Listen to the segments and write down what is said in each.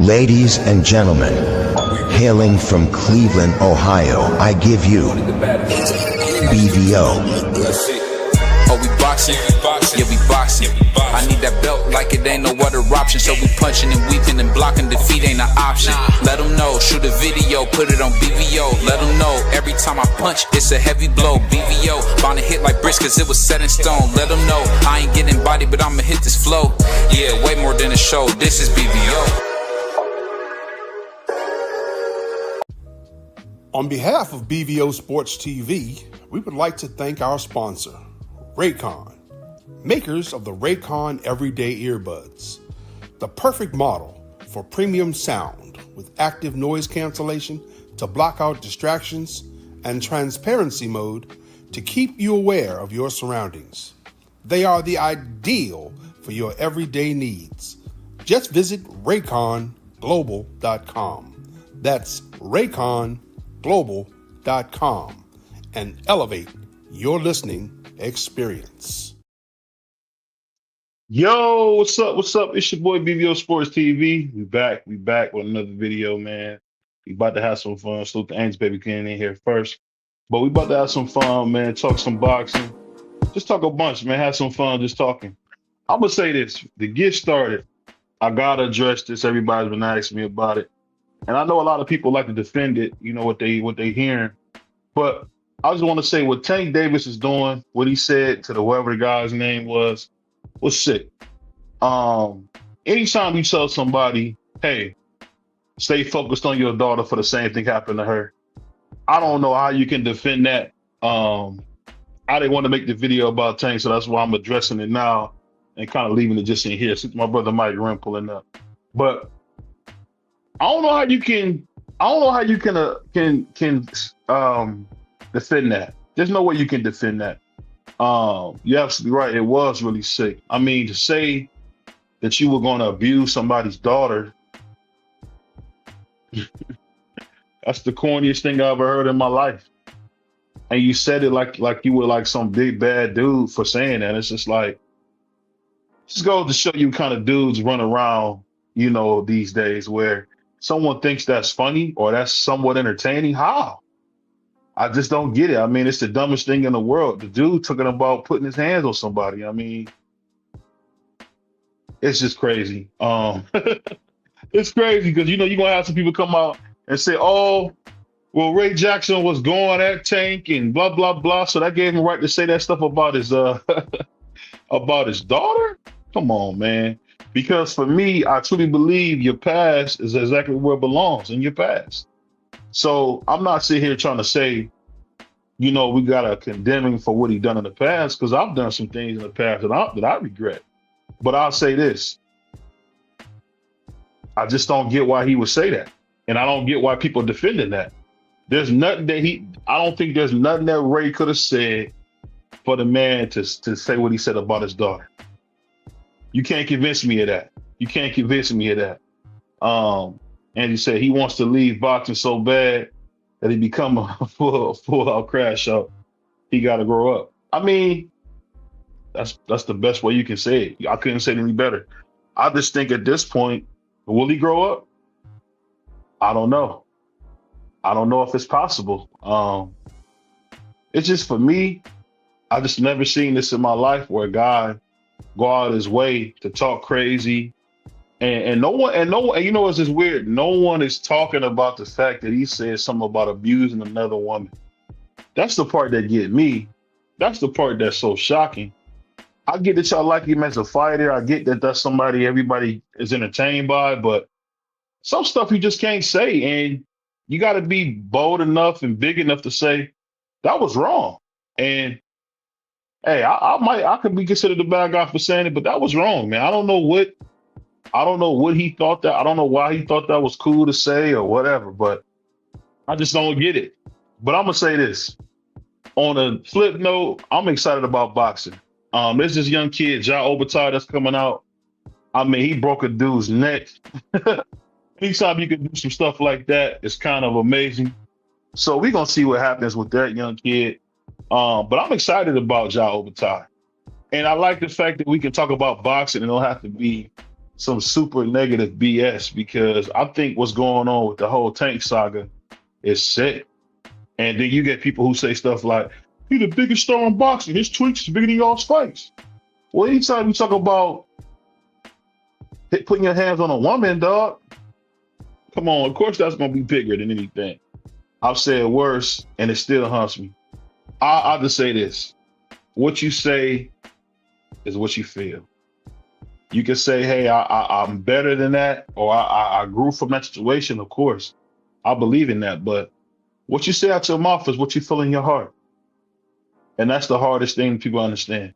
Ladies and gentlemen, hailing from Cleveland, Ohio, I give you BVO. Oh, we boxing? Yeah, we boxing. I need that belt like it ain't no other option. So we punching and weaving and blocking, defeat ain't an option. Let them know, shoot a video, put it on BVO. Let them know, every time I punch, it's a heavy blow. BVO, bound to hit like bricks cause it was set in stone. Let them know, I ain't getting body, but I'ma hit this flow. Yeah, way more than a show, this is BVO. On behalf of BVO Sports TV, we would like to thank our sponsor, Raycon, makers of the Raycon Everyday Earbuds, the perfect model for premium sound with active noise cancellation to block out distractions and transparency mode to keep you aware of your surroundings. They are the ideal for your everyday needs. Just visit RayconGlobal.com. That's RayconGlobal.com and elevate your listening experience. Yo, what's up? What's up? It's your boy BVO Sports TV. We back with another video, man. We about to have some fun. Salute the Angels, baby, getting in here first. But we about to have some fun, man. Talk some boxing. Just talk a bunch, man. Have some fun just talking. I'm gonna say this. To get started, I gotta address this. Everybody's been asking me about it. And I know a lot of people like to defend it, you know, what they hearing. But I just want to say what Tank Davis is doing, what he said to the whoever the guy's name was sick. Anytime you tell somebody, hey, stay focused on your daughter for the same thing happened to her, I don't know how you can defend that. I didn't want to make the video about Tank, so that's why I'm addressing it now and kind of leaving it just in here. Since my brother Mike Rim pulling up. But I don't know how you can defend that. There's no way you can defend that. You're absolutely right. It was really sick. I mean, to say that you were going to abuse somebody's daughter, that's the corniest thing I ever heard in my life. And you said it like you were like some big bad dude for saying that. It's just like, just goes to show you kind of dudes run around, you know, these days where someone thinks that's funny or that's somewhat entertaining. How? I just don't get it. I mean, it's the dumbest thing in the world. The dude talking about putting his hands on somebody. I mean, it's just crazy. It's crazy because, you know, you're going to have some people come out and say, oh, well, Ray Jackson was going at Tank and blah, blah, blah. So that gave him right to say that stuff about his about his daughter. Come on, man. Because for me, I truly believe your past is exactly where it belongs, in your past. So I'm not sitting here trying to say, you know, we got to condemn him for what he done in the past, because I've done some things in the past that I regret. But I'll say this. I just don't get why he would say that. And I don't get why people are defending that. There's nothing that I don't think there's nothing that Ray could have said for the man to say what he said about his daughter. You can't convince me of that. You can't convince me of that. And he said he wants to leave boxing so bad that he become a full-out crash out. He got to grow up. I mean, that's the best way you can say it. I couldn't say it any better. I just think at this point, will he grow up? I don't know. I don't know if it's possible. It's just, for me, I just never seen this in my life where a guy go out his way to talk crazy, and no one, and you know, it's just weird. No one is talking about the fact that he said something about abusing another woman. That's the part that get me. That's the part that's so shocking. I get that y'all like him as a fighter. I get that that's somebody everybody is entertained by, but some stuff you just can't say, and you got to be bold enough and big enough to say that was wrong. And hey, I could be considered the bad guy for saying it, but that was wrong, man. I don't know what he thought that. I don't know why he thought that was cool to say or whatever, but I just don't get it. But I'm gonna say this. On a flip note, I'm excited about boxing. There's this young kid, Ja Obata, that's coming out. I mean, he broke a dude's neck. Anytime you can do some stuff like that, it's kind of amazing. So we're gonna see what happens with that young kid. But I'm excited about Ja Obata. And I like the fact that we can talk about boxing and it don't have to be some super negative BS, because I think what's going on with the whole Tank saga is sick. And then you get people who say stuff like, "He's the biggest star in boxing. His tweets is bigger than y'all's fights." Well, anytime you talk about putting your hands on a woman, dog, come on. Of course, that's gonna be bigger than anything. I've said worse, and it still haunts me. I'll just say this: what you say is what you feel. You can say, "Hey, I'm better than that," or I grew from that situation. Of course, I believe in that. But what you say out your mouth is what you feel in your heart, and that's the hardest thing people understand.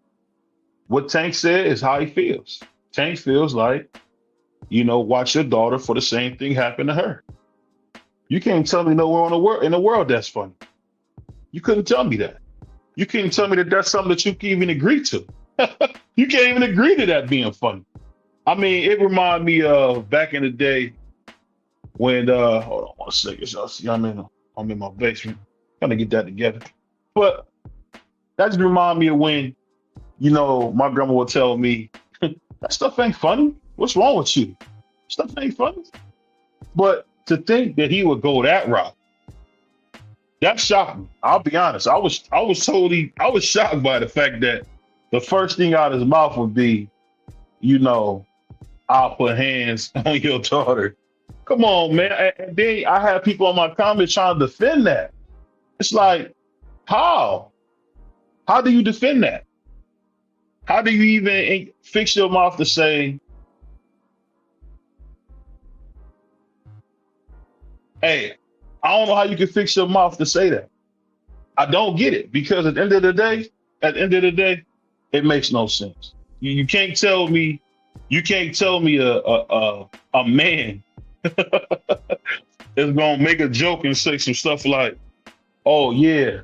What Tank said is how he feels. Tank feels like, watch your daughter for the same thing happen to her. You can't tell me nowhere in the world that's funny. You couldn't tell me that. You can't tell me that that's something that you can even agree to. You can't even agree to that being funny. I mean, it reminded me of back in the day when, hold on one second, y'all see I'm in my basement. Trying to get that together. But that just reminded me of when, my grandma would tell me, "That stuff ain't funny. What's wrong with you? Stuff ain't funny." But to think that he would go that route, that shocked me. I'll be honest. I was shocked by the fact that the first thing out of his mouth would be, "I'll put hands on your daughter." Come on, man. And then I have people on my comments trying to defend that. It's like, how? How do you defend that? How do you even fix your mouth to say, "Hey, I don't know how you can fix your mouth to say that"? I don't get it, because at the end of the day, it makes no sense. You can't tell me a man is gonna make a joke and say some stuff like, "Oh yeah,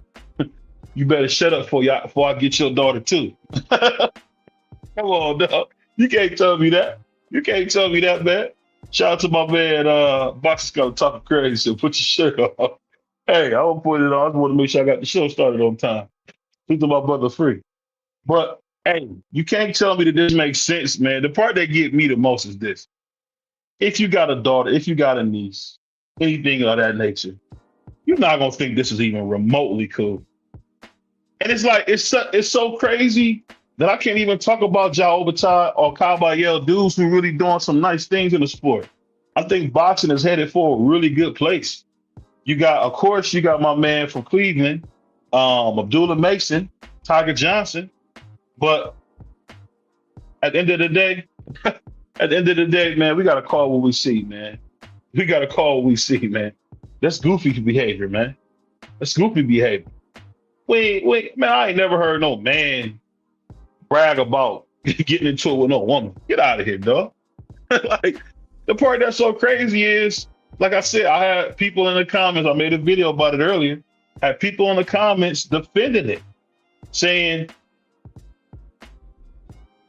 you better shut up before I get your daughter too." Come on, dog. You can't tell me that. You can't tell me that, man. Shout out to my man, Boxer Scott talking crazy. So put your shirt on. Hey, I will put it on. I just want to make sure I got the show started on time. Keep my brother free. But hey, you can't tell me that this makes sense, man. The part that get me the most is this: if you got a daughter, if you got a niece, anything of that nature, you're not gonna think this is even remotely cool. And it's like it's so crazy that I can't even talk about Ja Overtime or Kabayel, dudes who really doing some nice things in the sport. I think boxing is headed for a really good place. Of course, you got my man from Cleveland, Abdullah Mason, Tiger Johnson. But at the end of the day, man, we gotta call what we see, man. We gotta call what we see, man. That's goofy behavior, man. That's goofy behavior. Wait, man, I ain't never heard no man brag about getting into it with no woman. Get out of here, dog. Like, the part that's so crazy is, like I said, I had people in the comments, I made a video about it earlier, had people in the comments defending it, saying,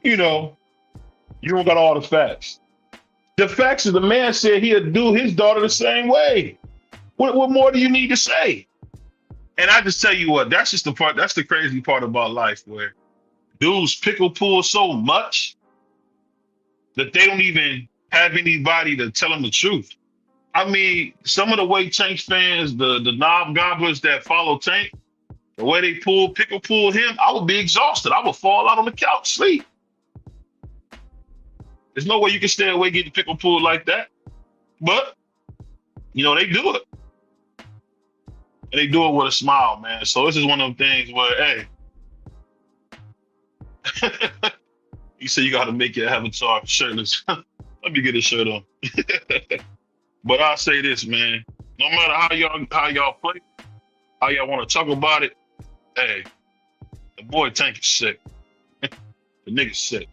you don't got all the facts. The facts is the man said he'd do his daughter the same way. What more do you need to say? And I just tell you what, that's the crazy part about life, where dudes pickle pull so much that they don't even have anybody to tell them the truth. I mean, some of the way Tank fans, the knob gobblers that follow Tank, the way they pickle pull him, I would be exhausted. I would fall out on the couch, sleep. There's no way you can stay away getting pickle pulled like that. But, they do it. And they do it with a smile, man. So this is one of them things where, hey, you say you got to make your avatar shirtless. Let me get a shirt on. But I'll say this, man. No matter how y'all play, how y'all want to talk about it, hey, the boy Tank is sick. The nigga's sick.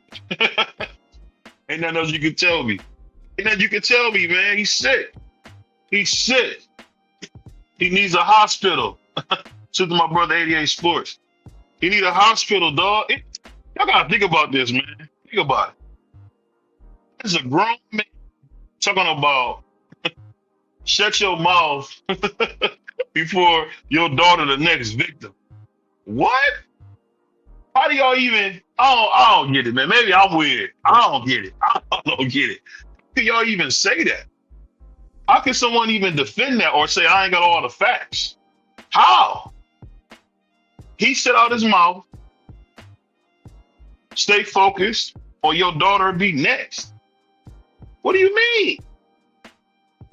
Ain't nothing else you can tell me. Man. He's sick. He's sick. He needs a hospital. To my brother 88 Sports. He need a hospital, dog. Y'all gotta think about this, man. Think about it. This is a grown man talking about shut your mouth before your daughter the next victim. What? How do y'all even? I don't get it, man. Maybe I'm weird. I don't get it. I don't get it. How can y'all even say that? How can someone even defend that or say I ain't got all the facts? How? He said out his mouth, stay focused or your daughter will be next. What do you mean?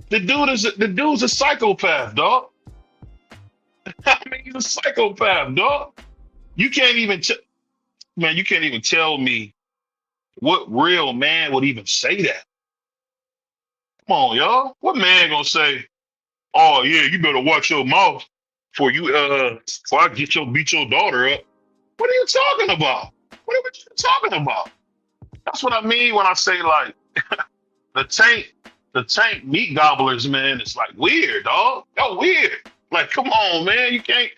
The dude's a psychopath, dog. I mean, he's a psychopath, dog. You can't even tell me what real man would even say that. Come on, y'all. What man gonna say, oh yeah, you better watch your mouth before I beat your daughter up? What are you talking about? What are we talking about? That's what I mean when I say like the tank meat gobblers, man. It's like weird, dog. Y'all weird. Like, come on, man. You can't.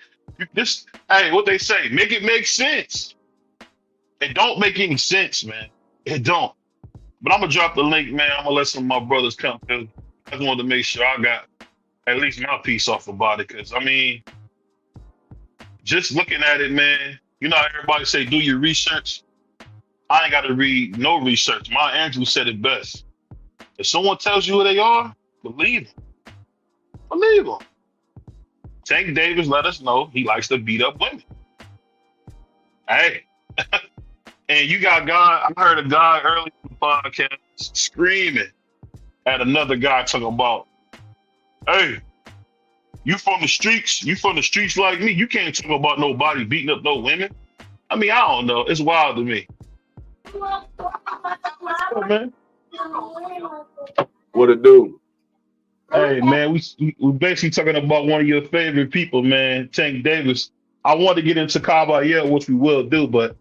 Hey, what they say? Make it make sense. It don't make any sense, man. It don't. But I'm gonna drop the link, man. I'm gonna let some of my brothers come through. I just wanted to make sure I got at least my piece off about it, because I mean, just looking at it, man. You know how everybody say do your research. I ain't got to read no research. My Andrew said it best. If someone tells you who they are, believe them. Believe them. Tank Davis let us know he likes to beat up women. Hey. And you got I heard a guy earlier in the podcast screaming at another guy talking about, hey, you from the streets? You from the streets like me? You can't talk about nobody beating up no women. I mean, I don't know. It's wild to me. Oh, man. What it do? Hey, man, we basically talking about one of your favorite people, man, Tank Davis. I want to get into Caballero, which we will do, but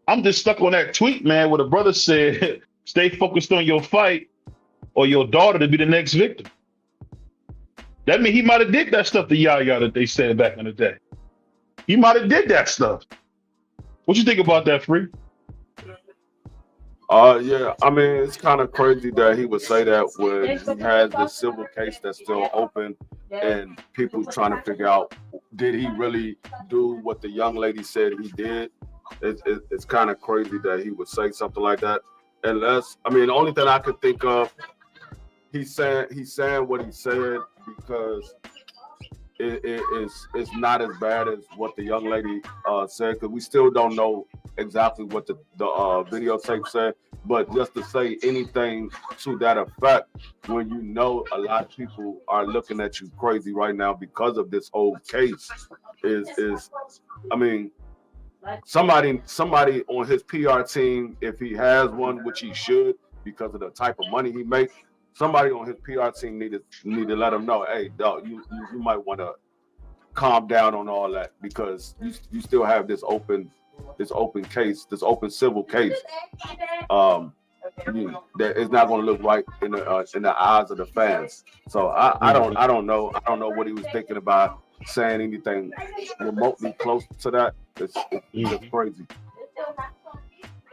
I'm just stuck on that tweet, man, where the brother said, stay focused on your fight or your daughter to be the next victim. That means he might have did that stuff to Yaya that they said back in the day. He might have did that stuff. What you think about that, Free? Yeah, I mean, it's kind of crazy that he would say that when he has the civil case that's still open and people trying to figure out, did he really do what the young lady said he did? It's kind of crazy that he would say something like that. Unless, I mean, the only thing I could think of, he's saying what he said because it's not as bad as what the young lady said, because we still don't know exactly what the videotape said. But just to say anything to that effect, when you know a lot of people are looking at you crazy right now because of this whole case, is I mean, somebody on his PR team, if he has one, which he should because of the type of money he makes, somebody on his PR team need to let him know, hey, dog, you might want to calm down on all that, because you still have this open case, this open civil case. That is not going to look right in the eyes of the fans. So I don't know what he was thinking about saying anything remotely close to that. It's just crazy.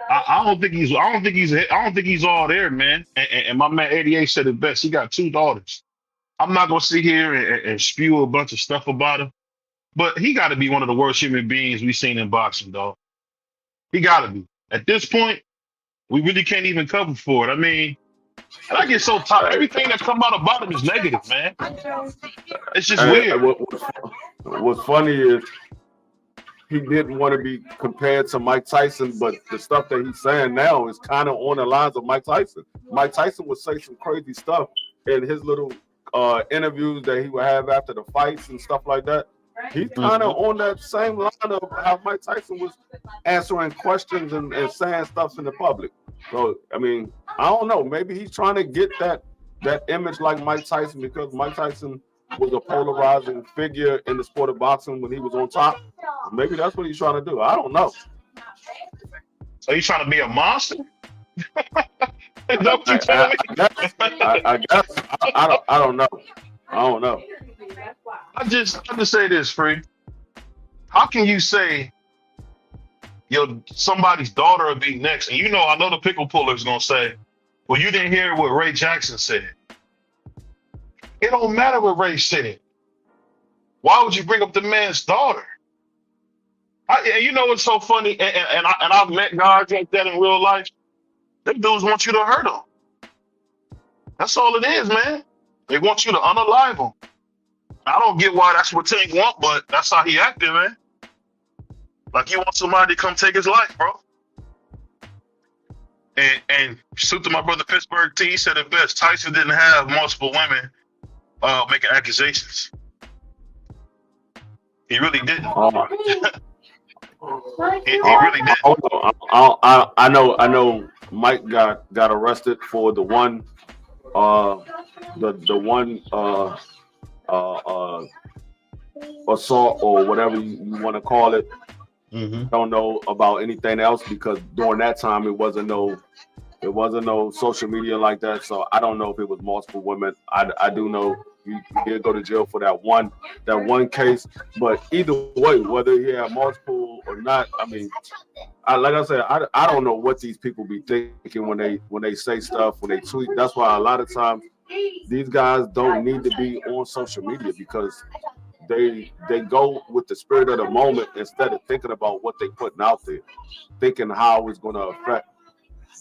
I don't think he's all there, man. And my man 88 said it best. He got 2 daughters. I'm not gonna sit here and spew a bunch of stuff about him, but he got to be one of the worst human beings we've seen in boxing, dog. He got to be. At this point, we really can't even cover for it. I mean, and I get so tired. Everything that come out about him is negative, man. It's just weird. What's funny is he didn't want to be compared to Mike Tyson, but the stuff that he's saying now is kind of on the lines of Mike Tyson. Mike Tyson would say some crazy stuff in his little interviews that he would have after the fights and stuff like that. He's kind of on that same line of how Mike Tyson was answering questions and saying stuff in the public. So, I mean, I don't know. Maybe he's trying to get that image like Mike Tyson, because Mike Tyson was a polarizing figure in the sport of boxing when he was on top. Maybe that's what he's trying to do. I don't know. So he's trying to be a monster? Is that what you're telling me? I guess. I don't know. I don't know. I just say this, Free. How can you say somebody's daughter will be next? And I know the pickle puller is gonna say, well, you didn't hear what Ray Jackson said. It don't matter what Ray said. Why would you bring up the man's daughter? You know what's so funny? And I've met guys like that in real life. Them dudes want you to hurt them. That's all it is, man. They want you to unalive them. I don't get why that's what Tank want, but that's how he acting, man. Like he wants somebody to come take his life, bro. And shoot to my brother Pittsburgh T, he said it best. Tyson didn't have multiple women making accusations. He really didn't. He really didn't. I know Mike got arrested for the one assault or whatever you want to call it. Mm-hmm. Don't know about anything else because during that time it wasn't no social media like that. So I don't know if it was multiple women. I do know he did go to jail for that one case. But either way, whether he had multiple or not, I mean, like I said, I don't know what these people be thinking when they say stuff, when they tweet. That's why a lot of times these guys don't need to be on social media because they go with the spirit of the moment instead of thinking about what they putting out there, thinking how it's going to affect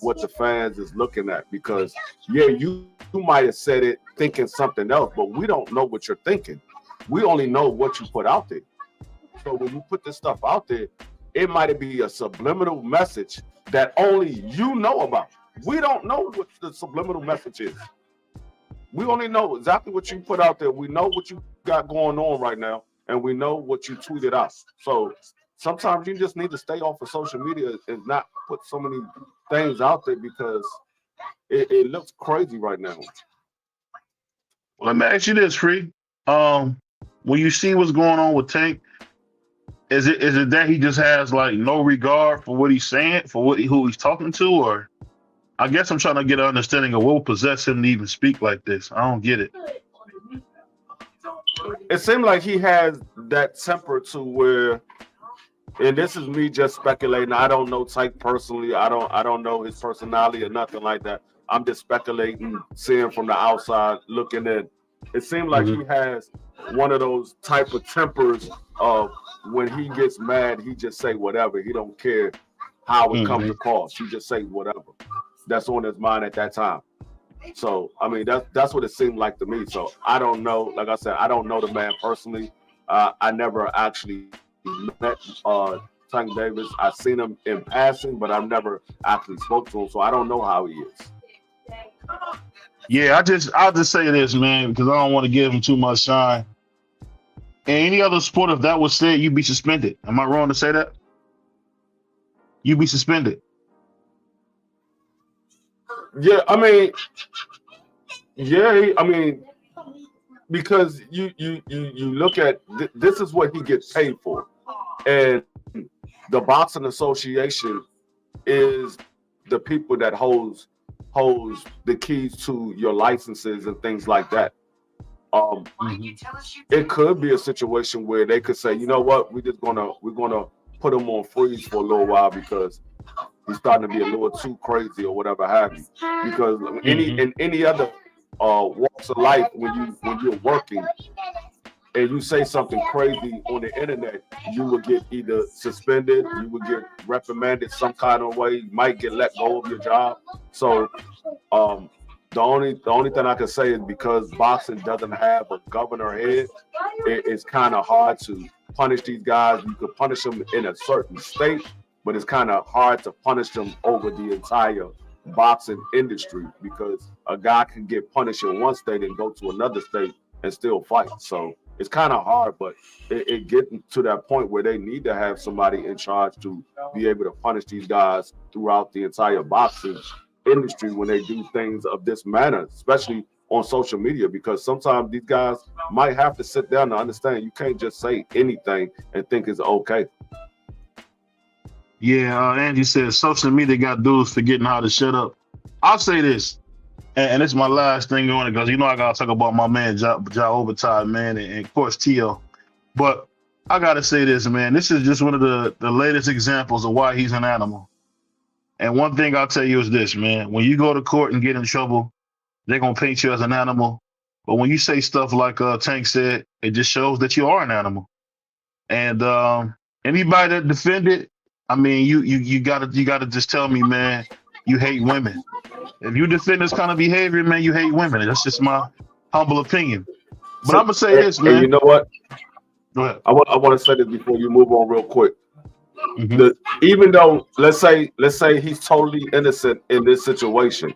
what the fans is looking at. Because you might have said it thinking something else, but we don't know what you're thinking. We only know what you put out there. So when you put this stuff out there, it might be a subliminal message that only you know about. We don't know what the subliminal message is. We only know exactly what you put out there. We know what you got going on right now, and we know what you tweeted out. So sometimes you just need to stay off of social media and not put so many things out there because it looks crazy right now. Well, let me ask you this, Free. When you see what's going on with Tank, is it that he just has like no regard for what he's saying, for who he's talking to, or? I guess I'm trying to get an understanding of what possessed him to even speak like this. I don't get it. It seems like he has that temper to where, and this is me just speculating. I don't know Tyke personally. I don't know his personality or nothing like that. I'm just speculating, seeing from the outside, looking in. It seems like he has one of those type of tempers of when he gets mad, he just say whatever. He don't care how it comes across. He just say whatever that's on his mind at that time. So I mean that's what it seemed like to me. So I don't know. Like I said, I don't know the man personally. I never actually met Tank Davis. I've seen him in passing, but I've never actually spoke to him. So I don't know how he is. Yeah, I'll just say this, man, because I don't want to give him too much shine. In any other sport, if that was said, you'd be suspended. Am I wrong to say that? You'd be suspended. Yeah, I mean, because you look at this is what he gets paid for, and the Boxing Association is the people that holds the keys to your licenses and things like that. It could be a situation where they could say, you know what, we're gonna put him on freeze for a little while because he's starting to be a little too crazy or whatever have you. Because in any other walks of life, when you're working and you say something crazy on the internet, you will get either suspended, you will get reprimanded some kind of way, you might get let go of your job. So the only thing I can say is because boxing doesn't have a governor head, it's kind of hard to punish these guys. You could punish them in a certain state, but it's kind of hard to punish them over the entire boxing industry because a guy can get punished in one state and go to another state and still fight. So it's kind of hard, but it getting to that point where they need to have somebody in charge to be able to punish these guys throughout the entire boxing industry when they do things of this manner, especially on social media, because sometimes these guys might have to sit down and understand you can't just say anything and think it's okay. Yeah, Angie says social media got dudes forgetting how to shut up. I'll say this, and it's my last thing on it because you know I gotta talk about my man Ja Overtime, man, and of course T.O. But I gotta say this, man. This is just one of the latest examples of why he's an animal. And one thing I'll tell you is this, man. When you go to court and get in trouble, they're gonna paint you as an animal. But when you say stuff like Tank said, it just shows that you are an animal. And Anybody that defended, I mean, you gotta just tell me, man, you hate women. If you defend this kind of behavior, man, you hate women. That's just my humble opinion. But I'm So, gonna say this, and you man. know what? Go ahead. I want to say this before you move on real quick. Hmm. The Even though let's say he's totally innocent in this situation,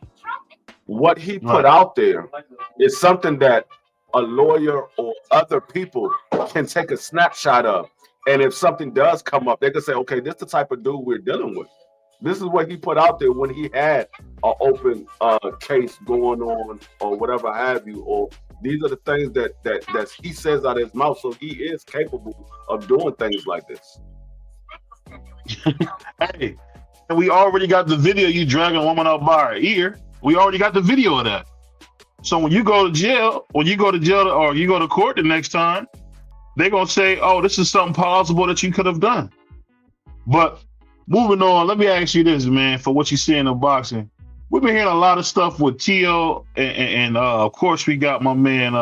what he put Right. out there is something that a lawyer or other people can take a snapshot of. And if something does come up, they can say, okay, this is the type of dude we're dealing with. This is what he put out there when he had an open case going on or whatever have you. Or these are the things that he says out of his mouth. So he is capable of doing things like this. Hey, and we already got the video you dragging a woman out by her ear. We already got the video of that. So when you go to jail, or you go to court the next time, they're gonna say, "Oh, this is something possible that you could have done." But moving on, let me ask you this, man, for what you see in the boxing. We've been hearing a lot of stuff with Tio, and of course we got my man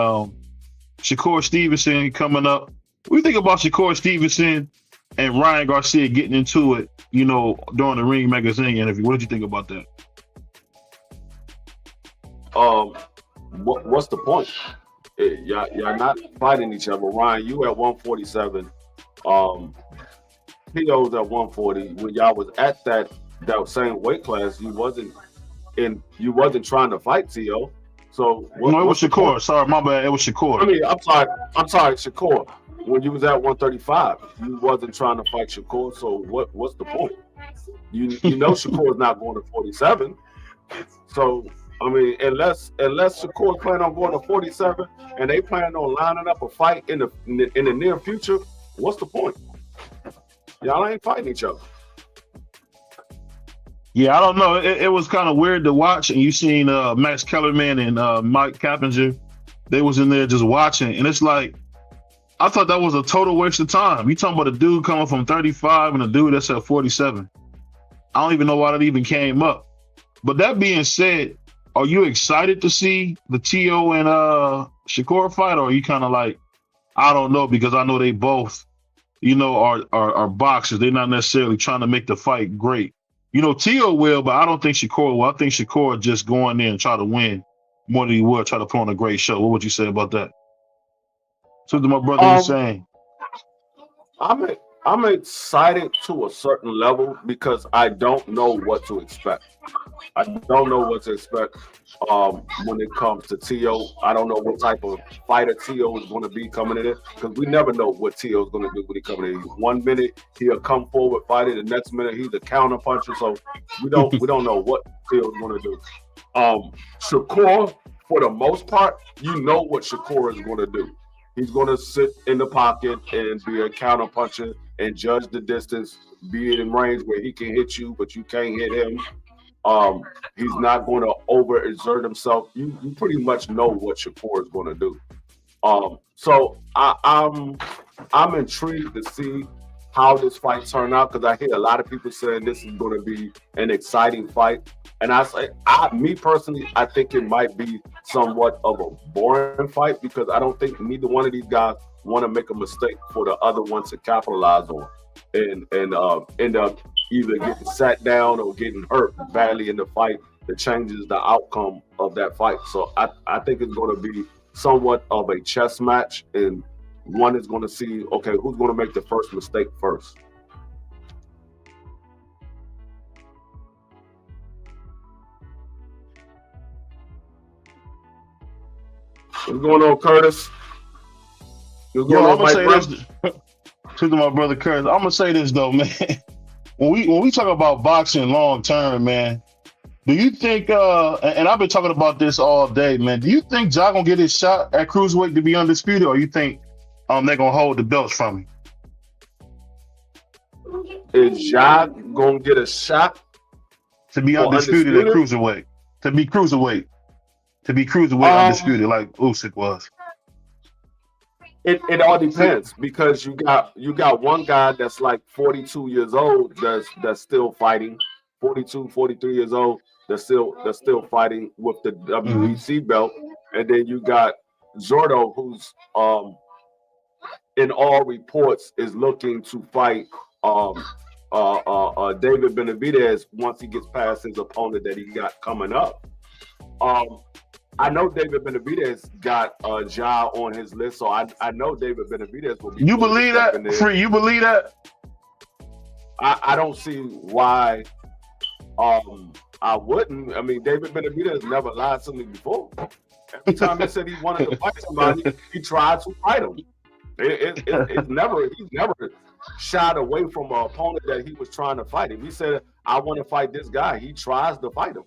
Shakur Stevenson coming up. What do you think about Shakur Stevenson and Ryan Garcia getting into it, during the Ring Magazine interview? What did you think about that? What's the point? Y'all not fighting each other. Ryan, you at 147. P.O.'s at 140. When y'all was at that same weight class, you wasn't trying to fight T.O. So No, it was Shakur. Sorry, my bad. It was Shakur. I mean, I'm sorry, Shakur. When you was at 135, you wasn't trying to fight Shakur. So what's the point? You know Shakur's not going to 47. So I mean, unless Shakur plan on going to 47 and they plan on lining up a fight in the near future, what's the point? Y'all ain't fighting each other. Yeah, I don't know. It was kind of weird to watch, and you seen Max Kellerman and Mike Cappinger. They was in there just watching, and it's like, I thought that was a total waste of time. You talking about a dude coming from 35 and a dude that's at 47. I don't even know why that even came up. But that being said, are you excited to see the T.O. and Shakur fight, or are you kind of like, I don't know, because I know they both, are boxers. They're not necessarily trying to make the fight great. T.O. will, but I don't think Shakur will. I think Shakur just go in there and try to win more than he will try to put on a great show. What would you say about that? So to my brother, he's saying, I'm excited to a certain level because I don't know what to expect. I don't know what to expect when it comes to T.O. I don't know what type of fighter T.O. is going to be coming in, because we never know what T.O. is going to do when he coming in. 1 minute he'll come forward fighting, the next minute he's a counter puncher. So we don't know what T.O. is going to do. Shakur, for the most part, you know what Shakur is going to do. He's going to sit in the pocket and be a counter puncher and judge the distance, be it in range where he can hit you, but you can't hit him. He's not going to overexert himself. You pretty much know what Shakur is going to do. So I'm intrigued to see how this fight turned out, because I hear a lot of people saying this is going to be an exciting fight. And me personally, I think it might be somewhat of a boring fight, because I don't think neither one of these guys want to make a mistake for the other one to capitalize on and end up either getting sat down or getting hurt badly in the fight that changes the outcome of that fight. So I think it's going to be somewhat of a chess match, and one is going to see, okay, who's going to make the first mistake first. What's going on, Curtis? I'm gonna say this to my brother Curtis. I'm gonna say this though, man. When we talk about boxing long term, man, do you think? And I've been talking about this all day, man. Do you think Ja gonna get his shot at cruiserweight to be undisputed, or you think they're gonna hold the belts from him? Is Ja gonna get a shot to be undisputed at cruiserweight? To be cruiserweight undisputed, like Usyk was. It all depends, because you got one guy that's like 42 years old that's still fighting, 42, 43 years old that's still fighting with the WBC belt, and then you got Zordo, who's in all reports, is looking to fight David Benavidez once he gets past his opponent that he got coming up. I know David Benavidez got Ja on his list, so I know David Benavidez will be. You believe that? Free, you believe that? I don't see why I wouldn't. I mean, David Benavidez never lied to me before. Every time he said he wanted to fight somebody, he tried to fight him. He's never shied away from an opponent that he was trying to fight. If he said, I want to fight this guy, he tries to fight him.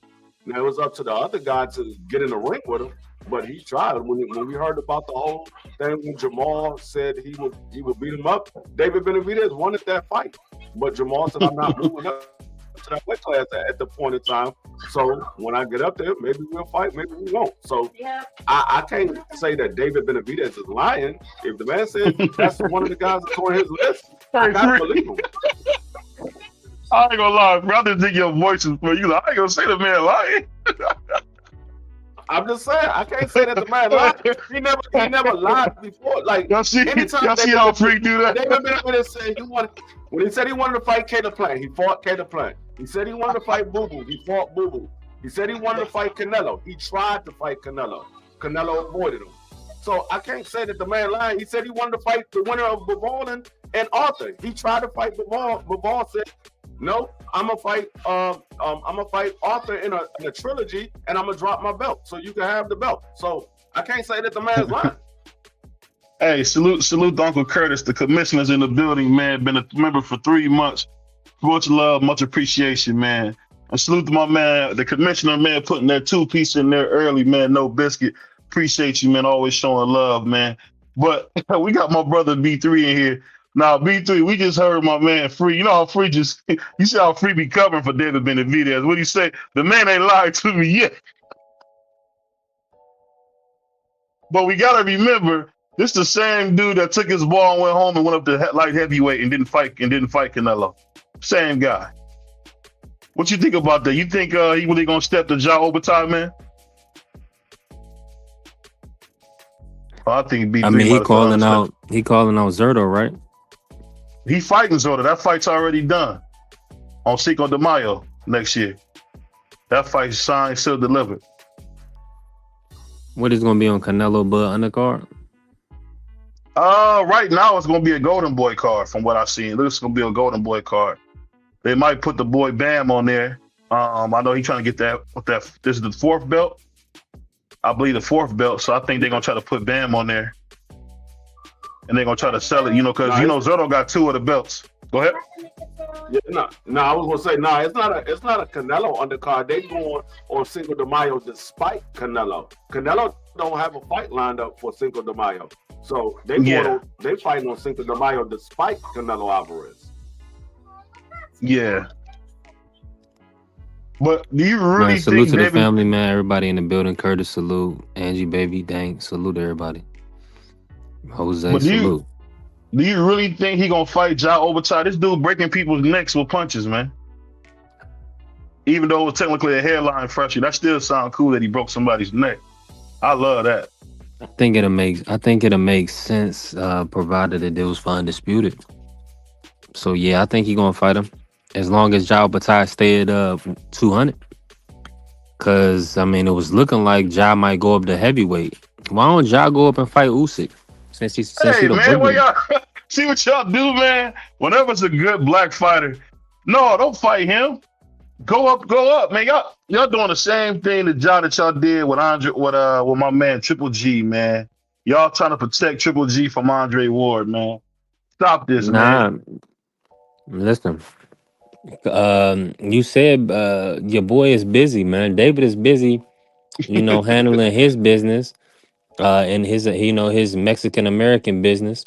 Now, it was up to the other guy to get in the ring with him, but he tried. When we heard about the whole thing when Jamal said he would beat him up, David Benavidez wanted that fight. But Jamal said, I'm not moving up to that weight class at the point in time. So when I get up there, maybe we'll fight, maybe we won't. So I can't say that David Benavidez is lying. If the man said that's one of the guys that's on his list, I gotta believe him. I ain't gonna lie, bro. I didn't think your voice is for you. I ain't gonna say the man lying. I'm just saying, I can't say that the man lied. He never lied before. Like, y'all see how Free do that? David Benavidez said when he said he wanted to fight Caleb Plant, he fought Caleb Plant. He said he wanted to fight Boo Boo, he fought Boo Boo. He said he wanted to fight Canelo. He tried to fight Canelo. Canelo avoided him. So I can't say that the man lied. He said he wanted to fight the winner of Bivol and Arthur. He tried to fight Bivol. Bivol said, no, I'm gonna fight Arthur in a trilogy, and I'm gonna drop my belt so you can have the belt. So I can't say that the man's lying. Hey, salute to Uncle Curtis. The commissioner's in the building, man. Been a member for 3 months. Much love, much appreciation, man. And salute to my man, the commissioner, man, putting that 2-piece in there early, man. No biscuit. Appreciate you, man. Always showing love, man. But we got my brother B3 in here. Now, B3, we just heard my man Free. You know how Free you see how Free be covering for David Benavidez. What do you say? The man ain't lied to me yet. But we got to remember, this the same dude that took his ball and went home and went up to light heavyweight and didn't fight Canelo. Same guy. What you think about that? You think he really gonna step to Ja overtime, man? I think I mean, he calling out Zerto, right? He fighting Zerto. That fight's already done on Cinco de Mayo next year. That fight's signed, sealed, delivered. What is going to be on Canelo but undercard? Right now it's going to be a Golden Boy card from what I've seen. It looks going to be a Golden Boy card. They might put the boy Bam on there. I know he's trying to get that. This is the 4th belt. I believe the 4th belt. So I think they're going to try to put Bam on there. And they're going to try to sell it, because, Zerto got 2 of the belts. Go ahead. Yeah, no, I was going to say, it's not a Canelo undercard. They going on Cinco de Mayo despite Canelo. Canelo don't have a fight lined up for Cinco de Mayo. So they fighting on Cinco de Mayo despite Canelo Alvarez. Yeah. But do you really man, salute think to the family, man, everybody in the building. Curtis, salute. Angie, baby, Dank, salute everybody. Jose, salute. Do you really think he gonna fight Ja overtime? This dude breaking people's necks with punches, man. Even though it was technically a hairline fracture, that still sound cool that he broke somebody's neck. I love that. I think it'll make sense, provided that it was for undisputed. So yeah, I think he gonna fight him as long as Ja Batai stay at 200. Cause I mean, it was looking like Ja might go up to heavyweight. Why don't Ja go up and fight Usyk? Since he man, well, y'all see what y'all do, man. Whenever it's a good black fighter, no, don't fight him. Go up, man. Y'all doing the same thing that y'all did with with my man Triple G, man. Y'all trying to protect Triple G from Andre Ward, man. Stop this, man. Listen. You said your boy is busy, man. David is busy, handling his business, and his Mexican American business.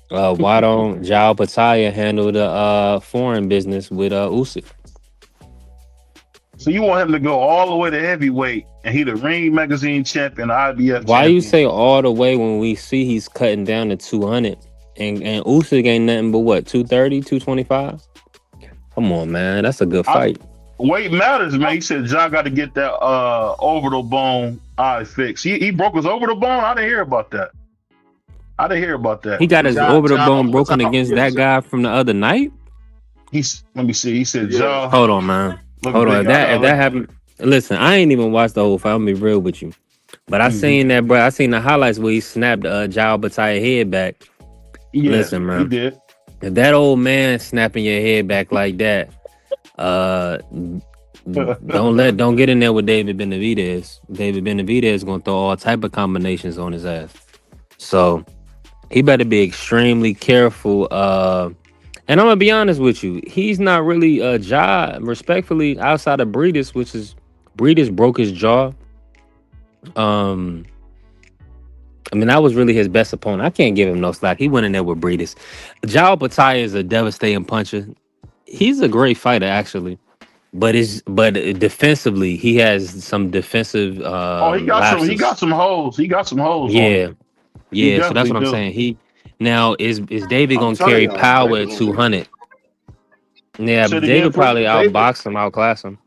Why don't Jao Pataya handle the foreign business with Usyk? So you want him to go all the way to heavyweight, and he the Ring Magazine champion, IBF Why champion. You say all the way when we see he's cutting down to 200, and Usyk ain't nothing but what, 230, 225? Come on, man, that's a good fight. Weight matters, man. He said John got to get that orbital bone eye fixed. He broke his orbital bone. I didn't hear about that. I didn't hear about that. He got his Ja orbital Ja bone broken overtime. against Yeah, that Ja, guy from the other night. Let me see. He said, yeah. "Jaw, Hold on, man. look Hold on. big." I If gotta that look. happened, listen, I ain't even watched the whole fight. I'm gonna be real with you. But I Hmm. seen that, bro. I seen the highlights where he snapped Jao Bataille head back. Yeah, Listen, he man. did. If that old man snapping your head back like that, uh don't get in there with David Benavidez. David Benavidez gonna throw all type of combinations on his ass. So he better be extremely careful. And I'm gonna be honest with you, he's not really a jaw respectfully outside of Breedis, which is Breedis broke his jaw. Um, I mean, that was really his best opponent. I can't give him no slack. He went in there with Breedis. Jao Bataille is a devastating puncher. He's a great fighter, actually. But defensively, he has some defensive Oh, he got some. He got lapses. some holes. He got some holes on him. Yeah, He yeah. So that's definitely what I'm do. saying. He now is David I'm gonna telling carry y'all, power David at gonna beat him. 200? Yeah, Say it again, David Pooh. probably David, outbox him, outclass him.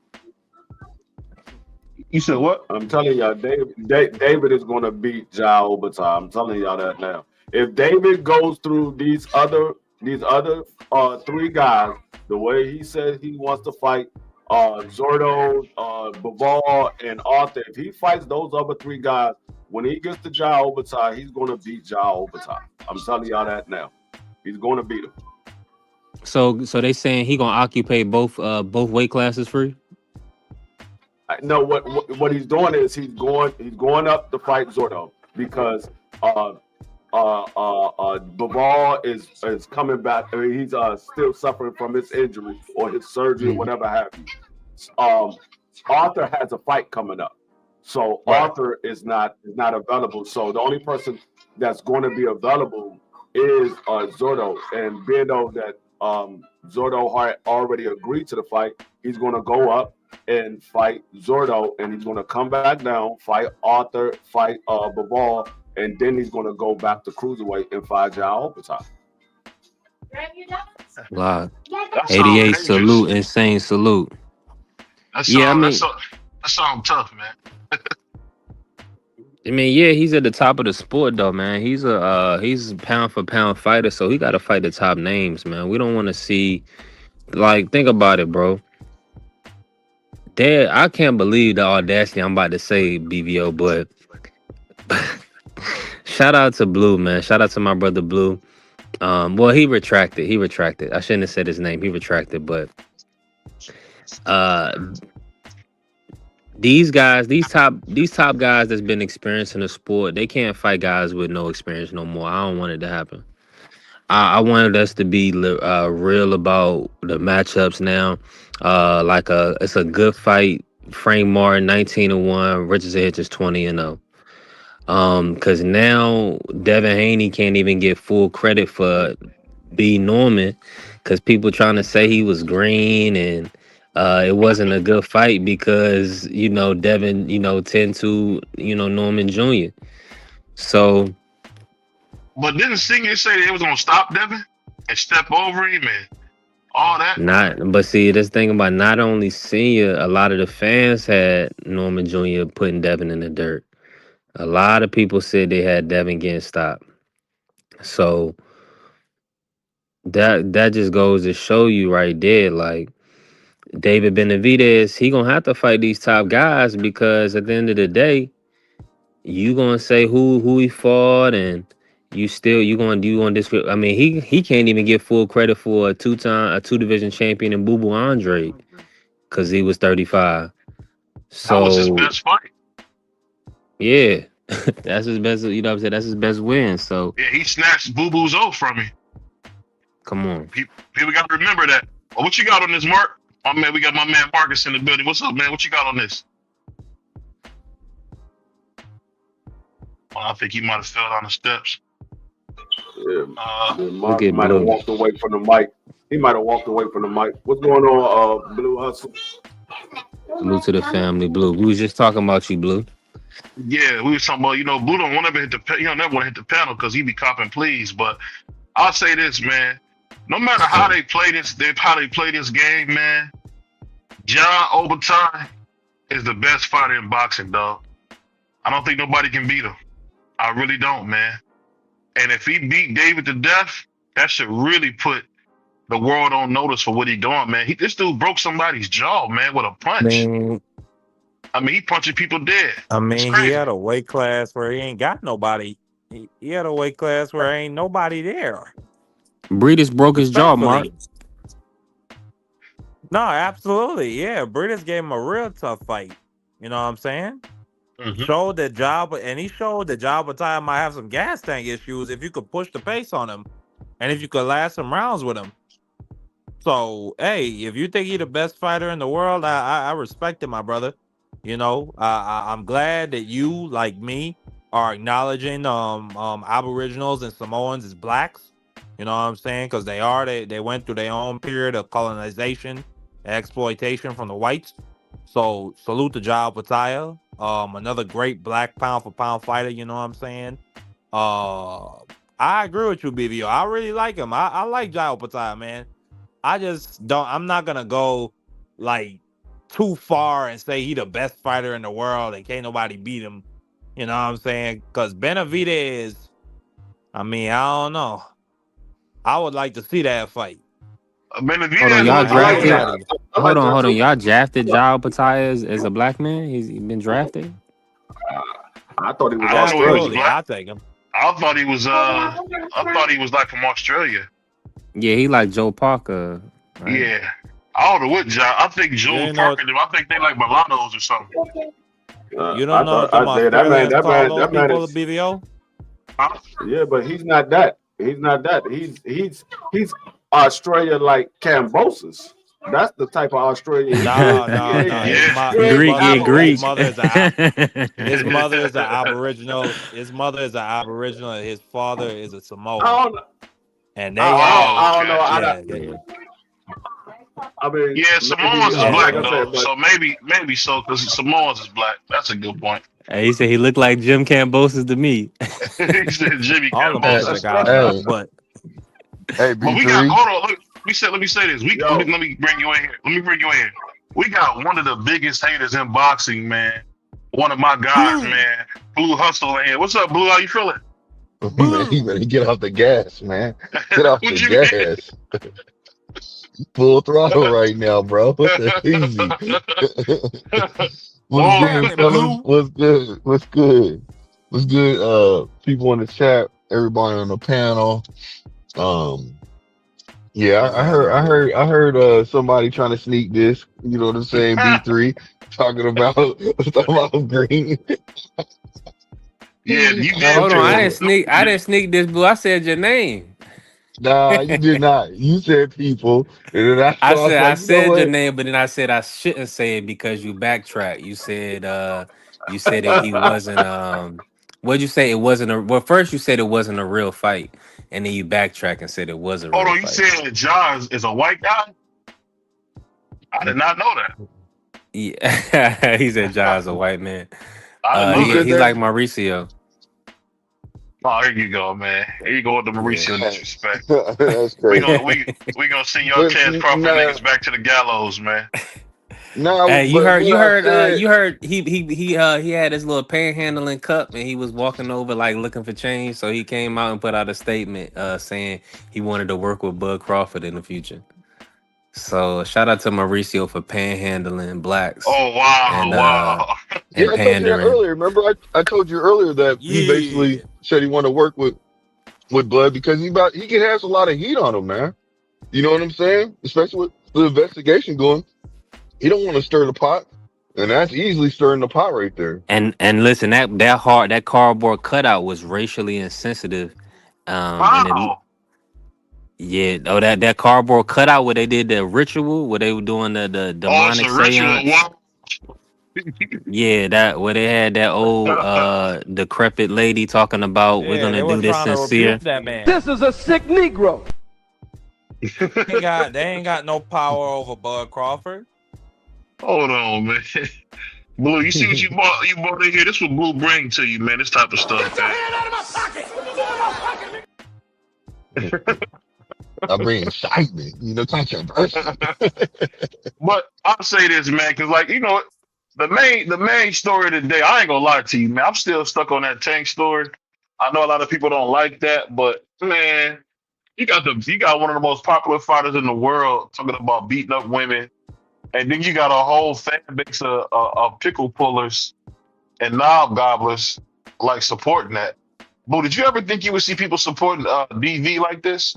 You said what? I'm telling y'all, David is gonna beat Ja overtime. I'm telling y'all that now. If David goes through these other three guys, the way he says he wants to fight Zordo, Bivol, and Arthur, if he fights those other three guys, when he gets to Ja overtime, he's gonna beat Ja overtime. I'm telling y'all that now. He's gonna beat him. So they saying he gonna occupy both weight classes free. No, what he's doing is he's going up to fight Zordo because uh Bivol is coming back. I mean, he's still suffering from his injury or his surgery or Mhm. whatever have you. Um, Arthur has a fight coming up, so Right. Arthur is not available. So the only person that's going to be available is Zordo, and being though that Zordo had already agreed to the fight, he's going to go up and fight Zordo, and he's going to come back down, fight Arthur, fight Bivol, and then he's going to go back to cruiserweight and fight John overtime. Wow. That sounds 88 dangerous. salute, insane salute. That Yeah, I sound. mean, That sound tough, man. yeah, he's at the top of the sport though, man. He's a pound for pound fighter, so he got to fight the top names, man. We don't want to see like think about it, bro. Dad, I can't believe the audacity I'm about to say, BVO, but shout out to Blue, man. Shout out to my brother Blue. Well, he retracted. He retracted. I shouldn't have said his name. He retracted, but uh these top guys that's been experienced in the sport, they can't fight guys with no experience no more. I don't want it to happen. I wanted us to be real about the matchups now. It's a good fight. Frank Martin 19-1, Richardson Hitchens 20-0. Because now Devin Haney can't even get full credit for B Norman, because people trying to say he was green and it wasn't a good fight because Devin 10-2 Norman Jr. So But didn't Singer say they was gonna stop Devin and step over him and all that? but see, this thing about not only senior, a lot of the fans had Norman Jr. putting Devin in the dirt. A lot of people said they had Devin getting stopped. So that just goes to show you right there, like David Benavidez, he gonna have to fight these top guys because at the end of the day, you gonna say who he fought, and you gonna discredit. I mean, he can't even get full credit for a two division champion in Boo Boo Andre because he was 35. That was his So best fight. yeah, that's his best. You know what I'm saying? That's his best win. So Yeah, he snatched Boo Boo's O from me. come on. People got to remember that. Well, what you got on this, Mark? Oh man, we got my man Marcus in the building. What's up, man? What you got on this? I think he might have fell down the steps. Yeah, Look Mark at might have Blue. walked away from the mic. He might have walked away from the mic. What's going on, Blue Hustle? Blue to the family. Blue. We was just talking about you, Blue. Yeah, we was talking about, Blue don't want to hit the, never want to hit the panel because he be copping pleas. But I'll say this, man. No matter how they play this game, man. John Overtime is the best fighter in boxing, dog. I don't think nobody can beat him. I really don't, man. And if he beat David to death, that should really put the world on notice for what he doing, man. This dude broke somebody's jaw, man, with a punch. mean, I mean, he punching people dead. It's he crazy. had a weight class where he ain't got nobody. He had a weight class where ain't nobody there. Breedis broke his jaw, Mark. No, absolutely. Yeah, Breedis gave him a real tough fight. You know what I'm saying? Showed that Jabba, and he showed that Jabba Ty might have some gas tank issues if you could push the pace on him and if you could last some rounds with him. So, hey, if you think he's the best fighter in the world, I respect him, my brother. You know, I'm glad that you, like me, are acknowledging Aboriginals and Samoans as blacks. You know what I'm saying? Because they went through their own period of colonization and exploitation from the whites. So salute to Jao Pataya, another great black pound for pound fighter. You know what I'm saying? I agree with you, BVO. I really like him. I like Jao Pataya, man. I just don't. I'm not gonna go like too far and say he the best fighter in the world and can't nobody beat him. You know what I'm saying? Because Benavidez, I mean, I don't know. I would like to see that fight. Benavidez, Hold on, y'all drafted. Hold on. too. Y'all drafted Jao Pataya as a black man. He's been drafted. I thought he was I don't know if he was Australian. black. I'll take him. I thought he was like from Australia. Yeah, he like Joe Parker. Right? Yeah. I don't know what Joe. I think Joe You Parker. I think they like mulattoes or something. You don't know what them Australians call those people at BVO? Yeah, but he's not that. He's not that. He's Australia like Cambosis. That's the type of Australian. No. Greek. His mother is an Aboriginal. His mother is an Aboriginal. And his father is a Samoan. I don't know. And they I don't know. I mean, yeah, Samoans is black like though, said, so maybe so because Samoans is black. That's a good point. Hey, he said he looked like Jim Cambosis to me. He said Jimmy all of Campbell. us guys, but Hey, But we got. B3. Hold on. Let me say this. Let me bring you in here. We got one of the biggest haters in boxing, man. One of my guys, man. Blue Hustle in here. What's up, Blue? How you feeling? Man, you better get off the gas, man. Get off What the you mean? gas. Full throttle right now, bro. Easy. What's good, fellas? What's good? People in the chat, everybody on the panel. Yeah, I heard somebody trying to sneak this, you know what I'm saying, B3 talking about green. Yeah, you did. Hold on, I didn't sneak this, Blue. I said your name. Nah, you did not. You said people, and then I said your name, but then I said I shouldn't say it because you backtrack. You said that he wasn't what'd you say? It wasn't well, first you said it wasn't a real fight, and then you backtrack and said it was a real Hold on, you fight. said John is a white guy? I did not know that. Yeah, he said John's a white man. I didn't know that. He's like Mauricio. Oh, here you go, man. Here you go with the Mauricio disrespect. That's We crazy. gonna send your Chance Crawford niggas back to the gallows, man. No, Hey, you but what I heard said- he had his little panhandling cup and he was walking over like looking for change. So he came out and put out a statement saying he wanted to work with Bud Crawford in the future. So shout out to Mauricio for panhandling blacks. Oh wow, and, wow. and Yeah, I told you that pandering. earlier. Remember, I told you earlier that he basically said he wanted to work with Bud because he can have a lot of heat on him, man. You know what I'm saying? Especially with the investigation going. He don't want to stir the pot, and that's easily stirring the pot right there. And listen, that cardboard cutout was racially insensitive. Wow. That cardboard cutout where they did the ritual, where they were doing the demonic seance. Wow. Yeah, that where they had that old decrepit lady talking about we're gonna do this sincere. That man. This is a sick Negro. They ain't got no power over Bud Crawford. Hold on, man. Blue, you see what you bought in here? This what Blue bring to you, man. This type of stuff, man. I bring excitement, controversy. But I'll say this, man, because the main story of the day, I ain't gonna lie to you, man. I'm still stuck on that Tank story. I know a lot of people don't like that, but man, you got one of the most popular fighters in the world talking about beating up women, and then you got a whole fan base of pickle pullers and knob gobblers like supporting that. Boo, did you ever think you would see people supporting DV like this?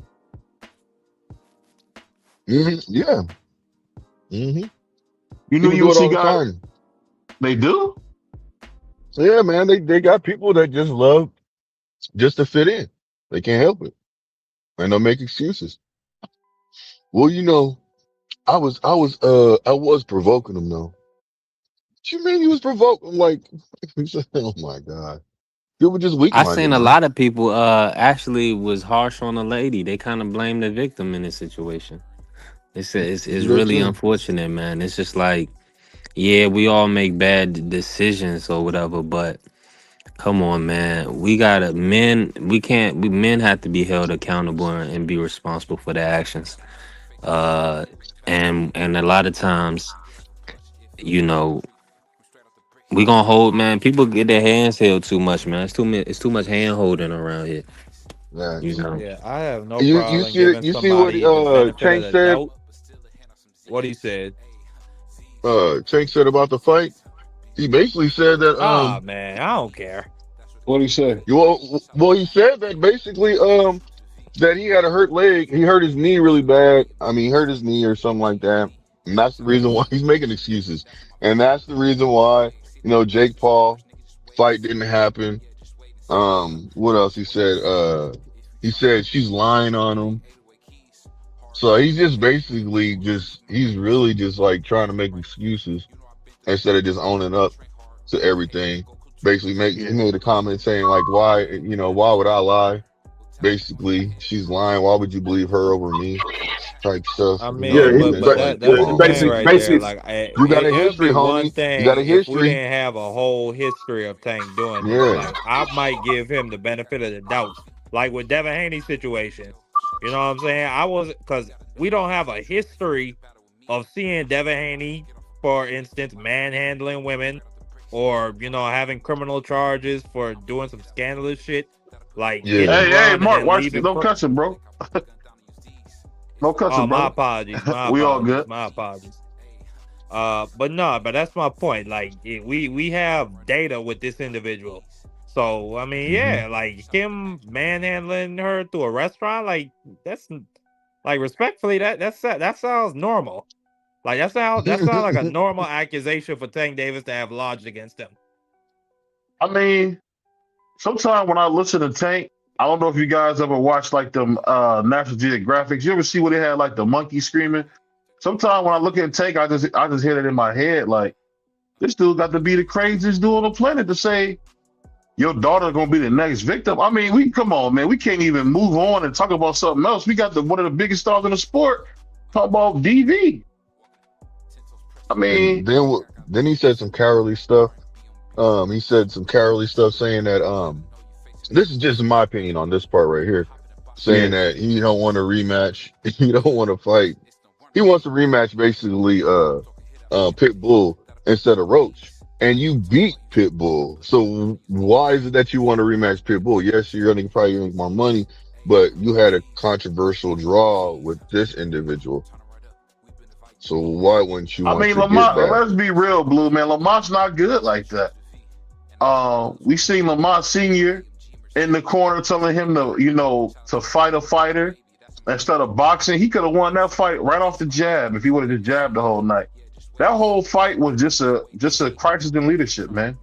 Yeah. hmm You knew People you do would it see all the guys. time. They do. So yeah, man, they got people that just love just to fit in. They can't help it. And they'll make excuses. Well, I was provoking him though. What you mean you was provoking? Like, oh my God. You were just weak I minded, seen a man. lot of people actually was harsh on the lady. They kind of blame the victim in this situation. It's They really too. unfortunate, man. It's just like, yeah, we all make bad decisions or whatever, but come on, man. We gotta men. We can't. We men have to be held accountable and be responsible for their actions. Uh, and a lot of times, you know, we gonna hold, man. People get their hands held too much, man. It's too much hand holding around here. You Yes. know. Yeah, I have no You problem see giving what somebody the benefit of Tank the said? doubt. What he said. Tank said about the fight? He basically said that Ah, man, I don't care. What do you say? he said that basically that he had a hurt leg. He hurt his knee really bad. I mean, he hurt his knee or something like that. And that's the reason why he's making excuses. And that's the reason why, Jake Paul fight didn't happen. What else he said? He said she's lying on him. So he's just basically he's really just like trying to make excuses instead of just owning up to everything. Basically he Yeah. made a comment saying like, why would I lie? Basically, she's lying. Why would you believe her over me? Type stuff. I Yeah, mean, he, And it's but but like, that's come yeah, the on, thing man. right there. basically, Like, You got a it'd history, be one homie. You got thing a if we history. didn't have a whole history of Tank doing this. Yeah. Like, I might give him the benefit of the doubt. Like with Devin Haney's situation, you know what I'm saying? Because we don't have a history of seeing Devin Haney, for instance, manhandling women or having criminal charges for doing some scandalous shit, like hit Yeah. and Hey, run and Mark, then watch. leaving. Don't cuss it, bro. No Oh, cussing, my brother. apologies. My We all apologies. good. My apologies. But that's my point. Like, we have data with this individual. So I mean, hmm yeah, like him manhandling her through a restaurant, like that's like respectfully, that sounds normal. Like that sounds like a normal accusation for Tank Davis to have lodged against him. I mean, sometimes when I listen to Tank, I don't know if you guys ever watched like them National Geographics. You ever see where they had like the monkey screaming? Sometimes when I look at Tank, I just hear it in my head like this dude got to be the craziest dude on the planet to say your daughter gonna be the next victim. I mean, we come on, man. We can't even move on and talk about something else. We got one of the biggest stars in the sport talk about DV. I And mean, then he said some cowardly stuff. He said some cowardly stuff saying that this is just my opinion on this part right here, saying yeah. that he don't want to rematch. He don't want to fight. He wants to rematch basically Pitbull instead of Roach. And you beat Pitbull. So why is it that you want to rematch Pitbull? Yes, you're gonna probably make more money, but you had a controversial draw with this individual. So why wouldn't you I want mean, to get Lamont. back? Let's be real, Blue man. Lamont's not good like that. We seen Lamont Senior in the corner telling him to fight a fighter instead of boxing. He could have won that fight right off the jab if he would have just jabbed the whole night. That whole fight was just a crisis in leadership, man.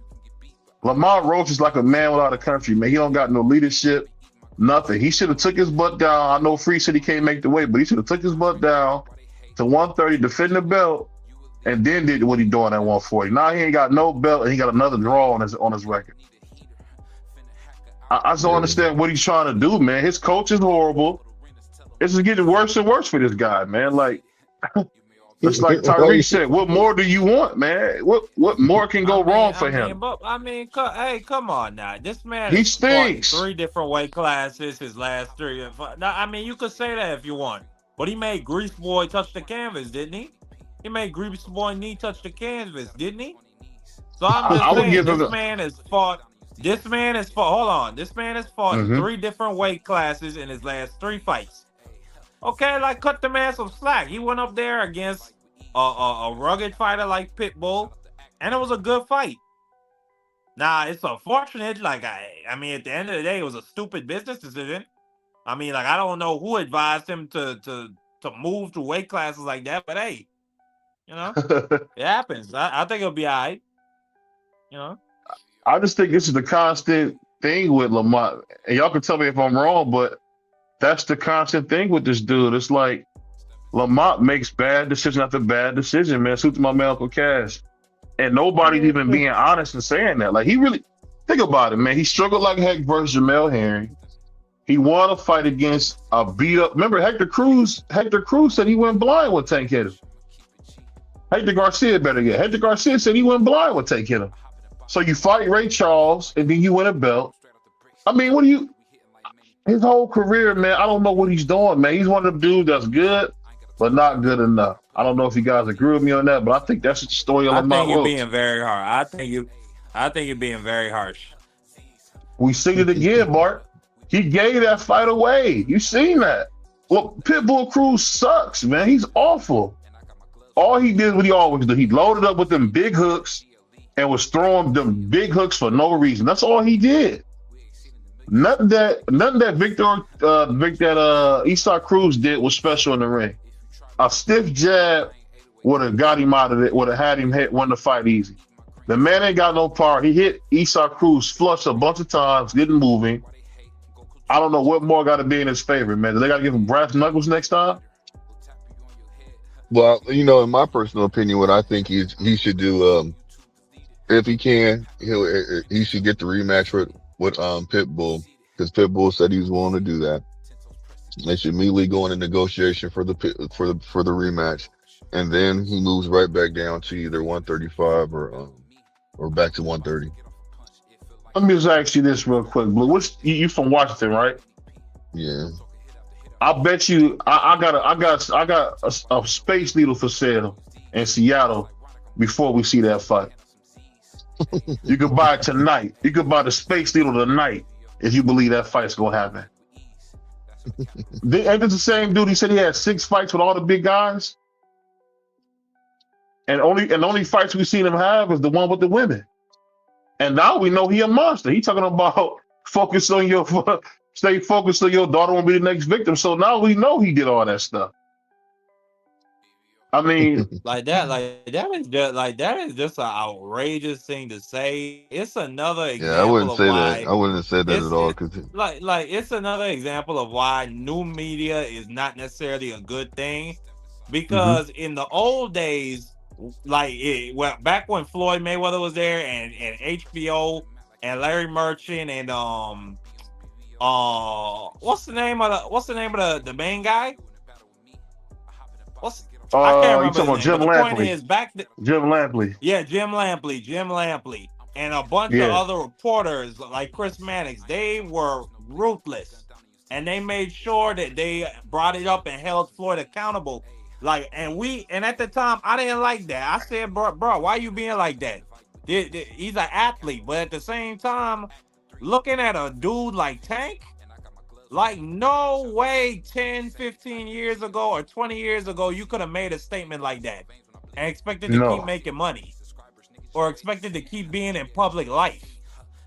Lamont Roach is like a man without a country, man. He don't got no leadership, nothing. He should have took his butt down. I know Free said he can't make the weight, but he should have took his butt down to 130, defend the belt, and then did what he doing at 140. Now he ain't got no belt, and he got another draw on his record. I just don't Yeah. understand what he's trying to do, man. His coach is horrible. This is getting worse and worse for this guy, man. Like it's like Tyreek said, what more do you want, man? What more can go wrong for him? Hey, come on now. This man He has fought in stinks. 3 different weight classes his last 3. Now, I mean, you could say that if you want, but he made Grease Boy touch the canvas, didn't he? He made Grease Boy knee touch the canvas, didn't he? So I'm I just would saying, give him this man has fought This man has fought. Hold on. This man has fought in Mm-hmm. 3 different weight classes in his last 3 fights. Okay, like cut the man some slack. He went up there against a rugged fighter like Pitbull, and it was a good fight. Now it's unfortunate. Like I mean, at the end of the day, it was a stupid business decision. I mean, like I don't know who advised him to move to weight classes like that, but hey, you know, it happens. I think it'll be all right. You know, I just think this is the constant thing with Lamont, and y'all can tell me if I'm wrong, but that's the constant thing with this dude. It's like Lamont makes bad decision after bad decision, man. Suit to my man Uncle Cash. And nobody's even being honest and saying that. Like, he really, think about it, man. He struggled like heck versus Jamel Herring. He won a fight against a beat up. Remember, Hector Cruz said he went blind when Tank hit him. Hector Garcia better get. Hector Garcia said he went blind when Tank hit him. So you fight Ray Charles and then you win a belt. I mean, what do you, his whole career, man, I don't know what he's doing, man. He's one of them dudes that's good, but not good enough. I don't know if you guys agree with me on that, but I think that's the story of I Lamont think you're Rhodes. being very hard. I think you're being very harsh. We seen it again, Bart. He gave that fight away. You seen that? Look, Pitbull Cruz sucks, man. He's awful. All he did what he always do. He loaded up with them big hooks and was throwing them big hooks for no reason. That's all he did. Nothing that Isak Cruz did was special in the ring. A stiff jab would have got him out of it, would have had him win the fight easy. The man ain't got no power. He hit Isak Cruz flush a bunch of times, didn't move him. I don't know what more got to be in his favor, man. Do they got to give him brass knuckles next time? Well, you know, in my personal opinion, what I think he should do, if he can, he should get the rematch with Pitbull, because Pitbull said he was willing to do that. They should immediately go into negotiation for the rematch, and then he moves right back down to either 135 or back to 130. Let me just ask you this real quick, Blue. You from Washington, right? Yeah. I bet you I got a Space Needle for sale in Seattle before we see that fight. You could buy it tonight. You could buy the Space Needle tonight if you believe that fight's gonna happen. Ain't this the same dude? He said he had 6 fights with all the big guys, and only fights we seen him have is the one with the women. And now we know he a monster. He talking about stay focused on your daughter won't be the next victim. So now we know he did all that stuff. I mean, that is just an outrageous thing to say. It's another example. Yeah, I wouldn't of say why, that. I wouldn't have said that at all. Cause it's another example of why new media is not necessarily a good thing. Because in the old days, back when Floyd Mayweather was there and HBO and Larry Merchant and what's the name of the main guy? I can't remember. You talking about Jim Lampley? Jim Lampley. Yeah, Jim Lampley, and a bunch of other reporters like Chris Mannix. They were ruthless, and they made sure that they brought it up and held Floyd accountable. And at the time, I didn't like that. I said, bro, why you being like that? He's an athlete, but at the same time, looking at a dude like Tank, like no way 10, 15 years ago or 20 years ago, you could have made a statement like that and expected to keep making money or expected to keep being in public life.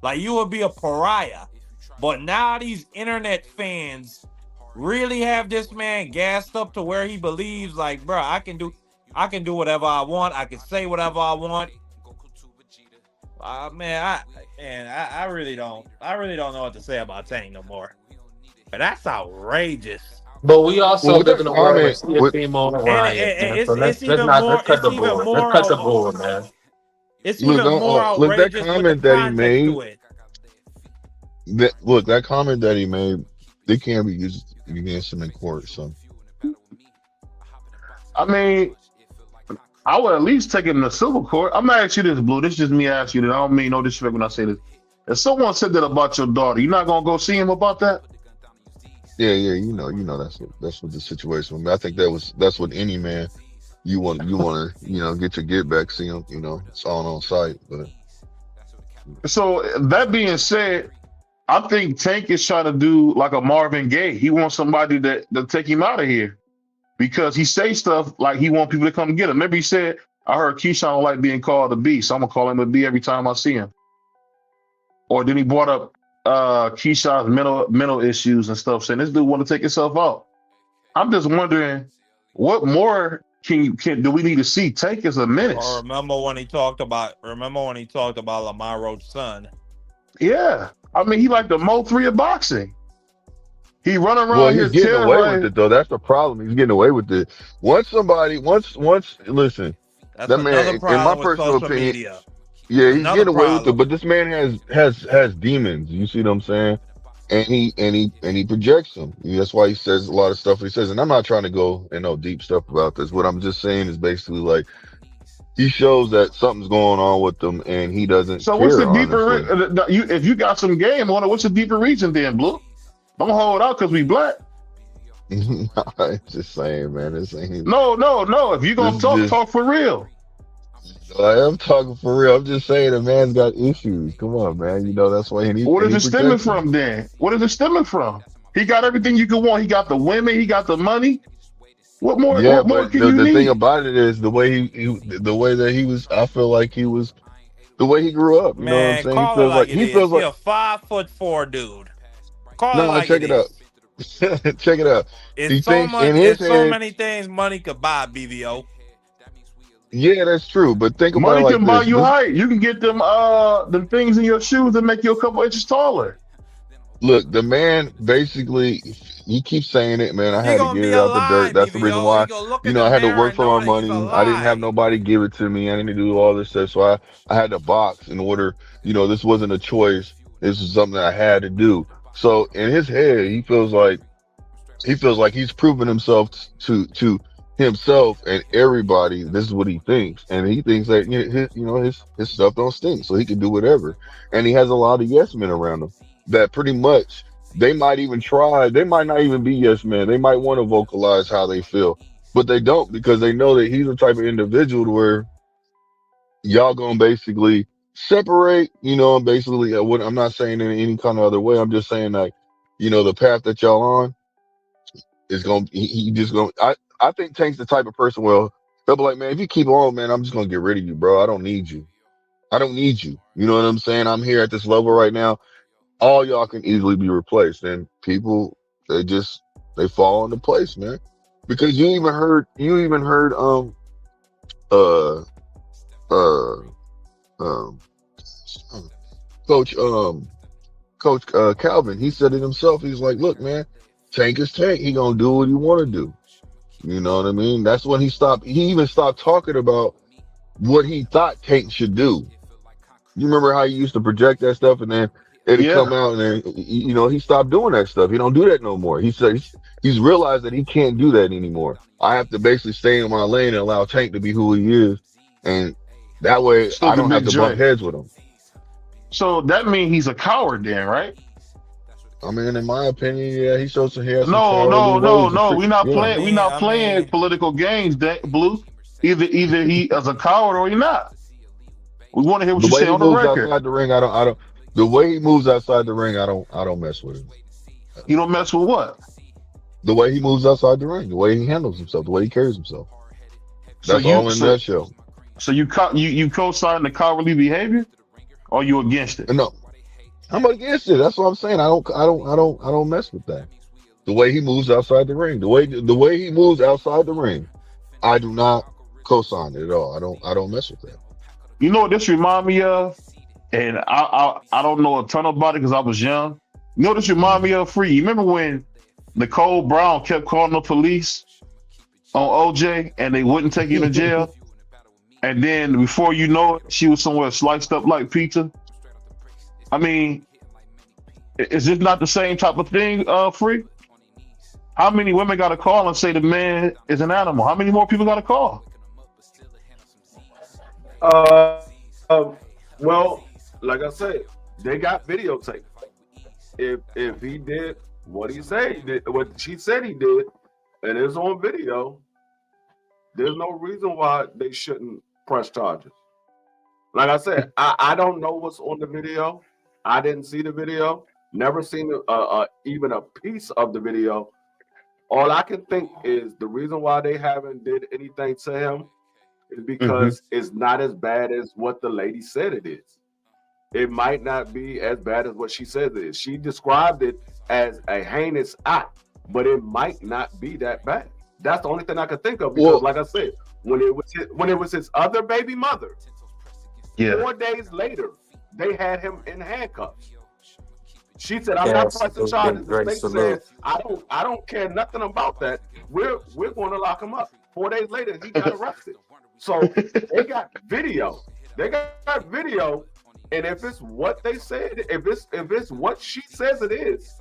Like you would be a pariah. But now these internet fans really have this man gassed up to where he believes like, bro, I can do whatever I want. I can say whatever I want. I really don't know what to say about Tank no more. But that's outrageous. But we also live in a world where CFP more Ryan. So let's cut the bull. Let's cut the bull, man. It's even more outrageous that comment that he made. That comment that he made, they can't be used against him in court. So, I mean, I would at least take him to civil court. I'm gonna ask you this, Blue. This is just me asking you that. I don't mean no disrespect when I say this. If someone said that about your daughter, you're not gonna go see him about that? Yeah, you know that's what the situation. I mean, I think that's what any man you want to get your get back, see him, it's all on site. But So that being said, I think Tank is trying to do like a Marvin Gaye. He wants somebody that take him out of here because he say stuff like he want people to come get him. Remember he said, I heard Keyshawn don't like being called a B, so I'm gonna call him a B every time I see him. Or then he brought up Keyshawn's mental issues and stuff, saying this dude want to take himself out. I'm just wondering what more can do we need to see? Tank is a menace. Or remember when he talked about Lamar Roach's son? Yeah. I mean, he like the Mo3 of boxing. He run around Well, here he's getting away terrorizing. with it though. That's the problem. He's getting away with it. Once listen, That's that another man, in my problem with personal social opinion, media. yeah, he's Another getting away with it. problem. But this man has demons. You see what I'm saying? And he projects them. That's why he says a lot of stuff he says. And I'm not trying to go and know deep stuff about this. What I'm just saying is basically like he shows that something's going on with them, and he doesn't So care. what's the deeper? Honestly. If you got some game on it, what's the deeper reason then, Blue? Don't hold out because we black. Just saying, man. This ain't. No. If you gonna talk for real. I am talking for real. I'm just saying the man's got issues. Come on, man. You know that's why he needs. What is it stemming from then? What is it stemming from? He got everything you could want. He got the women. He got the money. What more? Yeah, what more but can you the need? thing about it is the way the way that he was. I feel like he was the way he grew up. You know what I'm Man, saying? call it like it is. feels He like. a 5'4" dude. Call it No, like check it it out. is. Check it out. He It's so thinks much. in his It's so head. many things money could buy. BVO. Yeah, that's true. But think about Money it like can buy this. you height. You can get them things in your shoes that make you a couple inches taller. Look, the man basically, he keeps saying it, man. I He had to gonna get be it a out the lie, dirt. That's the reason BVO. why, He gonna look you in know, the I had to mirror work and for know my that he's a money. I didn't have lie. nobody give it to me. I didn't do all this stuff. So I had to box in order, this wasn't a choice. This was something that I had to do. So in his head, he feels like he's proven himself to himself and everybody. This is what he thinks, and he thinks that his stuff don't stink, so he can do whatever. And he has a lot of yes men around him that pretty much they might even try. They might not even be yes men. They might want to vocalize how they feel, but they don't because they know that he's the type of individual to where y'all gonna basically separate. And basically, what I'm not saying in any kind of other way. I'm just saying like, the path that y'all on is gonna he just gonna I think Tank's the type of person they'll be like, man, if you keep on, man, I'm just gonna get rid of you, bro. I don't need you. You know what I'm saying? I'm here at this level right now. All y'all can easily be replaced. And people they fall into place, man. Because you even heard uh uh um coach Calvin, he said it himself. He's like, look, man, Tank is Tank. He gonna do what he wanna do. You know what I mean? That's when he even stopped talking about what he thought Tank should do. You remember how he used to project that stuff and then it'd come out and then, he stopped doing that stuff. He don't do that no more. He said he's realized that he can't do that anymore. I have to basically stay in my lane and allow Tank to be who he is. And that way I don't have to bump heads with him. So that means he's a coward then, right? I mean, in my opinion, yeah, he shows some hair. No. We're not playing. We're not playing political games, Blue. Either he as a coward or he not. We want to hear what you say on the record. Outside the ring, I don't. The way he moves outside the ring, I don't mess with him. You don't mess with what? The way he moves outside the ring, the way he handles himself, the way he carries himself. That's all in a nutshell. So you co-sign the cowardly behavior, or you against it? No, I'm against it. That's what I'm saying. I don't mess with that. The way he moves outside the ring, the way he moves outside the ring, I do not co-sign it at all. I don't mess with that. You know what this remind me of? And I don't know a ton about it because I was young. You know what this remind me of, Free? You remember when Nicole Brown kept calling the police on OJ and they wouldn't take him to jail? And then before you know it, she was somewhere sliced up like pizza. I mean, is this not the same type of thing, Free? How many women got to call and say the man is an animal? How many more people got to call? Well, like I said, they got videotape. If he did what he said he did, what she said he did, and it's on video, there's no reason why they shouldn't press charges. Like I said, I don't know what's on the video. I didn't see the video. Never seen even a piece of the video. All I can think is the reason why they haven't did anything to him is because it's not as bad as what the lady said it is. It might not be as bad as what she says it is. She described it as a heinous act, but it might not be that bad. That's the only thing I can think of because, like I said, when it was his other baby mother, 4 days later, they had him in handcuffs. She said, "I'm not pressing charges." The state said, "I don't care nothing about that. We're going to lock him up." 4 days later, he got arrested. So they got video. They got video, and if it's what they said, if it's what she says it is,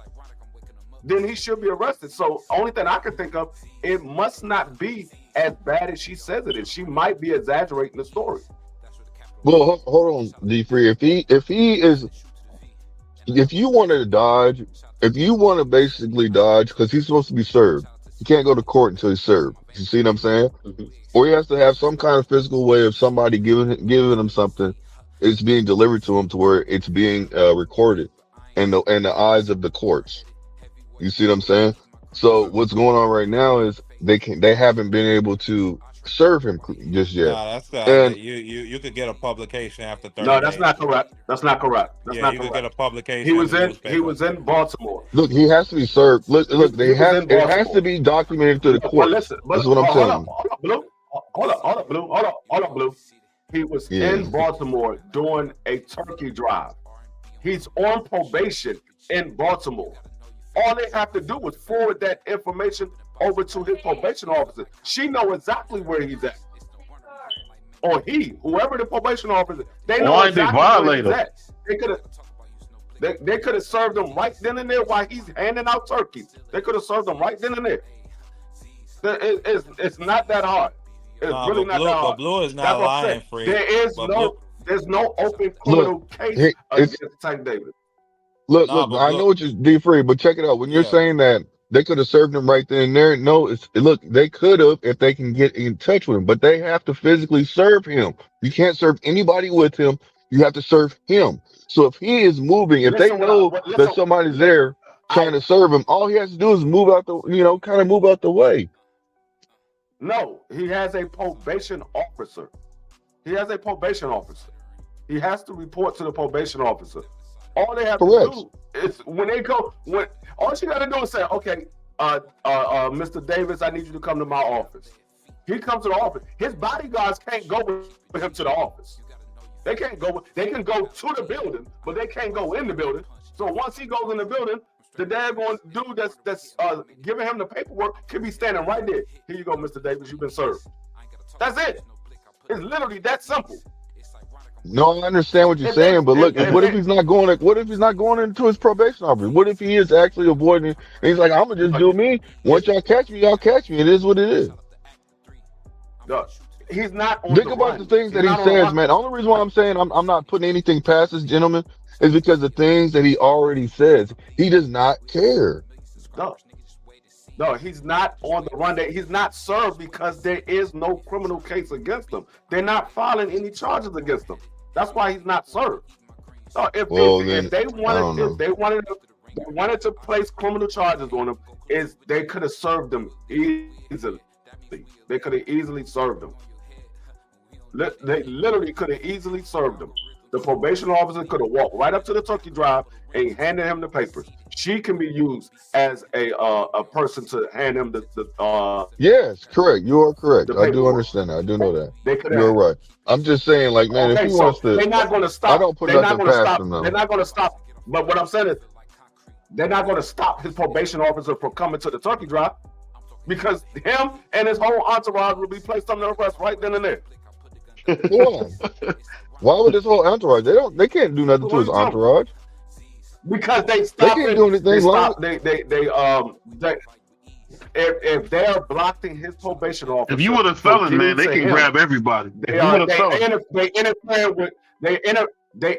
then he should be arrested. So only thing I can think of, it must not be as bad as she says it is. She might be exaggerating the story. Well, hold on, D3. If you want to dodge, if you want to basically dodge, because he's supposed to be served, he can't go to court until he's served. You see what I'm saying? Or he has to have some kind of physical way of somebody giving him something. It's being delivered to him to where it's being recorded in the eyes of the courts. You see what I'm saying? So what's going on right now is they haven't been able to serve him just yet. No, that's and you could get a publication after 30 No, that's days. Not correct. That's not correct. That's not you correct. could get a publication. He was in Baltimore. Look, he has to be served. Look, it has to be documented through the court. That's what I'm saying. Hold up, Blue. He was in Baltimore doing a turkey drive. He's on probation in Baltimore. All they have to do is forward that information over to his probation officer. She know exactly where he's at. Or whoever the probation officer, they know exactly where he's at. They could have served him right then and there while he's handing out turkeys. They could have served him right then and there. It's not that hard. It's really not that hard. But Blue is not lying, Free. There's no open criminal case against Tank Davis. Look, I know what you're D3, but check it out. When you're saying that they could have served him right then and there, they could have if they can get in touch with him, but they have to physically serve him. You can't serve anybody with him. You have to serve him. So if he is moving, if they know that somebody's there trying to serve him, all he has to do is move out the way. No, he has a probation officer. He has to report to the probation officer. All they have to do is when all she got to do is say, "Okay, Mr. Davis, I need you to come to my office." He comes to the office. His bodyguards can't go with him to the office. They can't go. They can go to the building, but they can't go in the building. So once he goes in the building, the daggone dude that's giving him the paperwork can be standing right there. "Here you go, Mr. Davis. You've been served." That's it. It's literally that simple. No, I understand what you're saying, but look, what if he's not going into his probation office? What if he is actually avoiding? And he's like, "I'm gonna just do me. Once y'all catch me, y'all catch me. It is what it is." No, he's not on Think about the things that he says, man. The only reason why I'm saying I'm not putting anything past this gentleman is because the things that he already says. He does not care. No, he's not on the run. He's not served because there is no criminal case against him. They're not filing any charges against him. That's why he's not served. So if they wanted to place criminal charges on him, they could have served him easily. They could have easily served him. They literally could have easily served him. The probation officer could have walked right up to the turkey drive and handed him the papers. She can be used as a person to hand him the Yes, correct. You are correct. I do understand that. I do know that. You're right. I'm just saying, like, man, if he wants to, they're not going to stop. I don't put nothing past him. They're not going to stop. But what I'm saying is, they're not going to stop his probation officer from coming to the turkey drive because him and his whole entourage will be placed under arrest right then and there. Why would this whole entourage? They can't do nothing to his entourage. Because they stop. They can't do anything. If they're blocking his probation officer, if you were a felon, man, they can grab everybody. They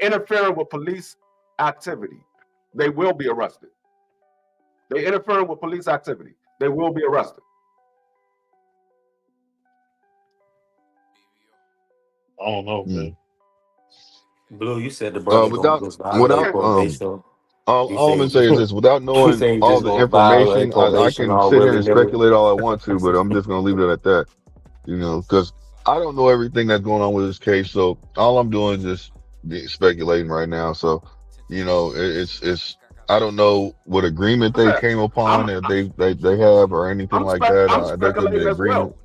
interfere with police activity. They will be arrested. They interfere with police activity. They will be arrested. I don't know, man. Blue, you said the brother gonna Without just violate without Okay. probation. You all I'm gonna say say is this: without you knowing say you all just the gonna violate information, I probation can all sit here willy and nilly. speculate all I want to, but I'm just gonna leave it at that. Because I don't know everything that's going on with this case, so all I'm doing is just speculating right now. So, it's I don't know what agreement they came I'm upon, if they have or anything like that. I'm There could be speculating as agreement. well.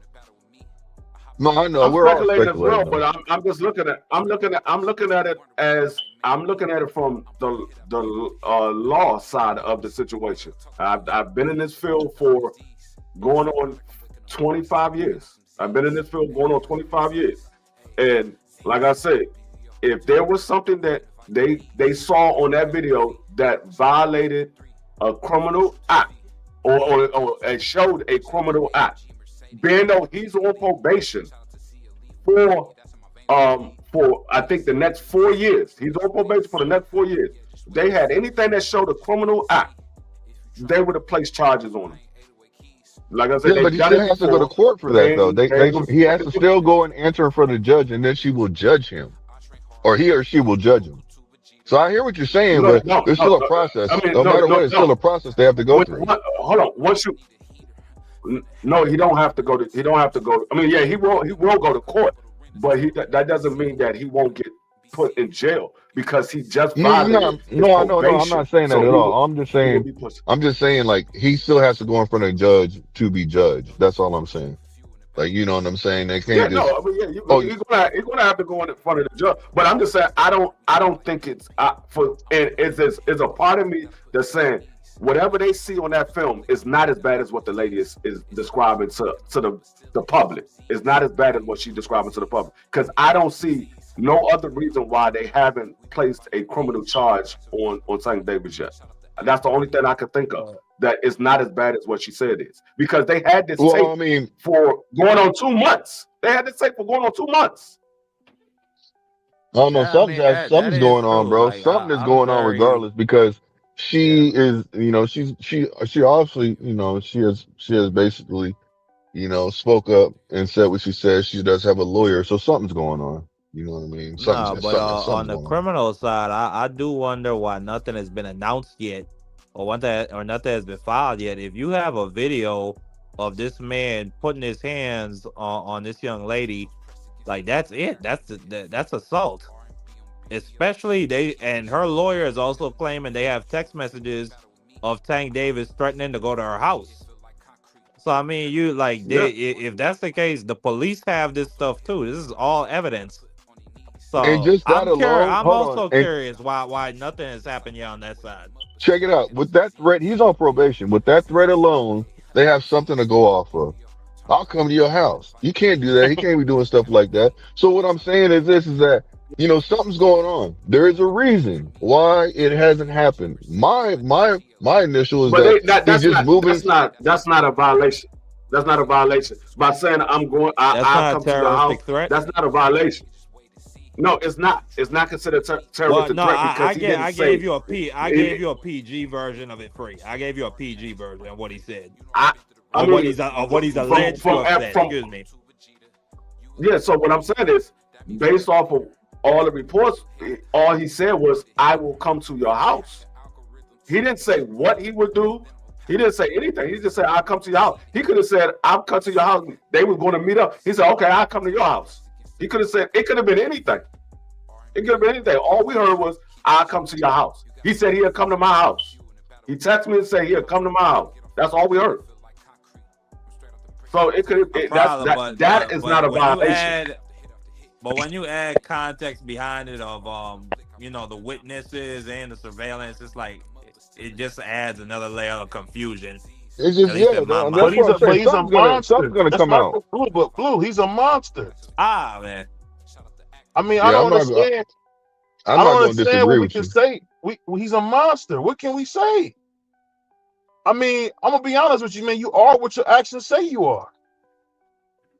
No, I know I'm we're all speculating as well, speculating but though. I'm looking at it as I'm looking at it from the law side of the situation. I've been in this field for going on 25 years. I've been in this field going on 25 years, and like I said, if there was something that they saw on that video that violated a criminal act or it showed a criminal act, being though he's on probation for I think the next 4 years. He's on probation for the next 4 years. If they had anything that showed a criminal act, they would have placed charges on him. Like I said, Yeah, but they've he done still it has to go to before. court for that though. They was He has to still go and answer in front of the judge, and then she will judge him, or he or she will judge him. So I hear what you're saying, no, but no, there's no, still a no. I process. mean, No no, matter no, what, it's still no. a process they have to go through. Hold on. Once you no, he don't have to go to. He don't have to go. I mean, yeah, he will. He will go to court, but that doesn't mean that he won't get put in jail because he just No, I'm violated not. his No. I'm probation. not saying that So at all. I'm just he will saying. be pushed. I'm just saying, like, he still has to go in front of a judge to be judged. That's all I'm saying. Like, you know what I'm saying? They Yeah, can't just. no, I mean, yeah, Oh, you're gonna have to go in front of the judge. But I'm just saying, I don't think it's for. And it's a part of me that's saying whatever they see on that film is not as bad as what the lady is describing to the public. It's not as bad as what she's describing to the public because I don't see no other reason why they haven't placed a criminal charge on St. Davis yet. And that's the only thing I could think of. That it's not as bad as what she said it is because they had this well, tape I mean, for going on 2 months. They had this tape for going on 2 months. I don't know. Yeah, I mean that Something's is going on, true. bro. Like Something is I'm going on very regardless because yeah. she is, she obviously, she has basically, spoke up and said what she said. She does have a lawyer, so something's going on. You know what I mean? No, but on Something's the going on. criminal side, I do wonder why nothing has been announced yet, or nothing has been filed yet. If you have a video of this man putting his hands on this young lady, like that's it. That's assault. Especially and her lawyer is also claiming they have text messages of Tank Davis threatening to go to her house. So I mean, you like Yeah. if that's the case, the police have this stuff too. This is all evidence. And So just that I'm curious. alone, I'm hold on, also and curious why nothing has happened yet on that side. check it out. With that threat, he's on probation. With that threat alone, they have something to go off of. I'll come to your house. You can't do that. He can't be doing stuff like that. So what I'm saying is this: is that something's going on. There is a reason why it hasn't happened. My initial is But he's just moving. that's not a violation. That's not a violation. By saying That's I'll not a come to your house, terroristic threat. that's not a violation. No, it's not. It's not considered Well, terroristic no, threat because he didn't I say. gave you a PG version of it free. I gave you a PG version of what he said, I or mean, what he's alleged to have said. from Excuse me. yeah. So what I'm saying is, based off of all the reports, all he said was, "I will come to your house." He didn't say what he would do. He didn't say anything. He just said, "I'll come to your house." He could have said, "I'll come to your house." They were going to meet up. He said, "Okay, I'll come to your house." He could have said, it could have been anything. It could have been anything. All we heard was, "I'll come to your house." He said he'll come to my house. He texted me and said he'll come to my house. That's all we heard. So it could that is not a violation. But when you add context behind it of the witnesses and the surveillance, it's like it just adds another layer of confusion. It's just At least in my that's mind. what I'm But saying. he's a monster. Something's gonna That's come not out. Blue, but Blue, he's a monster. Ah, man. I mean, Yeah, I don't understand. I'm I not don't going to understand what disagree we with can you. say. He's a monster. What can we say? I mean, I'm gonna be honest with you, man. You are what your actions say you are.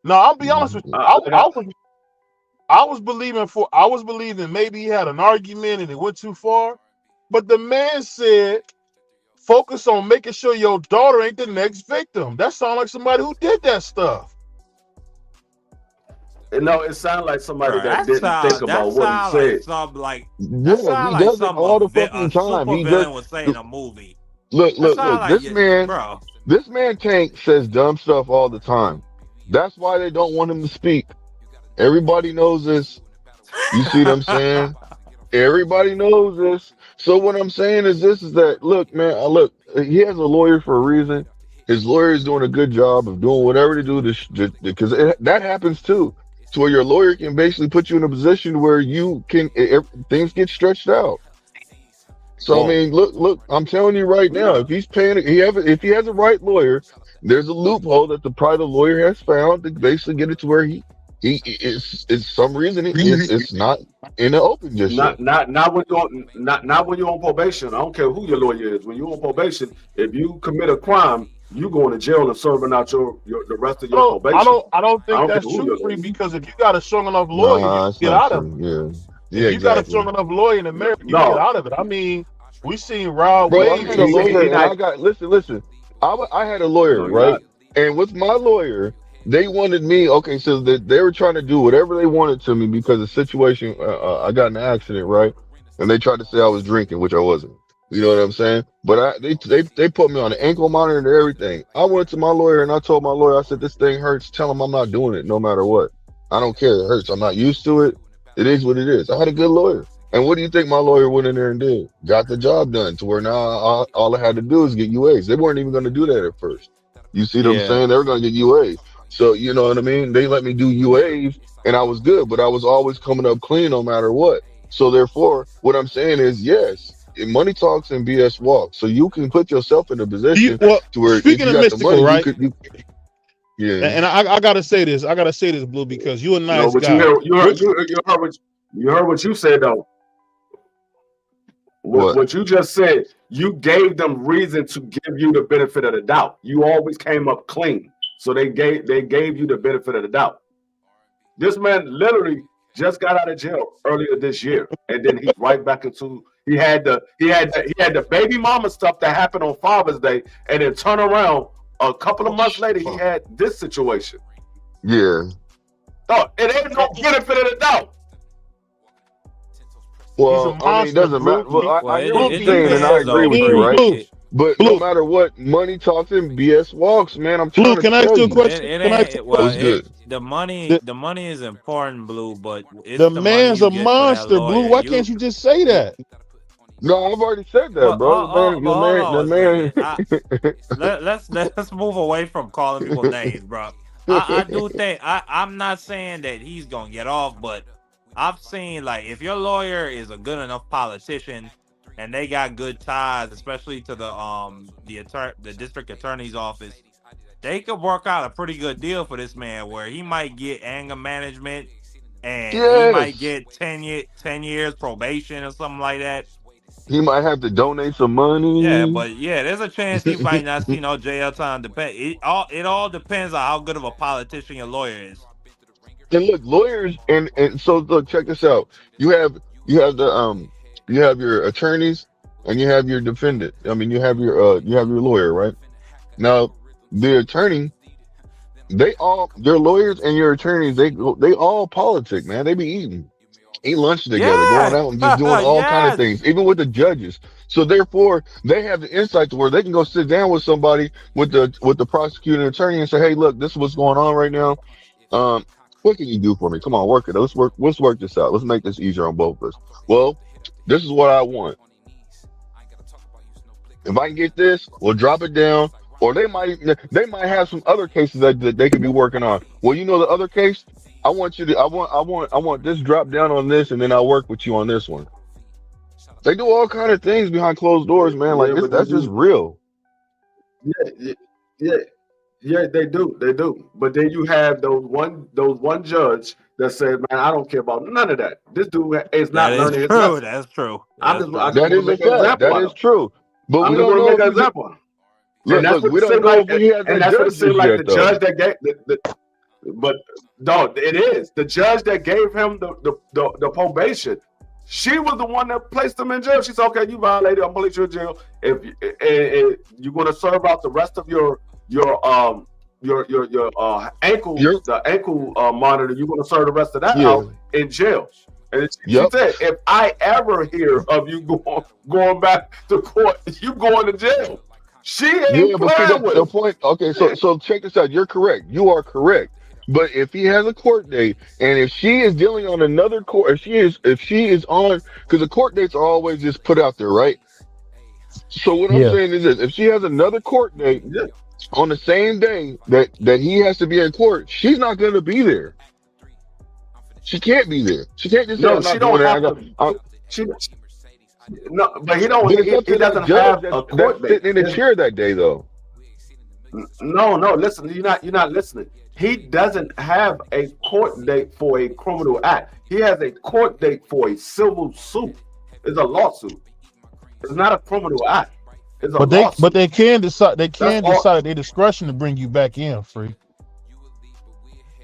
No, I'll be honest with you. I was believing maybe he had an argument and it went too far, but the man said, "Focus on making sure your daughter ain't the next victim." That sounds like somebody who did that stuff. No, it sounds like somebody Bro, that didn't think that about what he sound like said. something like Yeah, that sound he like does it something all the a fucking time. super He does. villain would say in a movie. Look, That look, sound look. like bro. This man Tank says dumb stuff all the time. That's why they don't want him to speak. Everybody knows this. You see what I'm saying? Everybody knows this. So what I'm saying is this: is that look, man? Look, he has a lawyer for a reason. His lawyer is doing a good job of doing whatever to do this, because that happens too. To where your lawyer can basically put you in a position where you can things get stretched out. So I Well, mean, look, I'm telling you right now, yeah. if he's paying, if he has a right lawyer, there's a loophole that the private lawyer has found to basically get it to where it's some reason it's not in the open just yet. Not when you're on probation. I don't care who your lawyer is. When you're on probation, if you commit a crime, you going to jail and serving out the rest of your probation. I don't I think don't care that's who true, your Free, lawyer is. because if you got a strong enough lawyer, you Nah, can it's get not out of it. true. Yeah, If you got a exactly. strong enough lawyer in America, you can get No, out of it. I mean, we seen Rod Bro, I Wave had a get lawyer, he and not. I got listen. I had a No, lawyer, you're right? not. And with my lawyer, they wanted me. Okay, so they were trying to do whatever they wanted to me because the situation. I got in an accident, right? And they tried to say I was drinking, which I wasn't. You know what I'm saying? But they put me on an ankle monitor and everything. I went to my lawyer and I told my lawyer, I said, this thing hurts. Tell him I'm not doing it, no matter what. I don't care. It hurts. I'm not used to it. It is what it is. I had a good lawyer. And what do you think my lawyer went in there and did? Got the job done to where now all I had to do is get UAs. They weren't even going to do that at first. You see what I'm Yeah. saying? They were going to get UAs. So, you know what I mean? They let me do UAs and I was good, but I was always coming up clean no matter what. So therefore, what I'm saying is, yes, money talks and BS walks. So you can put yourself in a position well, to where if speaking you of got the money, mystical, right? yeah. And I gotta say this. I gotta say this, Blue, because you're a No, nice but guy. you heard what you said though. What? What you just said, you gave them reason to give you the benefit of the doubt. You always came up clean, so they gave you the benefit of the doubt. This man literally just got out of jail earlier this year, and then he's right back into he had the baby mama stuff that happened on Father's Day, and then turn around a couple of months later he had this situation. Yeah. Oh, it ain't no benefit of the doubt. Well, He's a I mean, it monster, doesn't matter. Blue. Well, Well, I hear it, what it you're saying, and I depends agree though, with you, Free. right? Blue, But no Blue, matter what, money talks and BS walks, man. I'm Blue, trying to can I ask tell you a you. question? It Can I ask you ain't a well. What's question? good? The, The money is important, Blue, but it's the the money man's you a get for that monster, Blue. lawyer. Why can't you just say You that? No, I've already said that, well, bro. but hold The on a man. second. Let's move away from calling people names, bro. I do think I'm not saying that he's gonna get off, but I've seen like if your lawyer is a good enough politician and they got good ties, especially to the district attorney's office, they could work out a pretty good deal for this man where he might get anger management and he might Yes, get 10 years probation or something like that. he might have to donate some Yeah, money. but yeah, there's a chance he might not see no jail time. It all depends on how good of a politician your lawyer is. And look, lawyers, and so look, check this out. You have you have the you have your attorneys and you have your defendant. I mean, you have your lawyer, right? Now, the attorney, your lawyers and your attorneys, they all politic, man. They be eat lunch together, going Yeah, out and just doing all kind of yes. things, even with the judges. So therefore, they have the insight to where they can go sit down with somebody with the prosecuting attorney and say, "Hey, look, this is what's going on right now. Um, what can you do for me? Come on, work it. Let's work this out. Let's make this easier on both of us. Well, this is what I want. If I can get this, we'll drop it down." Or they might have some other cases that they could be working on. Well, you know the other case, I want this drop down on this, and then I'll work with you on this one. They do all kind of things behind closed doors, man. Like Yeah, but they that's just do. real. Yeah, yeah, yeah, yeah, they do. But then you have those one judge that said, "Man, I don't care about none of that. This dude is That not is learning his true. lesson. That's true. I That's just I true. just That want to is a make an fact. example That out is of him. true. But I'm we just don't going to know make if an he. example out of him. And Look, that's look. what We it don't seemed know like. if he has And that that's what it judge seemed just like. yet, The though. judge that gave but dog, it is the judge that gave him the probation. She was the one that placed him in jail. She said, "Okay, you violated. I'm gonna put you in jail. If and you're gonna serve out the rest of your ankle, You're the ankle monitor, you're gonna serve the rest of that yeah. out in jail. And she Yep. said, if I ever hear of you going back to court, you going to jail. She ain't Yeah, but see playing that's with the him. point. Okay, so check this out. You're correct. You are correct. But if he has a court date, and if she is dealing on another court, if she is on, because the court dates are always just put out there, right? So what I'm Yeah. saying is this: if she has another court date Yeah. on the same day that he has to be in court, she's not going to be there. She can't be there. She can't just say, No, "I'm she not doing don't that." have to. She no, but he But don't. it's up He to that doesn't judge have a that's court date. sitting in the chair that day, though. No, no. Listen, you're not listening. He doesn't have a court date for a criminal act. He has a court date for a civil suit. It's a lawsuit. It's not a criminal act. It's a But lawsuit. they can decide That's all. at their discretion to bring you back in, free.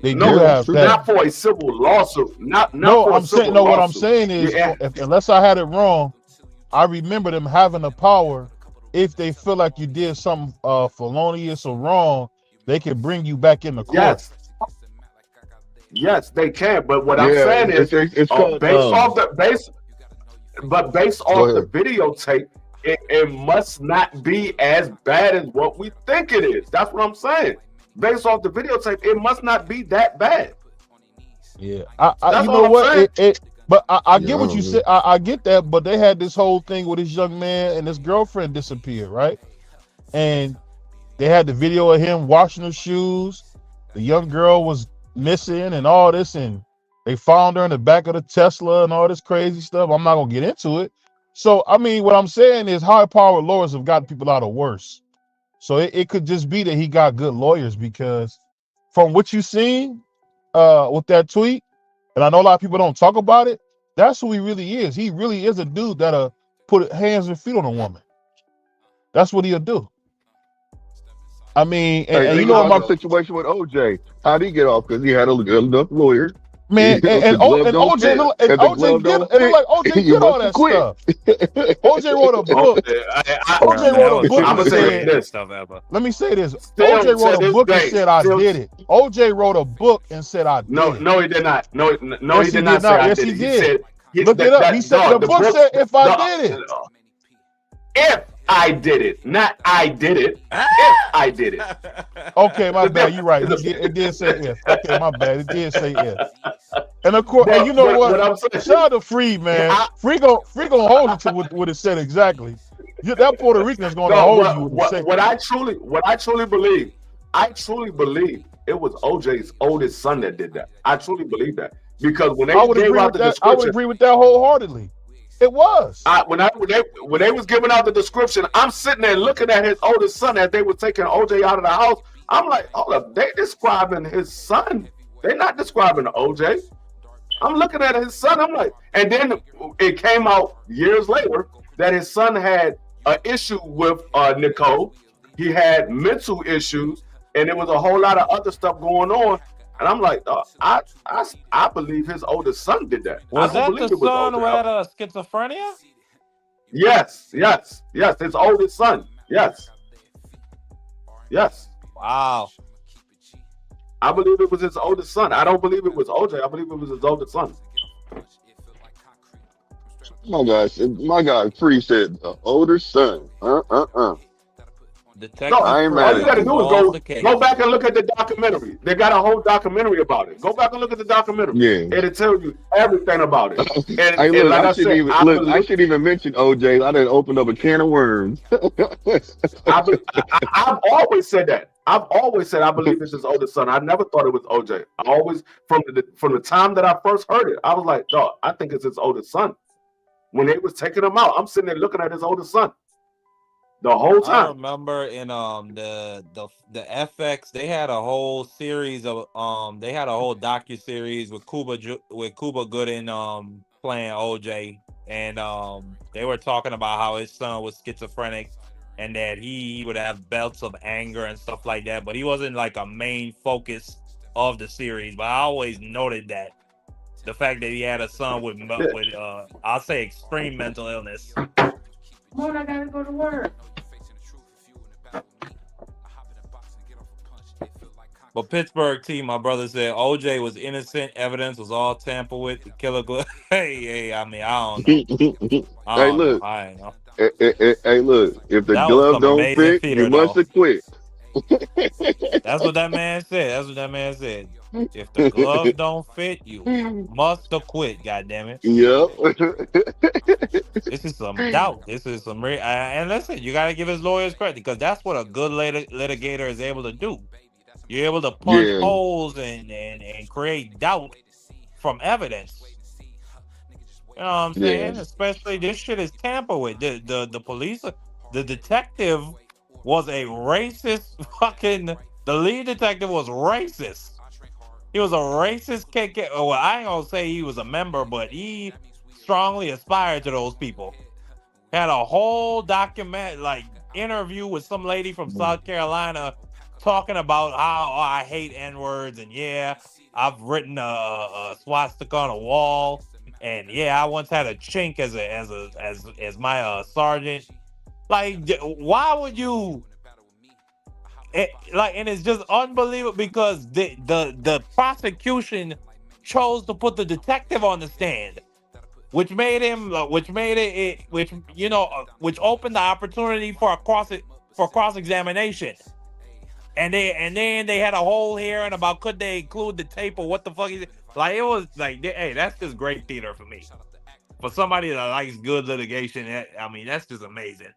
They do No, Yeah, that's have true. that. not for a civil lawsuit. Not No, for a I'm saying civil no. What I'm lawsuit. saying is, Yeah. unless I had it wrong, I remember them having the power. If they feel like you did something felonious or wrong, they can bring you back into court. Yes. Yes, they can. But what I'm Yeah, saying is, it's called based off the base, but based Go off the ahead. videotape, it must not be as bad as what we think it is. That's what I'm saying. Based off the videotape, it must not be that bad. Yeah, That's you all know I'm what? saying. But I Yeah, get I what don't you know. said. I get that. But they had this whole thing with this young man and his girlfriend disappeared, right? And they had the video of him washing her shoes. The young girl was missing and all this, and they found her in the back of the Tesla and all this crazy stuff. I'm not gonna get into it. So I mean, what I'm saying is high-powered lawyers have gotten people out of worse. So it could just be that he got good lawyers because from what you seen with that tweet, and I know a lot of people don't talk about it, that's who he really is. He really is a dude that'll put hands and feet on a woman. That's what he'll do. I mean, Hey, and you think know what about my the situation with OJ. How'd he get off? Because he had a good enough lawyer. man You know, and, the glove and don't OJ fit. look, and If the OJ glove did don't it looked fit, like OJ you did all must that have quit. stuff. OJ wrote a Oh, book. OJ That wrote a was book I'm some and gonna say said, crazy this. stuff ever. let me say this. Still OJ wrote to a this book and day, said I still did it. OJ wrote a book and said I no, did it. no, he did not. No, he Yes, he did did not say not. I Yes, did he it. He did. said Look it up. He that said the dog. The book book. said if I did it. If I did it, not I did it. If I did it. Okay, my The bad. You're right. difference. It did say if. Okay, my bad. It did say if. And of course, and you But know what what? I'm saying, Shout out to Free, man. I, Free gonna hold it to what it said exactly. That Puerto Rican is gonna no, hold you with it. what I truly believe, it was OJ's oldest son that did that. I truly believe that because when they I would gave agree out with the that. I would description, agree with that wholeheartedly. It was. when they was giving out the description, I'm sitting there looking at his oldest son as they were taking OJ out of the house. I'm like, hold up, they describing his son. They're not describing OJ. I'm looking at his son. I'm like, and then it came out years later that his son had an issue with Nicole. He had mental issues, and there was a whole lot of other stuff going on. And I'm like, I believe his oldest son did that. Was I don't that believe the it was son who OJ. had schizophrenia? Yes, his oldest son. Yes. Wow. I believe it was his oldest son. I don't believe it was OJ. I believe it was his oldest son. My guy Free said the older son. Detective No, I ain't Free mad all you at got to you. do is solved the case. go back and look at the documentary. They got a whole documentary about it. Go back and look at the documentary. Yeah. It'll tell you everything about it. And, Hey, look, like I I shouldn't said, even I look. I believe, shouldn't even mention OJ. I didn't open up a can of worms. I've always said that. I've always said I believe it's his oldest son. I never thought it was OJ. I always, from the time that I first heard it, I was like, dog, I think it's his oldest son. When they was taking him out, I'm sitting there looking at his oldest son the whole I time. remember in the FX they had a whole series of they had a whole docu-series with Cuba Gooding playing OJ, and they were talking about how his son was schizophrenic and that he would have belts of anger and stuff like that, but he wasn't like a main focus of the series. But I always noted that the fact that he had a son with I'll say extreme mental illness. Come on, I gotta go to work. But Pittsburgh team, my brother said OJ was innocent. Evidence was all tampered with. The killer glove. Hey, I mean, I don't know. I Hey, don't know. look. I ain't know. Hey, look. If the That was glove some don't amazing fit, you theater, must though. have quit. That's what that man said. That's what that man said. If the gloves don't fit, you must have quit. God damn it. Yep. This is some doubt. This is some and listen, you got to give his lawyers credit because that's what a good litigator is able to do. You're able to punch Yeah. holes and create doubt from evidence. You know what I'm Yeah. saying? Especially this shit is tampered with. The police, the detective was a racist fucking. The lead detective was racist. He was a racist KK. Well, I ain't gonna say he was a member, but he strongly aspired to those people. Had a whole document, like interview with some lady from South Carolina, talking about how I hate N words and yeah, I've written a swastika on a wall, and yeah, I once had a chink as my sergeant. Like, why would you? And it's just unbelievable because the prosecution chose to put the detective on the stand, which made him, which opened the opportunity for cross examination, and then they had a whole hearing about could they include the tape or what the fuck is it? Like it was like, hey, that's just great theater for me, for somebody that likes good litigation. I mean, that's just amazing.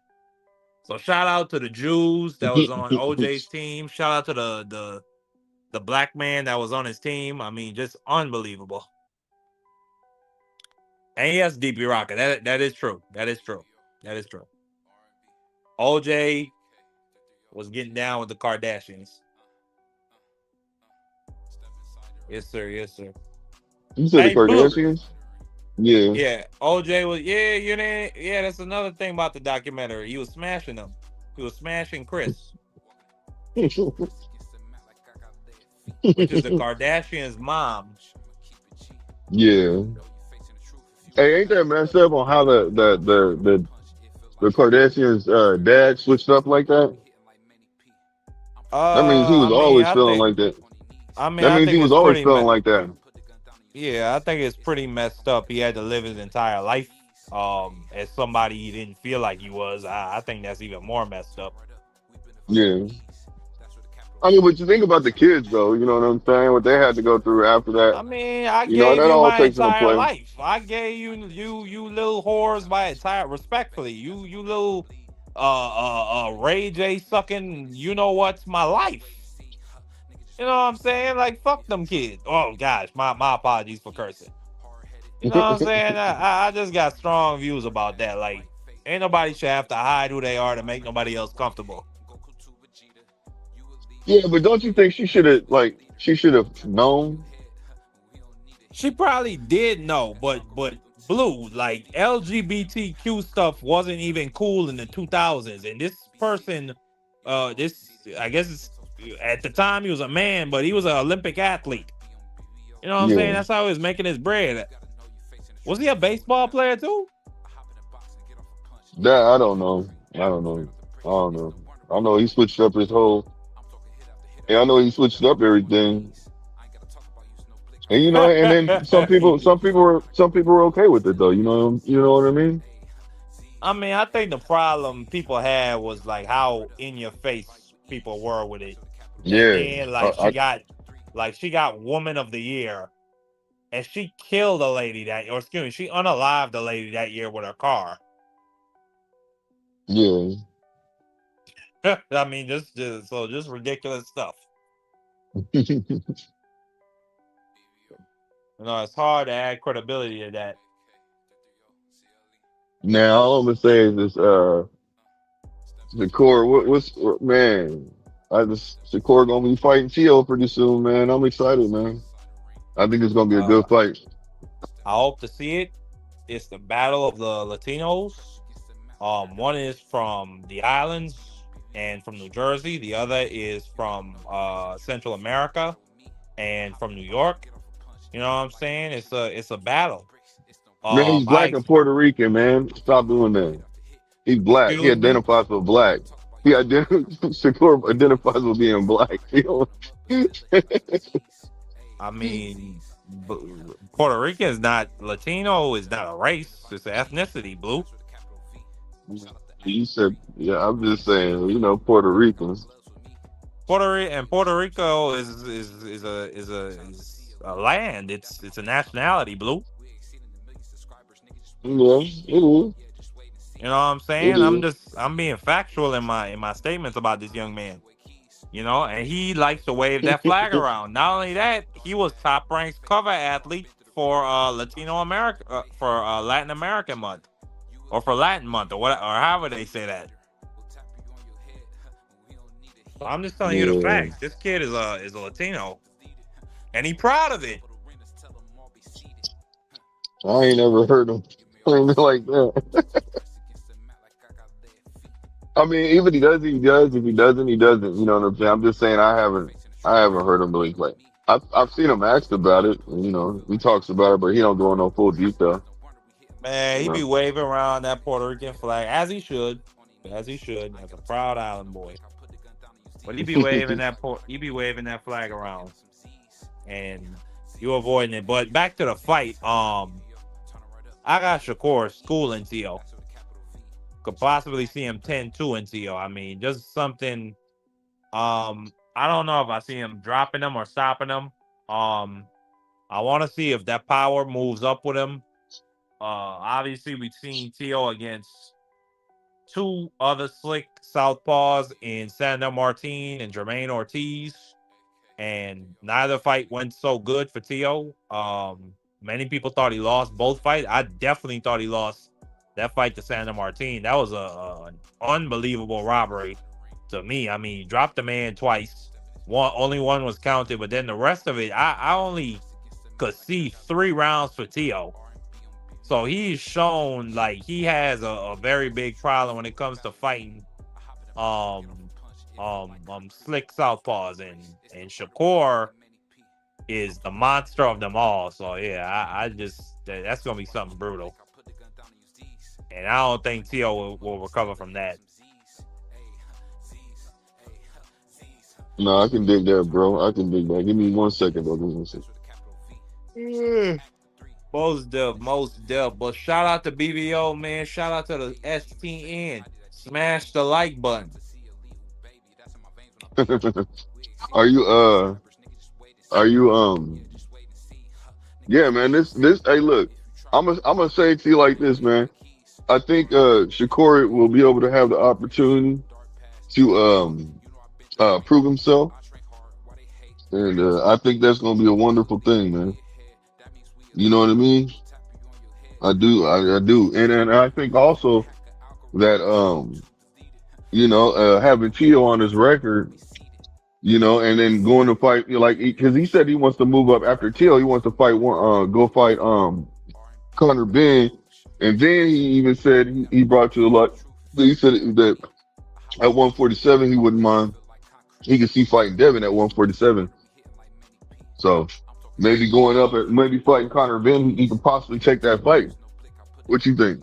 So shout out to the Jews that was on OJ's team. Shout out to the black man that was on his team. I mean, just unbelievable. And yes, DP Rocket. That is true. That is true. That is true. OJ was getting down with the Kardashians. Yes, sir. Yes, sir. You said the Hey, Blue. Kardashians? Yeah. Yeah, OJ was. Yeah, you know. Yeah, that's another thing about the documentary. He was smashing them. He was smashing Chris, which is the Kardashians' mom. Yeah. Hey, ain't that messed up on how the Kardashians dad switched up like that? That means he was I mean, always feeling like that. That I means he think was it's always pretty. feeling like that. Yeah, I think it's pretty messed up. He had to live his entire life as somebody he didn't feel like he was. I think that's even more messed up. Yeah. I mean, but you think about the kids though, you know what I'm saying? What they had to go through after that. I mean, I You know, gave that you all my takes into entire play. life. I gave you little whores my entire respectfully. You little Ray J sucking, you know what's my life. You know what I'm saying? Like fuck them kids. Oh gosh, my apologies for cursing. You know what I'm saying? I just got strong views about that. Like, ain't nobody should have to hide who they are to make nobody else comfortable. Yeah, but don't you think she should have known? She probably did know, but Blue, like LGBTQ stuff wasn't even cool in the 2000s, and this person, this I guess it's, at the time he was a man, but he was an Olympic athlete. You know what I'm saying? Yeah. That's how he was making his bread. Was he a baseball player too? That I don't know. I don't know. I don't know. I know he switched up his whole. Yeah, I know he switched up everything. And you know, and then some people were okay with it though. You know what I mean? I mean, I think the problem people had was like how in your face people were with it. And Yeah. then like she got woman of the year, and she killed a lady that, or excuse me, she unalived a lady that year with her car. Yeah. I mean, just ridiculous stuff. You know, it's hard to add credibility to that. Now all I'm gonna say is this Shakur, man, Shakur gonna be fighting Tio pretty soon, man. I'm excited, man. I think it's gonna be a Uh, good fight. I hope to see it. It's the battle of the Latinos. One is from the islands and from New Jersey. The other is from Central America and from New York. You know what I'm saying? It's a battle. Man, he's black I and Puerto Rican, man. Stop doing that. He's black. He excuse me. identifies with black. Shakur identifies with being black. You know? I mean, Puerto Rican is not Latino. Is not a race. It's an ethnicity. Blue. You said, yeah, I'm just saying, Puerto Ricans. Puerto Rico is a land. It's a nationality. Blue. Yeah, it is. You know what I'm It saying? is. I'm being factual in my statements about this young man. And he likes to wave that flag around. Not only that, he was top ranked cover athlete for Latino America for Latin American month, or for Latin month, or what, or however they say that. So I'm just telling you the Yeah. facts. This kid is a Latino, and he proud of it. I ain't never heard him claim it like that. I mean, even he does, he does. If he doesn't, he doesn't. You know what I'm saying? I'm just saying I haven't heard him really play. I've seen him asked about it. He talks about it, but he don't go into no full detail. Man, You he be know. waving around that Puerto Rican flag as he should, as a proud island boy. But he be waving that flag around, and you avoiding it. But back to the fight. I got Shakur schooling T.O. Could possibly see him 10-2 in T.O. I mean, just something. I don't know if I see him dropping him or stopping him. I want to see if that power moves up with him. Obviously, we've seen T.O. against two other slick southpaws in Sandor Martin and Jermaine Ortiz, and neither fight went so good for T.O. Many people thought he lost both fights. I definitely thought he lost that fight to Sandor Martin. That was an unbelievable robbery to me. I mean, he dropped the man twice. Only one was counted, but then the rest of it, I only could see 3 rounds for T.O. So he's shown like he has a very big problem when it comes to fighting slick southpaws, and Shakur is the monster of them all. So yeah, I just that's gonna be something brutal, and I don't think T.O. will recover from that. No, I can dig that, bro. I can dig that. Give me 1 second, though. Give me 1 second. Most def. But shout out to BVO, man. Shout out to the STN. Smash the like button. Are you are you yeah, man, this hey, look, I'm gonna say it to you like this, man. I think Shakur will be able to have the opportunity to prove himself, and I think that's gonna be a wonderful thing, man. You know what I mean? I do, and I think also that having Tio on his record, and then going to fight, like, because he said he wants to move up after Tio. He wants to fight go fight Conor Ben, and then he even said he brought to the luck. He said that at 147 he wouldn't mind. He could see fighting Devin at 147. So maybe going up at maybe fighting Conor Ben, he could possibly take that fight. What you think?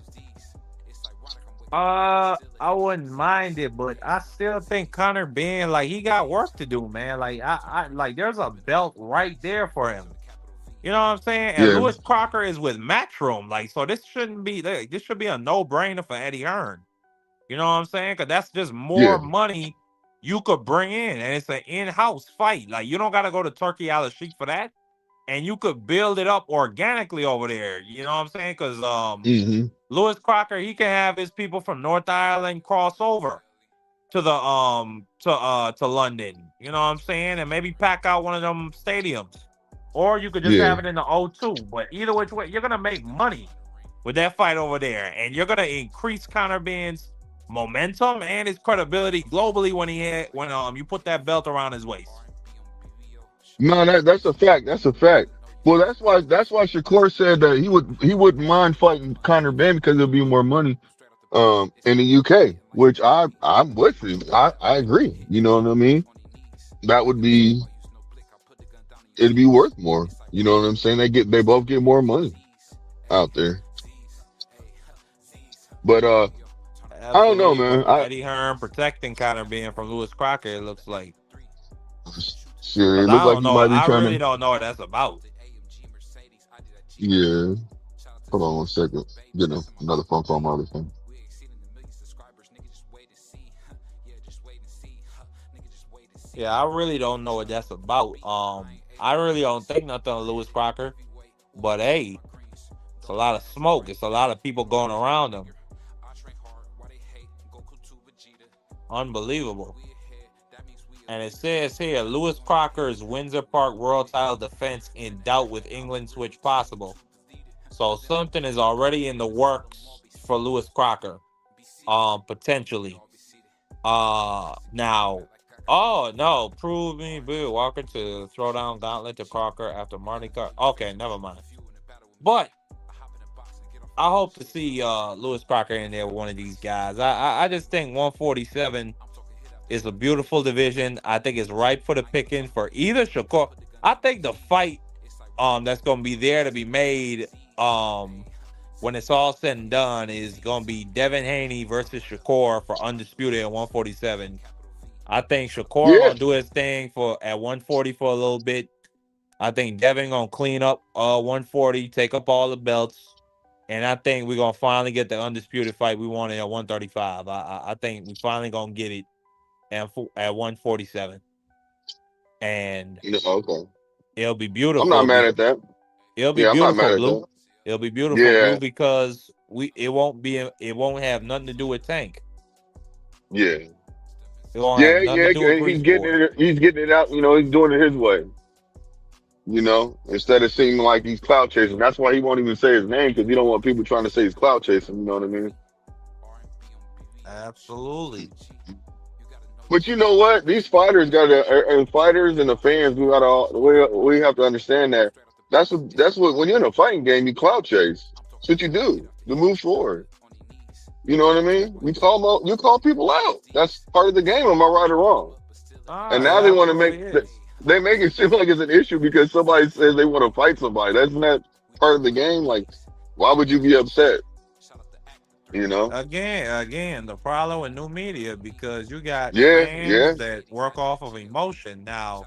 I wouldn't mind it, but I still think Conor Ben, like, he got work to do, man. Like, I like, there's a belt right there for him. You know what I'm saying? And Yeah, Lewis Crocker is with Matchroom, like, so this shouldn't be like, this should be a no-brainer for Eddie Hearn. You know what I'm saying? Because that's just more yeah, money you could bring in, and it's an in-house fight. Like, you don't got to go to Turkey Al Sheikh for that, and you could build it up organically over there. You know what I'm saying? Because hmm Lewis Crocker, he can have his people from North Ireland cross over to the to London. You know what I'm saying? And maybe pack out one of them stadiums. Or you could just yeah. have it in the O2. But either which way, you're gonna make money with that fight over there. And you're gonna increase Conor Ben's momentum and his credibility globally when you put that belt around his waist. No, that's a fact. That's a fact. Well, that's why Shakur said that he wouldn't mind fighting Conor Ben because there'll be more money in the UK, which I'm with you. I agree. You know what I mean? That would be it'd be worth more. You know what I'm saying? They both get more money out there. But I don't know, Absolutely, man. but Eddie Hearn protecting Conor Ben from Lewis Crocker, it looks like. Yeah, it Cause looked I like don't he know. might be I trying really to. don't know what that's about. Yeah. Hold on 1 second. Getting another phone call on my other phone. Yeah, I really don't know what that's about. I really don't think nothing of Lewis Crocker. But hey, it's a lot of smoke. It's a lot of people going around him. Unbelievable. And it says here, Lewis Crocker's Windsor Park World Title defense in doubt with England switch possible. So something is already in the works for Lewis Crocker. Potentially. Now, oh no, prove me Bill Walker to throw down gauntlet to Crocker after Marty Car. Okay, never mind. But I hope to see Lewis Crocker in there with one of these guys. I just think 147 is a beautiful division. I think it's ripe for the picking for either Shakur. I think the fight that's gonna be there to be made when it's all said and done is gonna be Devin Haney versus Shakur for undisputed at 147. I think Shakur Yeah. gonna do his thing for at 140 for a little bit. I think Devin gonna clean up 140, take up all the belts, and I think we're gonna finally get the undisputed fight we wanted at 135. I think we finally gonna get it at 147, and Okay. it'll be I'm not beautiful. mad at that. It'll be Yeah, I'm not mad beautiful, at Blue. that. It'll be beautiful, Blue, Yeah. because it won't have nothing to do with Tank. Yeah. It won't have Yeah, nothing to yeah. do with He's getting Bridgeport. it. He's getting it out. He's doing it his way. Instead of seeming like he's clout chasing. That's why he won't even say his name because he don't want people trying to say he's clout chasing. You know what I mean? Absolutely. But you know what? These fighters and fighters and the fans, we have to understand that that's what when you're in a fighting game, you clout chase. That's what you do to move forward. You know what I mean? You call people out. That's part of the game. Am I right or wrong? And It now they want to absolutely is. they make it seem like it's an issue because somebody says they want to fight somebody. That's not part of the game. Like, why would you be upset? Again, the problem with new media because you got Yeah, yeah, fans that work off of emotion. Now,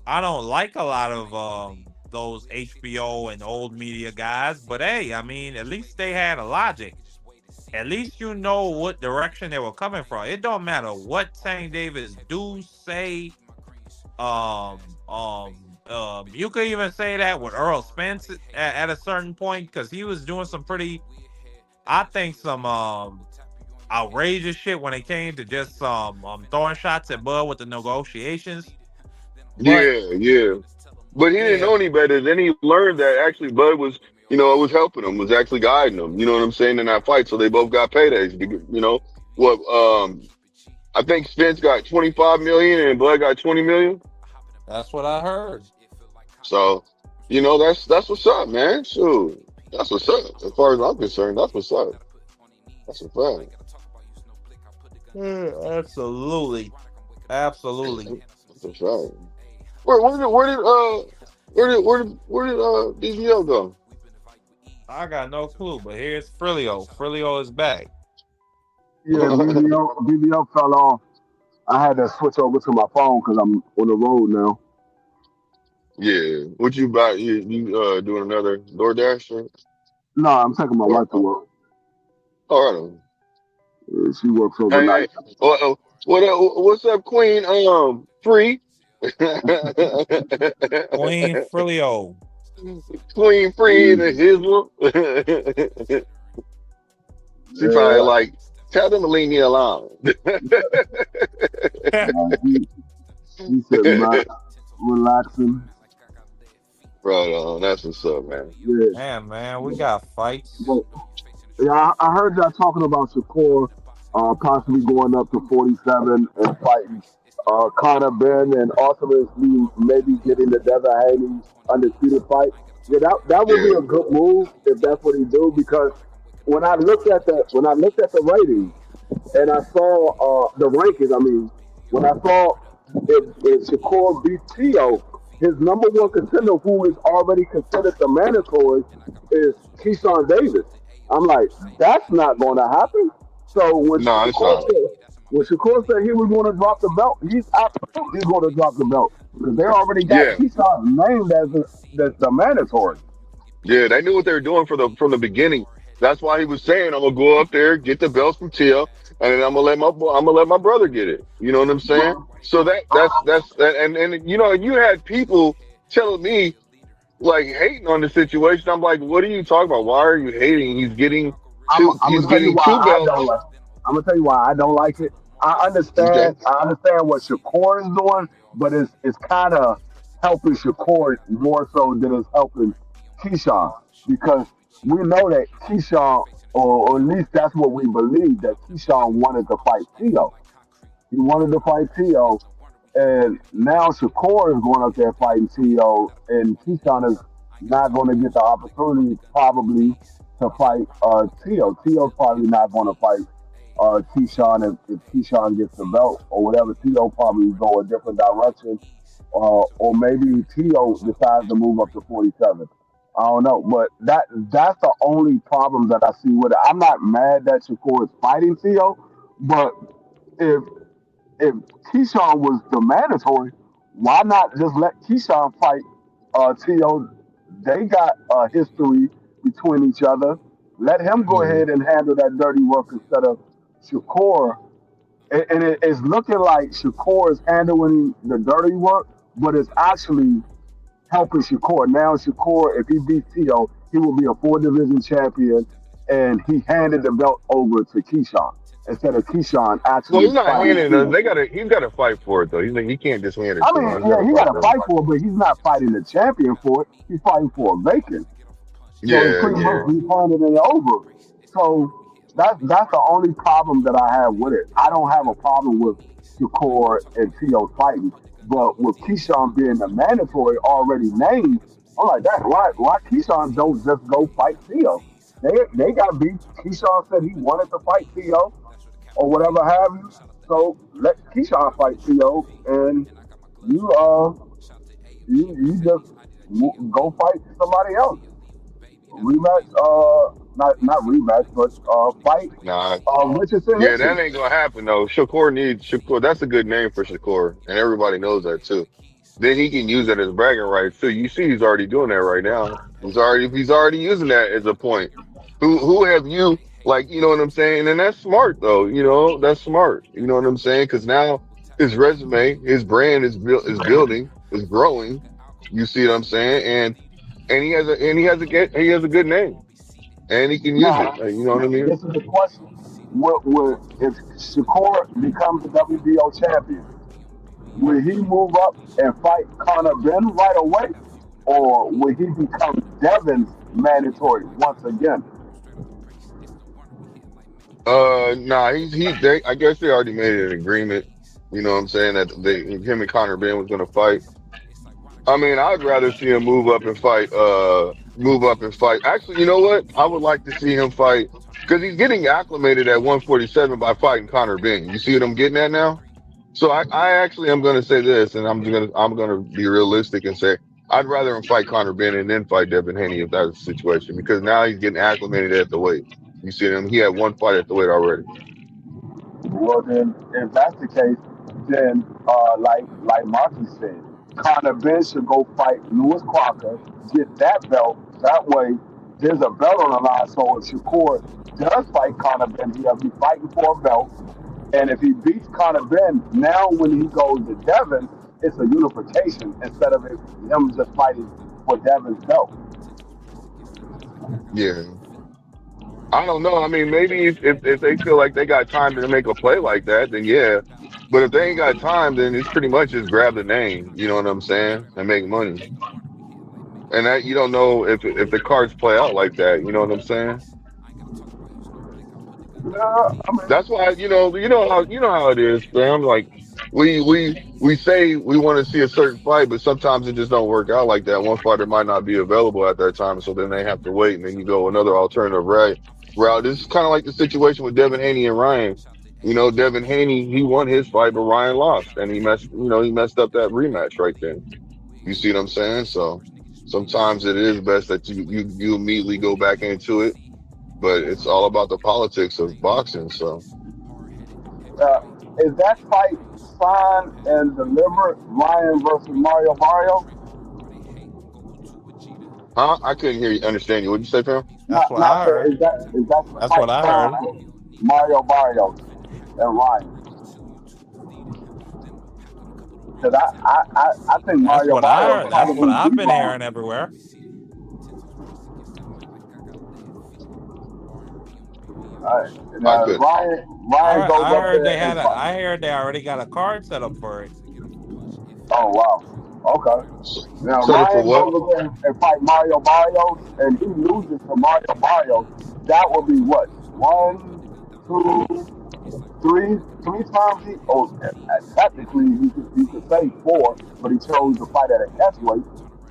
I don't like a lot of those HBO and old media guys, but hey, I mean, at least they had a logic. At least you know what direction they were coming from. It don't matter what Tank Davis do say. Um, um, you could even say that with Earl Spence at a certain point because he was doing some pretty, I think, some outrageous shit when it came to just throwing shots at Bud with the negotiations. But yeah. But he didn't yeah, know any better. Then he learned that actually Bud was, was helping him, was actually guiding him. You know what I'm saying, in that fight. So they both got paydays. What? I think Spence got 25 million and Bud got 20 million. that's what I heard. So, that's what's up, man. Shoot, that's what's up. As far as I'm concerned, that's what's up. That's a fact. Yeah, absolutely. Absolutely. That's a fact. Where did BVO go? I got no clue, but here's Frilio. Frilio is back. Yeah, BBO fell off. I had to switch over to my phone because I'm on the road now. Yeah. What you about? You doing another DoorDash? Or? No, I'm taking my wife to work. All right. She works Hey, overnight. what's up, Queen? Free. Queen Frilio. Queen Free in the Hizzle. She probably Yeah. like, tell them to leave me alone. He said, relaxing. Bro, that's what's up, man. Yeah. Man, we got fights. But, yeah, I heard y'all talking about Shakur possibly going up to 47 and fighting Conor Ben and ultimately maybe getting the Devin Haney undisputed fight. Yeah, that would be Yeah. a good move if that's what he do because when I looked at the ratings and I saw the rankings, I mean, when I saw if Shakur beat Tio, his number one contender, who is already considered the mandatory, is Keyshawn Davis. I'm like, that's not going to happen. So No, it's not. Well, Shakur said he was going to drop the belt. He's absolutely going to drop the belt because they already got Yeah, Keyshawn named as the mandatory. yeah, they knew what they were doing from the beginning. That's why he was saying, "I'm gonna go up there, get the belts from Tio, and then I'm gonna let my brother get it." You know what I'm saying? So that's that, and you know, you had people telling me like hating on the situation. I'm like, what are you talking about? Why are you hating? I'm He's gonna tell you getting why two I don't belts. like. I'm gonna tell you why I don't like it. I Okay. understand. I understand what Shakur is doing, but it's kind of helping Shakur more so than it's helping Keyshawn because we know that Keyshawn, or at least that's what we believe, that Keyshawn wanted to fight Tio. He wanted to fight Tio, and now Shakur is going up there fighting Tio, and Keyshawn is not going to get the opportunity probably to fight Tio. Tio's probably not going to fight Keyshawn if Keyshawn gets the belt or whatever. Tio probably go a different direction, or maybe Tio decides to move up to 47. I don't know, but that's the only problem that I see with it. I'm not mad that Shakur is fighting Tio, but if if Keyshawn was the mandatory, why not just let Keyshawn fight T.O.? They got a history between each other. Let him go Mhm. ahead and handle that dirty work instead of Shakur. And it's looking like Shakur is handling the dirty work, but it's actually helping Shakur. Now Shakur, if he beats Tito, he will be a four division champion, and he handed the belt over to Keyshawn instead of Keyshawn Well, actually he's not fighting handing it. Tito. He's got to fight for it though. He can't just hand it I to mean, him. He's got yeah, to he fight got to for it. fight for it, but he's not fighting the champion for it. He's fighting for a vacant. So it's Yeah, pretty much yeah. he's handing it over. So that's the only problem that I have with it. I don't have a problem with Shakur and Tio fighting, but with Keyshawn being the mandatory already named, I'm like that. Why Keyshawn don't just go fight Tio? They got beat. Keyshawn said he wanted to fight Tio or whatever have you. So let Keyshawn fight Tio, and you you just go fight somebody else. Rematch, not rematch, but fight Nah, Richardson yeah, that Henson. ain't gonna happen though. Shakur. That's a good name for Shakur, and everybody knows that too. Then he can use that as bragging rights too. You see, he's already doing that right now. He's already using that as a point. Who have you like? You know what I'm saying? And that's smart though. You know that's smart. You know what I'm saying? Because now his resume, his brand is building, is growing. You see what I'm saying? And he has a good name, and he can use it. Now, You know what I mean? this is the question: Will if Shakur becomes the WBO champion, will he move up and fight Conor Ben right away, or will he become Devin's mandatory once again? Nah, I guess they already made an agreement. You know what I'm saying that him and Conor Ben was gonna fight. I mean, I'd rather see him move up and fight. Actually, you know what? I would like to see him fight because he's getting acclimated at 147 by fighting Conor Ben. You see what I'm getting at now? So I actually am going to say this, and I'm gonna be realistic and say I'd rather him fight Conor Ben and then fight Devin Haney if that's the situation because now he's getting acclimated at the weight. You see him? He had one fight at the weight already. Well, then, if that's the case, then like Marky said, Conor Ben should go fight Lewis Crocker, get that belt. That way, there's a belt on the line. So if Shakur does fight Conor Ben, he'll be fighting for a belt. And if he beats Conor Ben, now when he goes to Devin, it's a unification instead of him just fighting for Devin's belt. Yeah. I don't know. I mean, maybe if they feel like they got time to make a play like that, then yeah. But if they ain't got time, then it's pretty much just grab the name. You know what I'm saying? And make money. And that you don't know if the cards play out like that. You know what I'm saying? Yeah, I mean, That's why you know how it is, fam. Like we say we want to see a certain fight, but sometimes it just don't work out like that. One fighter might not be available at that time, so then they have to wait, and then you go another alternative route. This is kind of like the situation with Devin Haney and Ryan. You know, Devin Haney he won his fight, but Ryan lost, and he messed up that rematch right then. You see what I'm saying? So sometimes it is best that you immediately go back into it, but it's all about the politics of boxing. So. uh, is that fight signed and delivered? Ryan versus Mario Barrio? Huh? I couldn't hear you. Understand you. What'd you say, fam? That's what Not I the heard. is that That's fight what I heard. signed Mario Barrio and Ryan? Because I think That's Mario what I Barrio heard. That's what probably I've beat been hearing Ryan. everywhere. I Now could. Ryan goes I up heard there they and had a. fight. I heard they already got a card set up for it. Oh wow. Okay. Now Set up for Ryan what? goes up there and fight Mario Barrios, and he loses to Mario Barrios. That would be what? One, two, three times he. Oh, technically you could say four, but he chose to fight at a catch weight.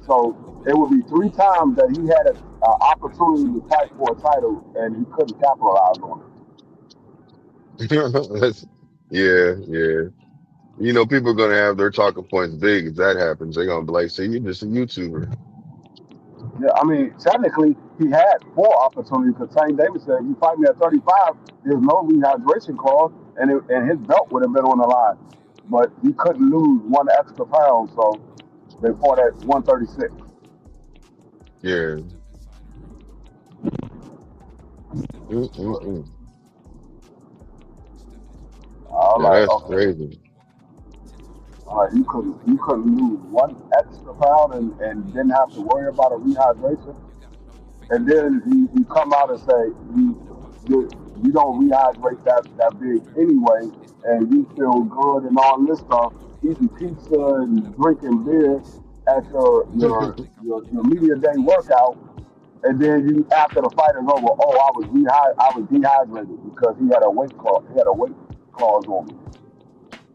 So it would be three times that he had an opportunity to fight for a title, and he couldn't capitalize on it. That's, yeah, yeah. You know, people are gonna have their talking points big if that happens. They're gonna be like, "See, you're just a YouTuber." Yeah, I mean, technically, he had four opportunities because Tank Davis said, if you fight me at 35, there's no rehydration clause, and his belt would have been on the line. But he couldn't lose one extra pound, so they fought at 136. Yeah. Mm-mm-mm. I was Yeah, like, that's okay, crazy. you couldn't lose one extra pound and didn't have to worry about a rehydration. And then he come out and say you don't rehydrate that big anyway, and you feel good and all this stuff, eating pizza and drinking beer at your media day workout, and then you after the fight is over, oh I was dehydrated because he had a weight clause on me.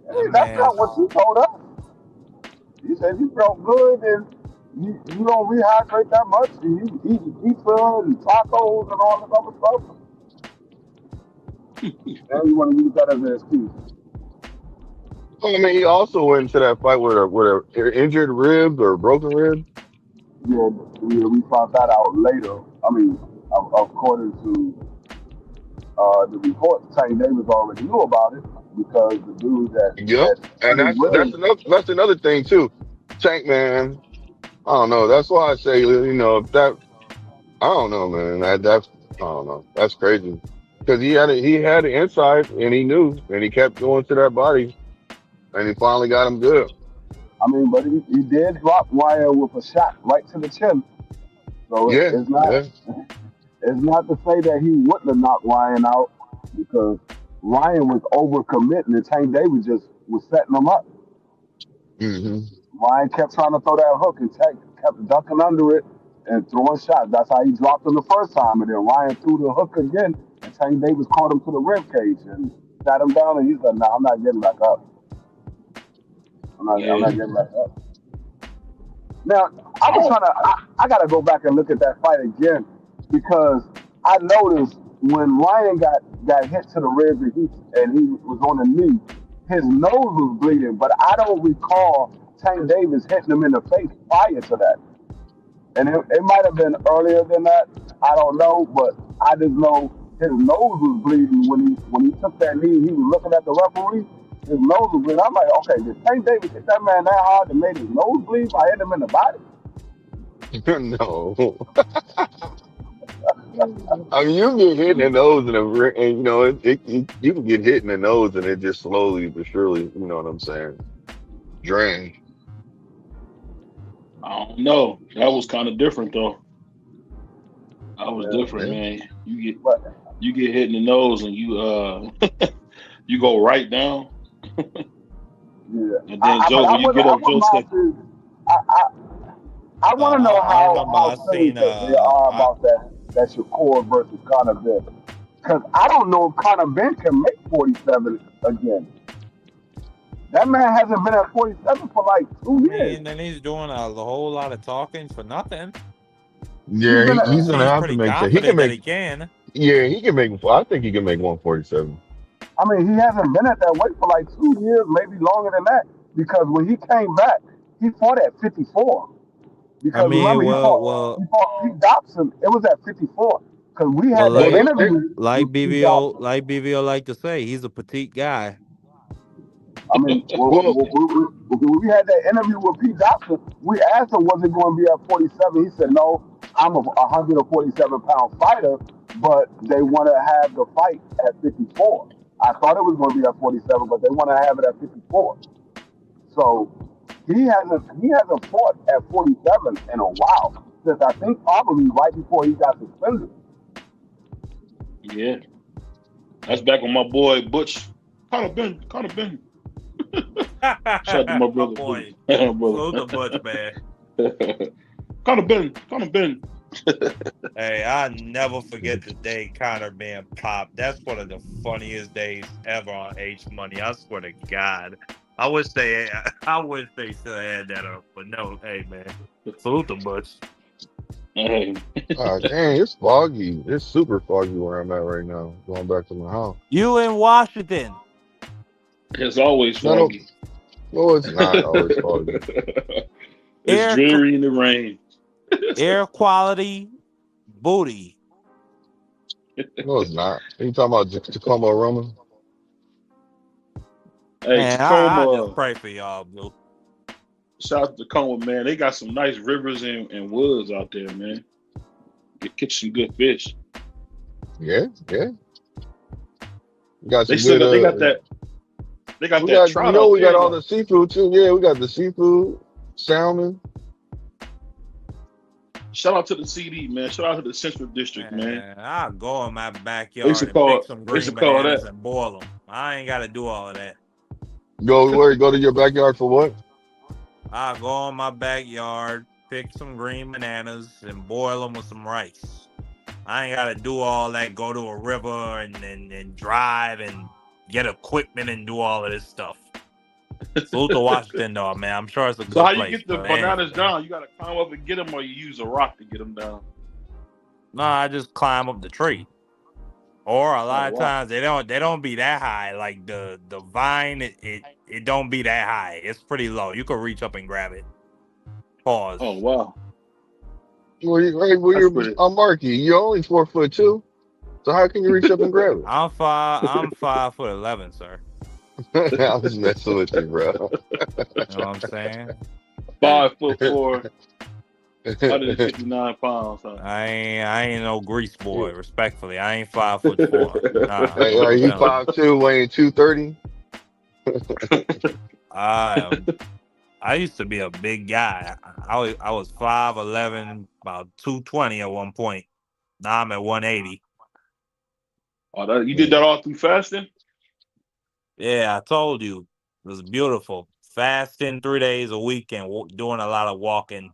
That Hey, that's not man's. what you told us. You said you felt good and you don't rehydrate that much. And you eat pizza and tacos and all this other stuff. Now you want to use that as an excuse. I mean, he also went into that fight with a injured rib or broken rib. Yeah, we found that out later. I mean, according to the report, Tank Davis already knew about it because the dude Yep. that And cut his ribs. that's another thing too. Tank man, I don't know. That's why I say, you know, if that I don't know, man. That's I don't know. That's crazy. Because he had the insight and he knew and he kept going to that body and he finally got him good. I mean, but he did drop Wire with a shot right to the chin. So Yeah, it's not yeah. it's not to say that he wouldn't have knocked Ryan out because Ryan was overcommitting and Tank Davis just was setting him up. Hmm. Ryan kept trying to throw that hook and Tank kept ducking under it and throwing shots. That's how he dropped him the first time. And then Ryan threw the hook again and Tank Davis caught him to the rib cage and sat him down and he said, "No, I'm not getting back up. I'm Yeah. not getting back up." Now, I was trying to. I got to go back and look at that fight again because I noticed when Ryan got hit to the ribs and he was on the knee, his nose was bleeding. But I don't recall Tank Davis hitting him in the face prior to that. And it might have been earlier than that. I don't know, but I just know his nose was bleeding when he took that knee. He was looking at the referee. His nose was bleeding. I'm like, okay, did Tank Davis hit that man that hard to make his nose bleed by hitting him in the body? No. I mean, you get hit in the nose and you know, you can get hit in the nose and it just slowly but surely, you know what I'm saying, drain. I don't know. That was kind of different though. That was Yeah, different, Yeah. man. but You get hit in the nose and you you go right down. yeah, And then but Joe, when you get I up, wouldn't Joe mind said, to. I, I, I want to know I remember how I serious seen they are I about that Shakur versus Conor Ben. Because I don't know if Conor Ben can make 47 again. That man hasn't been at 47 for like 2 years. mean then he's doing a whole lot of talking for nothing. He's Yeah, been He he's at, gonna seems have to pretty make that. He can confident that make. he can. Yeah, he can make. I think he can make 147. I mean, he hasn't been at that weight for like 2 years, maybe longer than that. Because when he came back, he fought at 54. I Because mean, remember, he fought Pete Dobson. It was at 54. Because we well, had Well, that like they interview like with Pete BVO Dobson. like BVO like to say, he's a petite guy. I mean, Well, when we had that interview with Pete Dobson, we asked him, was it going to be at 47? He said, no, I'm a 147-pound fighter, but they want to have the fight at 54. I thought it was going to be at 47, but they want to have it at 54. So he hasn't fought at 47 in a while, since I think probably right before he got suspended. Yeah, that's back when my boy Butch Carter Ben. Shout out to my brother. boy. brother. Salute the Butch, man. Carter Ben. Hey, I'll never forget the day Connor being popped. That's one of the funniest days ever on H Money. I swear to God. I wish they still had that up, but no, hey man. Salute the Butch. Hey. dang, it's foggy. It's super foggy where I'm at right now. Going back to my house. You in Washington. It's always foggy. No, it's not always foggy. It's dreary in the rain. Air quality booty. No, it's not. Are you talking about Tacoma, Roman? Hey, Man, Tacoma. I just pray for y'all, Blue. Shout out to Tacoma, man. They got some nice rivers and woods out there, man. Catch some good fish. Yeah. We got some They got that. They got we that got, trout. we got all the seafood too. Yeah, we got the seafood, salmon. Shout out to the CD, man. Shout out to the Central District, man. I'll go in my backyard and pick some green bananas and boil them. I ain't got to do all of that. Go to your backyard for what? I'll go in my backyard, pick some green bananas, and boil them with some rice. I ain't got to do all that, go to a river and drive and get equipment and do all of this stuff. Salute to Washington, though, man. I'm sure it's a good place. So how you get the bananas down? You got to climb up and get them, or you use a rock to get them down? No, I just climb up the tree. Or a lot of times they don't be that high. Like the vine, it don't be that high. It's pretty low. You can reach up and grab it. Pause. Oh wow. I'm Marky. You're only 4'2", so how can you reach up and grab it? I'm 5'11", sir. I was messing with you, bro. You know what I'm saying? 5'4", 159 pounds. Huh? I ain't no grease boy. Respectfully, I ain't 5'4". Nah, hey, are you 5'2", weighing 230? I used to be a big guy. I was 5'11", about 220 at one point. Now I'm at 180. Oh, you did that all through fasting? Yeah, I told you. It was beautiful. Fasting 3 days a week and doing a lot of walking.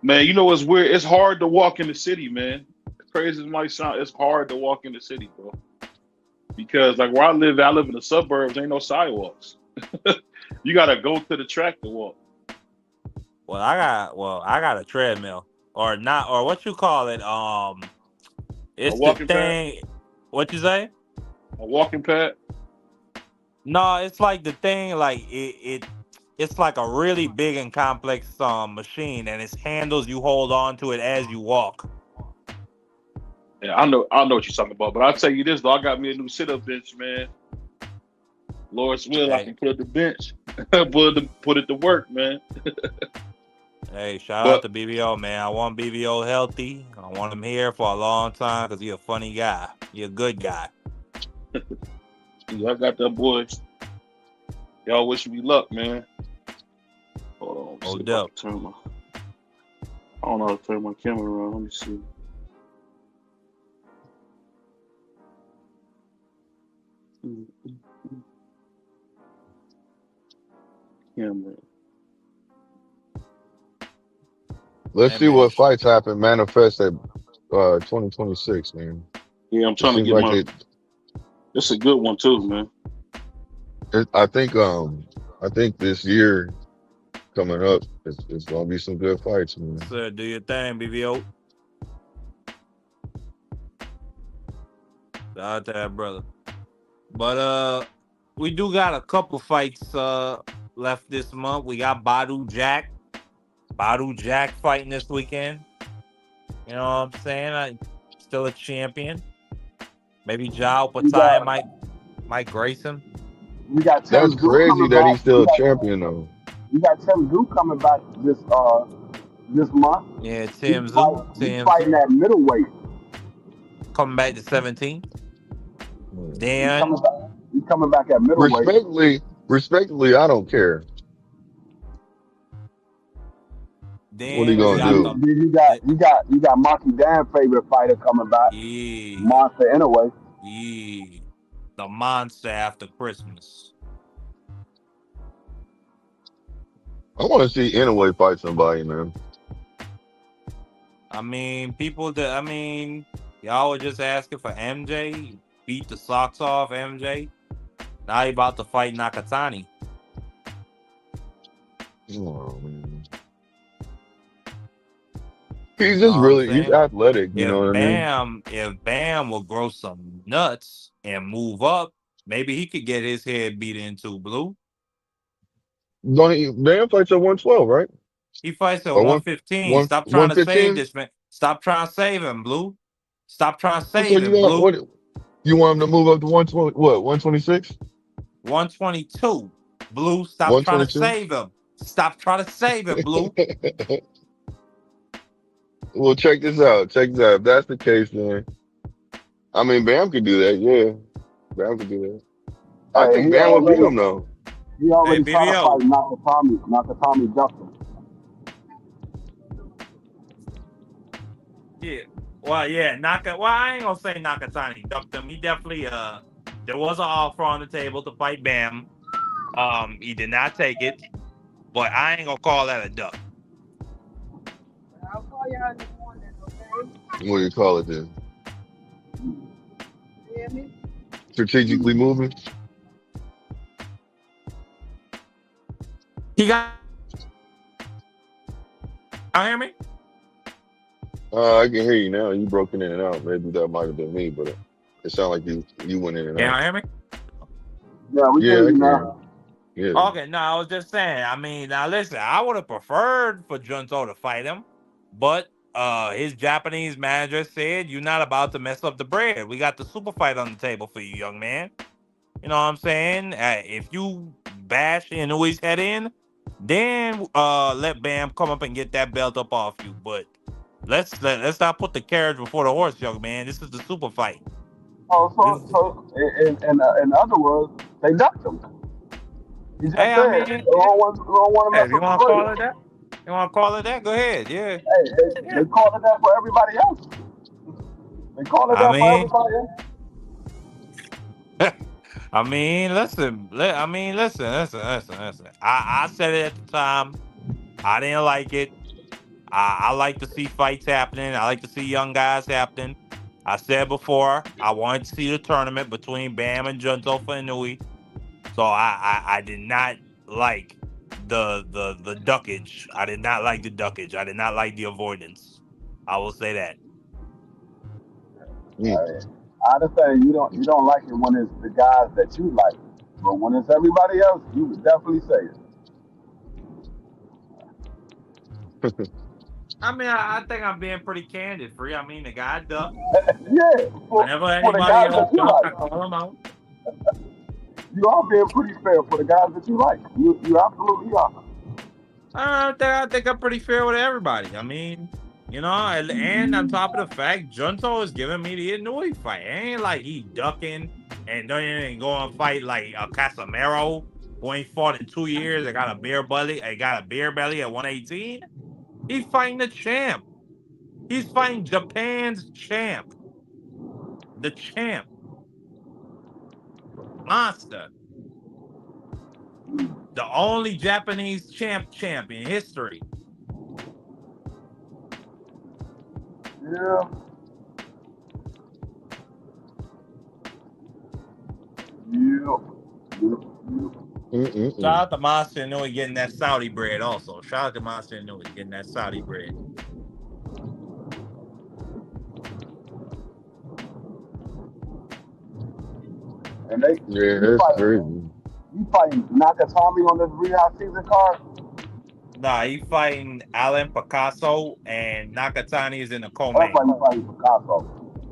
Man, you know what's weird? It's hard to walk in the city, man. As crazy as it might sound, it's hard to walk in the city, bro. Because like where I live in the suburbs, ain't no sidewalks. You gotta go to the track to walk. Well, I got a treadmill. Or not, or what you call it? It's the thing. Pad? What you say? A walking pad? No, it's like the thing, like it's like a really big and complex machine, and it's handles you hold on to it as you walk. Yeah, I know what you're talking about, but I'll tell you this though, I got me a new sit-up bench, man. Lord's will, I can put up the bench, put it to work, man. Hey, shout out to BVO, man. I want BVO healthy. I want him here for a long time because he's a funny guy. He's a good guy. I got that boy. Y'all wish me luck, man. Hold on. I don't know how to turn my camera around. Let me see. Camera. Let's see what fights happen manifest at 2026, man. Yeah, I'm trying to get my. It's a good one too, man. I think this year coming up, it's gonna be some good fights, man. Sir, do your thing, BVO. Shout out to that brother. But we do got a couple fights left this month. We got Badu Jack fighting this weekend. You know what I'm saying? Still a champion. Maybe Jao Patai might grace him. You got That's Tim Zoo crazy coming that back. he's still a champion though. You got Tim Zoo coming back this month. Yeah, He's Tim Zoo. fighting at middleweight. Coming back to 17th. Dan. He's coming back at middleweight. Respectfully, I don't care. What are you gonna do? You got Monkey Dan favorite fighter coming back. Monster Inoue. Yeah. The monster after Christmas. I want to see Inoue fight somebody, man. I mean, y'all were just asking for MJ. Beat the socks off MJ. Now he about to fight Nakatani. Oh, man. He's just he's athletic, you know what I mean? If Bam will grow some nuts and move up, maybe he could get his head beat into, Blue. Bam fights at 112, right? He fights at 115. Stop trying to save this, man. Stop trying to save him, Blue. Stop trying to save him, Blue. You want him to move up to 120, what, 126? 122. Blue, stop trying to save him. Stop trying to save him, Blue. Well, check this out. If that's the case, then I mean, Bam could do that. Yeah, Bam could do that. I think Bam would beat him though. He already tried to fight Nakatami Justin. Yeah. Well, yeah, I ain't gonna say Nakatani ducked him. He definitely there was an offer on the table to fight Bam. He did not take it, but I ain't gonna call that a duck. I'll call you in the morning, okay? What do you call it then? You hear me? Strategically moving? He got. You hear me? I can hear you now. You broken in and out. Maybe that might have been me, but it sounded like you went in and out. Can you hear me? Yeah, we hear you now. Yeah. Okay, no, I was just saying. I mean, now listen, I would have preferred for Junto to fight him, but his Japanese manager said, "You're not about to mess up the bread. We got the super fight on the table for you, young man." You know what I'm saying? If you bash Inouye's head in, then let Bam come up and get that belt up off you. But let's not put the carriage before the horse, young man. This is the super fight. Oh, so in other words, they ducked him. He just said, I mean, we don't want to mess up you want to the call bread. it that? You want to call it that? Go ahead. Yeah. Hey, they call it that for everybody else. They call it that for everybody else. I mean, listen. I said it at the time. I didn't like it. I like to see fights happening. I like to see young guys happening. I said before, I wanted to see the tournament between Bam and Junto for Inoue. So I did not like the duckage. I did not like the duckage. I did not like the avoidance. I will say that. I understand you don't like it when it's the guys that you like, but when it's everybody else, you would definitely say it. I mean, I think I'm being pretty candid, Free. I mean, the guy ducked. Yeah. Whenever anybody else ducked, I call him out. You are being pretty fair for the guys that you like. You absolutely are. I think I'm pretty fair with everybody. I mean, you know, and on top of the fact, Junto is giving me the Inoue fight. It ain't like he ducking and don't even go and fight like a Casemiro who ain't fought in 2 years. I got a beer belly. I got a beer belly at 118. He's fighting the champ. He's fighting Japan's champ. The champ. Monster. The only Japanese champ in history. Yeah. Shout out to Monster Inoue getting that Saudi bread also. Shout out to Monster Inoue getting that Saudi bread. And that's crazy. You fighting Nakatami on this rehab season card? Nah, he fighting Alan Picasso and Nakatani is in the co-main. That's why he's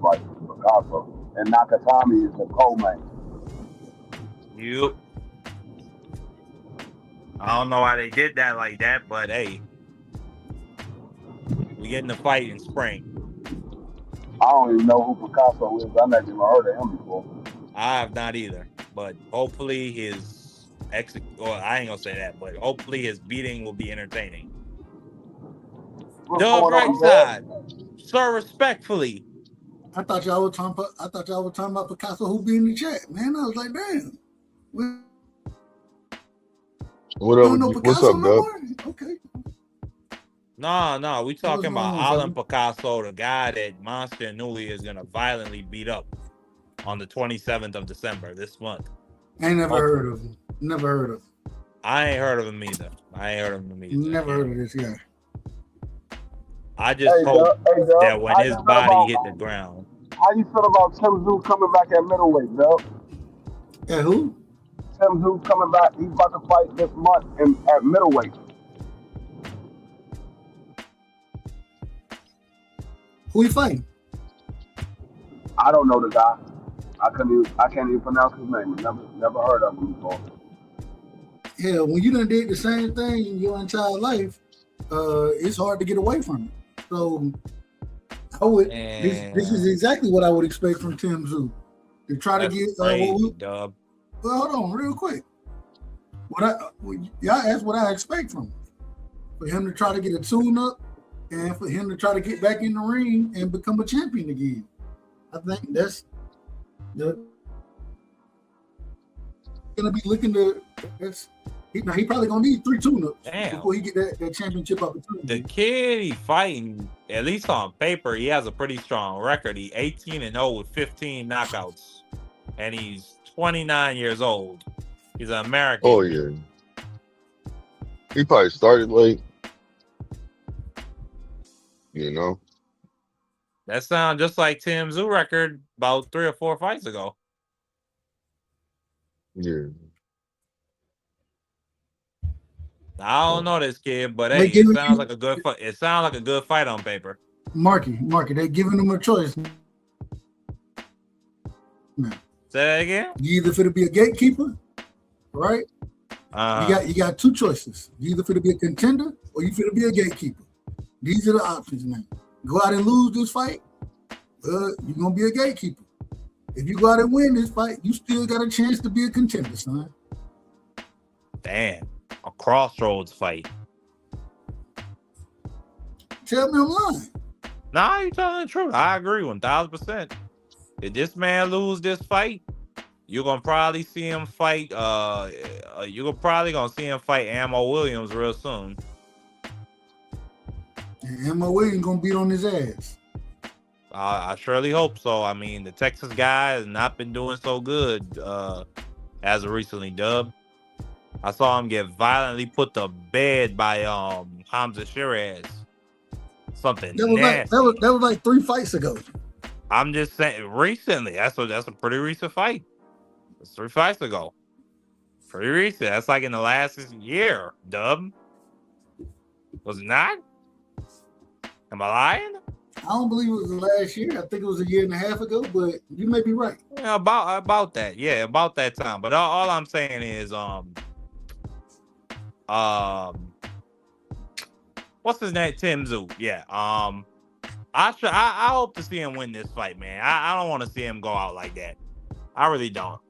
fighting Picasso. And Nakatami is the co-main. Yep. I don't know why they did that like that, but hey, we getting the fight in spring. I don't even know who Picasso is. I never even heard of him before. I have not either, but hopefully his I ain't gonna say that, but hopefully his beating will be entertaining. Dub right side, sir, respectfully. I thought y'all were talking about Picasso who be in the chat, man. I was like, damn. What's up, Dub? Okay. No, we talking about Alan Picasso, the guy that Monster and Newly is gonna violently beat up on the 27th of December this month. I ain't never heard of him. Never heard of him. I ain't heard of him either. Never heard of this guy. I just hope that when his body hit the ground. How you feel about Tim Zoo coming back at middleweight, Dub? Yeah, who? Tim Zoo coming back. He's about to fight this month at middleweight. Who he fighting? I don't know the guy. I can't even pronounce his name. Never heard of him before. Yeah, when you done did the same thing in your entire life, it's hard to get away from it. So I would. This is exactly what I would expect from Tim Zoo to try to get. Dub. Well, hold on, real quick. Y'all asked what I expect from him. For him to try to get a tune-up, and for him to try to get back in the ring and become a champion again. I think that's gonna be looking to. He probably gonna need 3 tune-ups before he get that championship opportunity. The kid he fighting, at least on paper, he has a pretty strong record. He 18-0 with 15 knockouts, and he's 29 years old. He's an American. Oh yeah. He probably started late. You know. That sounds just like Tim Zoo record about 3 or 4 fights ago. Yeah. I don't know this kid, but hey, it sounds like a good fight. It sounds like a good fight on paper. Marky, they giving him a choice. No. Say that again. You either fit to be a gatekeeper, right? You got 2 choices. You either fit to be a contender or you fit to be a gatekeeper. These are the options, man. Go out and lose this fight, you're gonna be a gatekeeper. If you go out and win this fight, you still got a chance to be a contender, son. Damn, a crossroads fight. Tell me I'm lying. Nah, you're telling the truth. I agree 1,000%. If this man lose this fight, you're gonna probably see him fight. You're probably gonna see him fight Ammo Williams real soon. And Ammo Williams gonna beat on his ass. I surely hope so. I mean, the Texas guy has not been doing so good as of recently, Dub. I saw him get violently put to bed by Hamza Shiraz. Something nasty. That was like 3 fights ago. I'm just saying, recently. That's a pretty recent fight. It's 3 fights ago. Pretty recent. That's like in the last year, Dub. Was it not? Am I lying? I don't believe it was last year. I think it was a 1.5 years ago, but you may be right. Yeah, about that. Yeah, about that time. But all I'm saying is, what's his name? Tim Zoo. Yeah. I hope to see him win this fight, man. I don't want to see him go out like that. I really don't.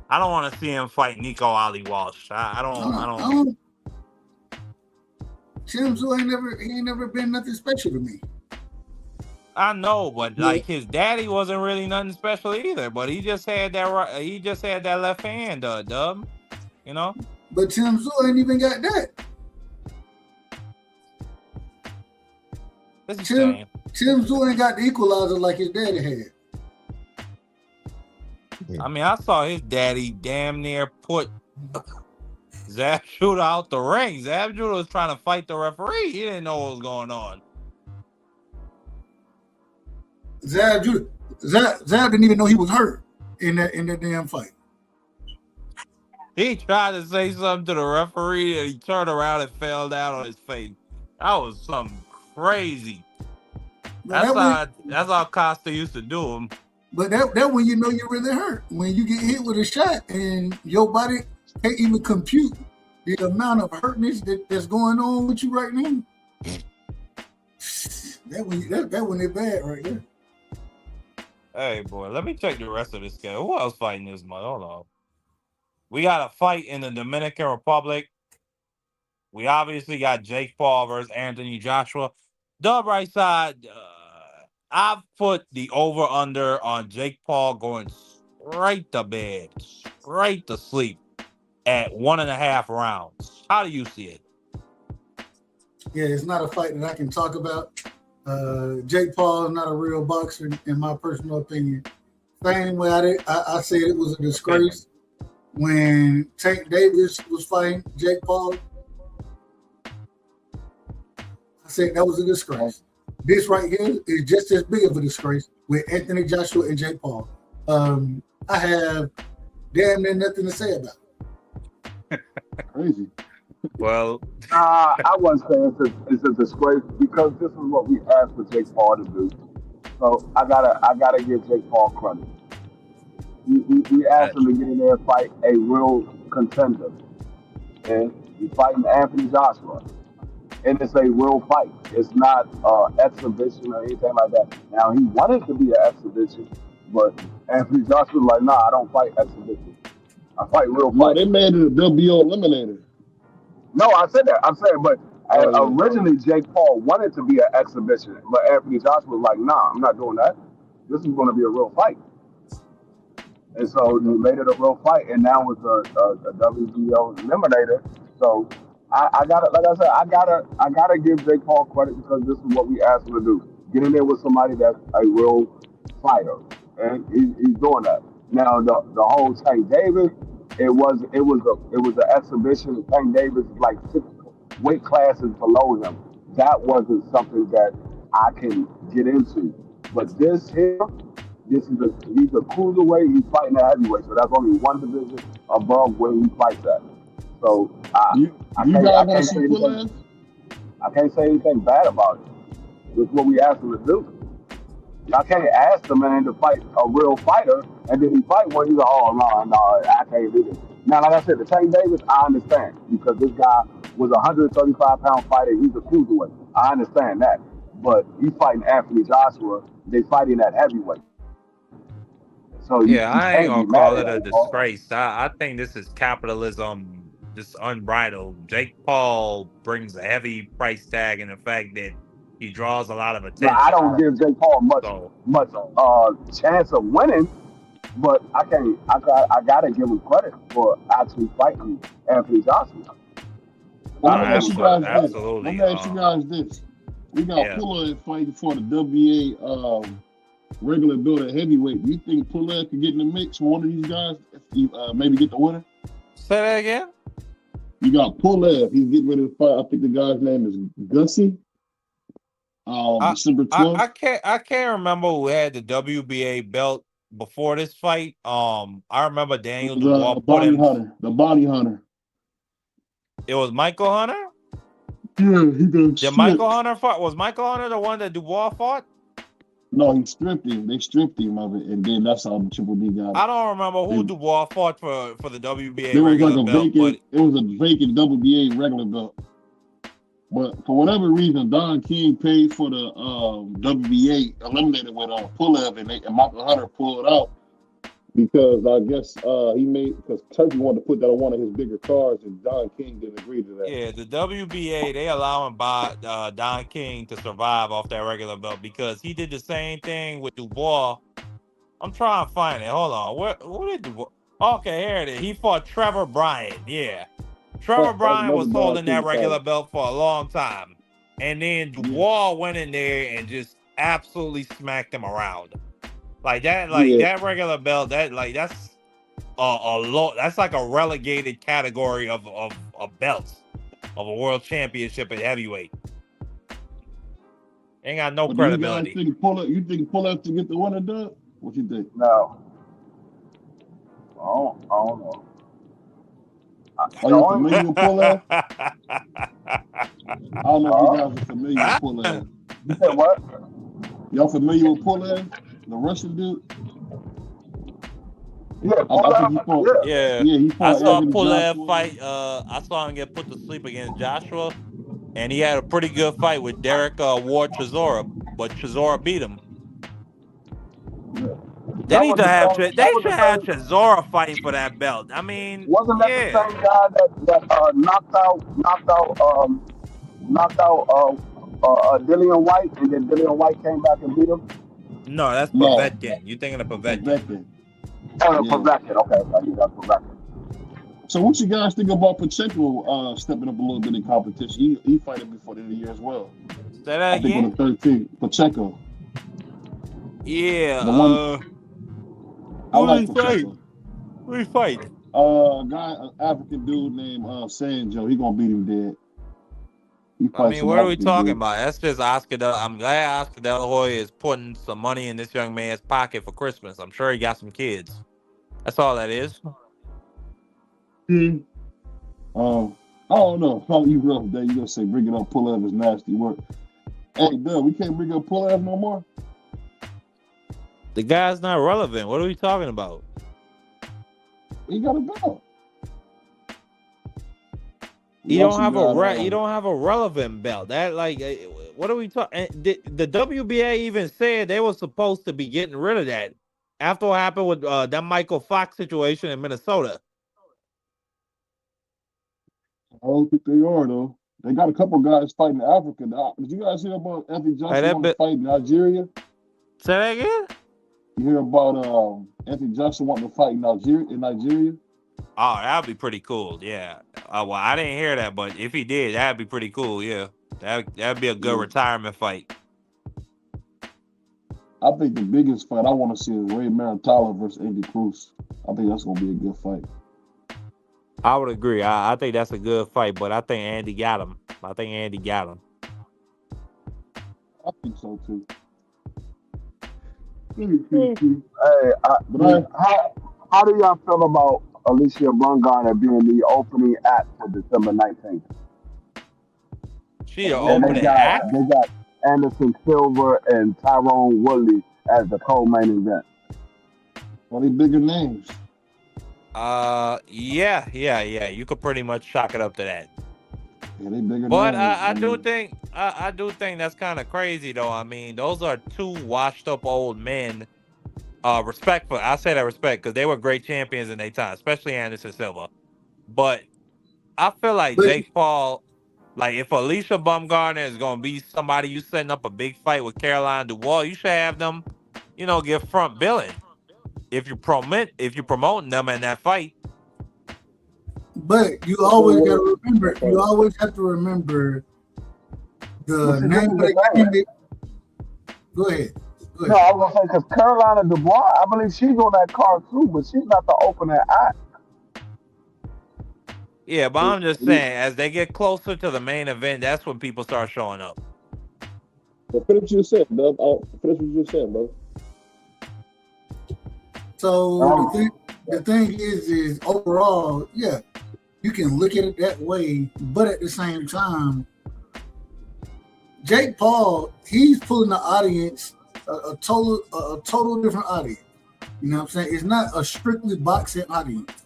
I don't want to see him fight Nico Ali Walsh. I don't. Tim Zoo ain't never been nothing special to me. I know, but like his daddy wasn't really nothing special either. But he just had that he just had that left hand, Dub. You know. But Tim Zoo ain't even got that. Tim Zoo ain't got the equalizer like his daddy had. I mean, I saw his daddy damn near put Zab Judah out the ring. Zab Judah was trying to fight the referee. He didn't know what was going on. Zab didn't even know he was hurt in that damn fight. He tried to say something to the referee and he turned around and fell down on his face. That was something crazy. That's how Costa used to do him. But that when you know you're really hurt. When you get hit with a shot and your body can't even compute the amount of hurtness that's going on with you right now, that one is bad right there. Hey, boy, let me check the rest of this schedule. Who else fighting this month? Hold on. We got a fight in the Dominican Republic. We obviously got Jake Paul versus Anthony Joshua. The right side, I've put the over-under on Jake Paul going straight to bed, straight to sleep at 1.5 rounds. How do you see it? Yeah, it's not a fight that I can talk about. Jake Paul is not a real boxer, in my personal opinion. Same way I said it was a disgrace when Tank Davis was fighting Jake Paul. I said that was a disgrace. This right here is just as big of a disgrace with Anthony Joshua and Jake Paul. I have damn near nothing to say about it. Crazy. Well, I wouldn't say it's a disgrace because this is what we asked for Jake Paul to do. So I gotta give Jake Paul credit. We asked him to get in there and fight a real contender, and he's fighting Anthony Joshua, and it's a real fight. It's not exhibition or anything like that. Now he wanted to be an exhibition, but Anthony Joshua was like, nah, I don't fight exhibition. I fight real fight. No, they made it a WBO eliminator. No, I said that. I'm saying, but originally Jake Paul wanted to be an exhibition, but Anthony Joshua was like, nah, I'm not doing that. This is going to be a real fight. And so they made it a real fight, and now it's a WBO eliminator. So I gotta, like I said, I gotta give Jake Paul credit because this is what we asked him to do. Get in there with somebody that's a real fighter, and he's doing that. Now the whole Tank Davis, it was an exhibition. Tank Davis is like 6 weight classes below him. That wasn't something that I can get into. But this here, he's a cruiserweight. He's fighting at heavyweight, so that's only one division above where he fights at. So I can't say anything bad about it. It's what we asked him to do. I can't ask the man to fight a real fighter, and then he fight one. He's like, oh no, I can't do this. Now, like I said, the Tank Davis, I understand because this guy was a 135-pound fighter. He's a cruiserweight. I understand that, but he's fighting Anthony Joshua. They fighting at heavyweight. So yeah, I ain't gonna call it a disgrace. I think this is capitalism, just unbridled. Jake Paul brings a heavy price tag in the fact that he draws a lot of attention. Now, I don't give Jake Paul much chance of winning, but I gotta give him credit for actually fighting Anthony Joshua. Let me ask you guys this. We got Puller fighting for the WBA regular build at heavyweight. Do you think Puller could get in the mix for one of these guys if he maybe get the winner? Say that again? You got Puller. He's getting ready to fight. I think the guy's name is Gussie. December 12th. I can't remember who had the WBA belt before this fight. I remember Daniel Dubois the Bounty Hunter. It was Michael Hunter? Yeah, he did. Did Michael Hunter fight? Was Michael Hunter the one that Dubois fought? No, he stripped him. They stripped him of it, and then that's how the Triple B got it. I don't remember who Dubois fought for the WBA there was regular like a belt. Vacant, it was a vacant WBA regular belt. But for whatever reason, Don King paid for the WBA eliminated with Pulev, and Michael Hunter pulled out because I guess because Turkey wanted to put that on one of his bigger cards, and Don King didn't agree to that. Yeah, the WBA, they allowing Don King to survive off that regular belt because he did the same thing with Dubois. I'm trying to find it. Hold on. What did Dubois? Okay, here it is. He fought Trevor Bryan. Yeah. Trevor Bryan was holding that regular belt for a long time. And then Dubois went in there and just absolutely smacked him around. That regular belt, that's that's like a relegated category of belts of a world championship at heavyweight. Ain't got no credibility. You think Pulev to get the winner done? What you think? No. I don't know. Are you familiar with Pulev? I don't know if you guys are familiar with Pulev. You said what? Y'all familiar with Pulev, the Russian dude? Yeah, I think he fought. Yeah, Yeah, he I fought saw Anthony Pulev Joshua. fight. I saw him get put to sleep against Joshua, and he had a pretty good fight with Derek Ward Chisora, but Chisora beat him. They That need was to the have. same. They That was should the have same. Chisora fighting for that belt. I mean, Wasn't that the yeah. same guy that knocked out Dillian White, and then Dillian White came back and beat him? No, that's No, Povetkin. You're thinking of Povetkin. Povetkin. Oh, no, Yeah. Povetkin. Okay, that's Povetkin. So what you guys think about Pacheco stepping up a little bit in competition? He fighting before the end of the year as well. Say that I think again. on the 13th, Pacheco. Yeah. The one I like Pacheco. Who he fight? Guy, an African dude named Sanjo. He gonna beat him dead. He I fights mean, some what are we African talking dude. about? That's just Oscar. I'm glad Oscar De La Hoya is putting some money in this young man's pocket for Christmas. I'm sure he got some kids. That's all that is. I don't know. How you rough day? You gonna say bring it up? Pulev is nasty work. Hey, Doug, we can't bring up Pulev no more. The guy's not relevant. What are we talking about? He got a belt. You don't have a relevant belt. That like, what are we talking? The WBA even said they were supposed to be getting rid of that after what happened with that Michael Fox situation in Minnesota. I don't think they are though. They got a couple guys fighting in Africa. Did you guys hear about Anthony Joshua wanting to fight in Nigeria? Say that again. You hear about Anthony Joshua wanting to fight in Nigeria? Oh, that'd be pretty cool. Yeah. Well, I didn't hear that, but if he did, that'd be pretty cool. Yeah. That'd be a good retirement fight. I think the biggest fight I want to see is Ray Maritala versus Andy Cruz. I think that's gonna be a good fight. I would agree. I think that's a good fight, but I think Andy got him. I think so too. Hey, how do y'all feel about Alicia Bungana being the opening act for December 19th? She the And opening act? They got Anderson Silva and Tyrone Woodley as the co-main event. Well, they bigger names. Yeah. You could pretty much chalk it up to that. Yeah, they bigger But names. I do think that's kind of crazy though. I mean, those are two washed up old men. Respectful. I say that respect because they were great champions in their time, especially Anderson Silva. But I feel like Jake Paul, like if Alicia Bumgarner is gonna be somebody you setting up a big fight with Caroline Dubois, you should have them, get front billing. If you're promoting them in that fight. But you always gotta remember. You always have to remember the name of the candidate. Go ahead. No, I was gonna say because Carolina Dubois, I believe she's on that card too, but she's not the opening act. Yeah, but I'm just saying, as they get closer to the main event, that's when people start showing up. Well, finish what you said, Dub. Finish what you just said, bro. So the thing is overall, yeah, you can look at it that way, but at the same time, Jake Paul, he's pulling the audience a total different audience. You know what I'm saying? It's not a strictly boxing audience.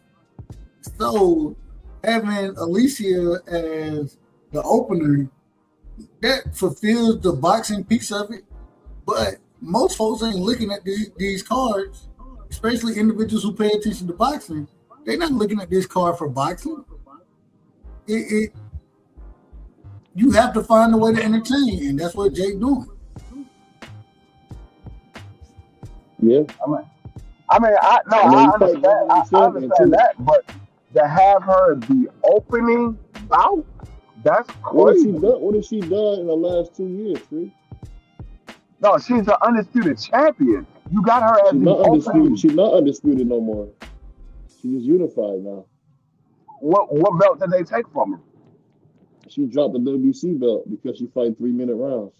So having Alicia as the opener, that fulfills the boxing piece of it. But most folks ain't looking at these cards, especially individuals who pay attention to boxing. They're not looking at this card for boxing. You have to find a way to entertain, and that's what Jake doing. Yeah. I understand that, but to have her the opening bout, that's crazy. What has she done in the last 2 years, Free? No, she's the undisputed champion. You got her as the undisputed. She's not undisputed no more. She's unified now. What belt did they take from her? She dropped the WBC belt because she fight 3-minute rounds.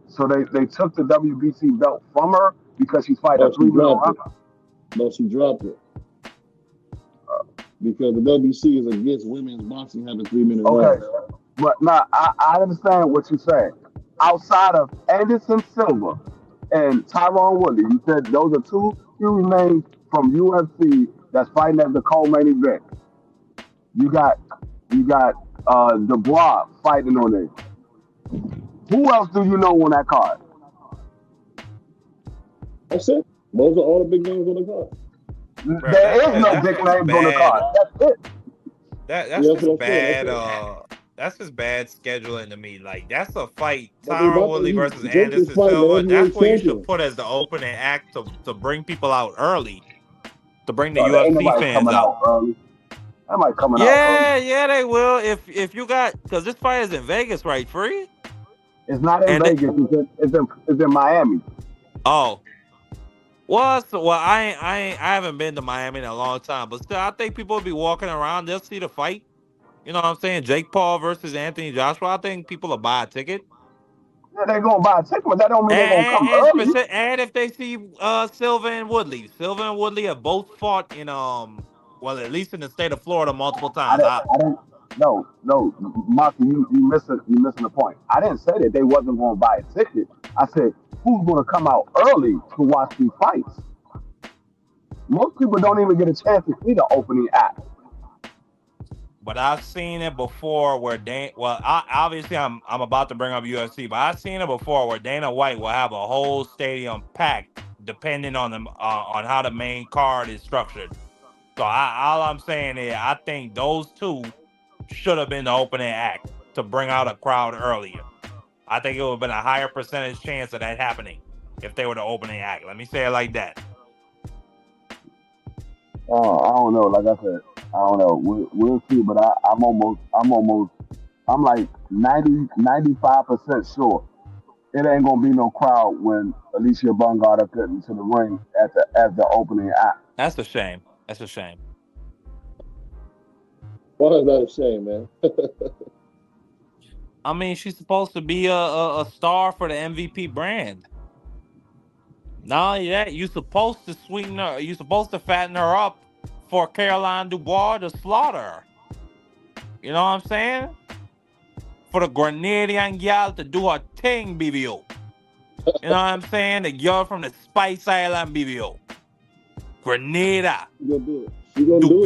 So they took the WBC belt from her because she's fighting a 3-minute round? No, she dropped it. Because the WBC is against women's boxing having 3-minute rounds. But now I understand what you're saying. Outside of Anderson Silva and Tyron Woodley. You said those are two huge names from UFC that's fighting at the co-main event. You got Dubois fighting on it. Who else do you know on that card? That's it. Those are all the big names on the card. Bro, There is no big names on the card. That's it. That's just bad. That's just bad scheduling to me. Like that's a fight. Tyron Woodley versus Anderson Silva. That's what you should put as the opening act to bring people out early, to bring the UFC fans out. Early. That might come out. Yeah, they will. If you got, because this fight is in Vegas, right? Free? It's not in Vegas. It's in Miami. Oh. Well, I haven't been to Miami in a long time, but still, I think people will be walking around. They'll see the fight. You know what I'm saying? Jake Paul versus Anthony Joshua. I think people will buy a ticket. Yeah, they're gonna buy a ticket, but that don't mean they're gonna come early. And if they see Silva and Woodley have both fought in well, at least in the state of Florida multiple times. No, Marky, you missing the point. I didn't say that they wasn't gonna buy a ticket. I said who's gonna come out early to watch these fights. Most people don't even get a chance to see the opening act. But I've seen it before where obviously I'm about to bring up UFC, but I've seen it before where Dana White will have a whole stadium packed depending on how the main card is structured. So all I'm saying is I think those two should have been the opening act to bring out a crowd earlier. I think it would have been a higher percentage chance of that happening if they were the opening act. Let me say it like that. I don't know. Like I said, I don't know. We'll see. But I'm like 95% sure it ain't gonna be no crowd when Alicia Bungard up into the ring as the opening act. That's a shame. That's a shame. Why is that a shame, man? I mean, she's supposed to be a star for the MVP brand. Not only that, you're supposed to sweeten her. You're supposed to fatten her up for Caroline Dubois to slaughter her. You know what I'm saying? For the Grenadian gal to do her thing, BVO. You know what I'm saying? The girl from the Spice Island, BVO. Grenada. She gonna do it. She gonna do it.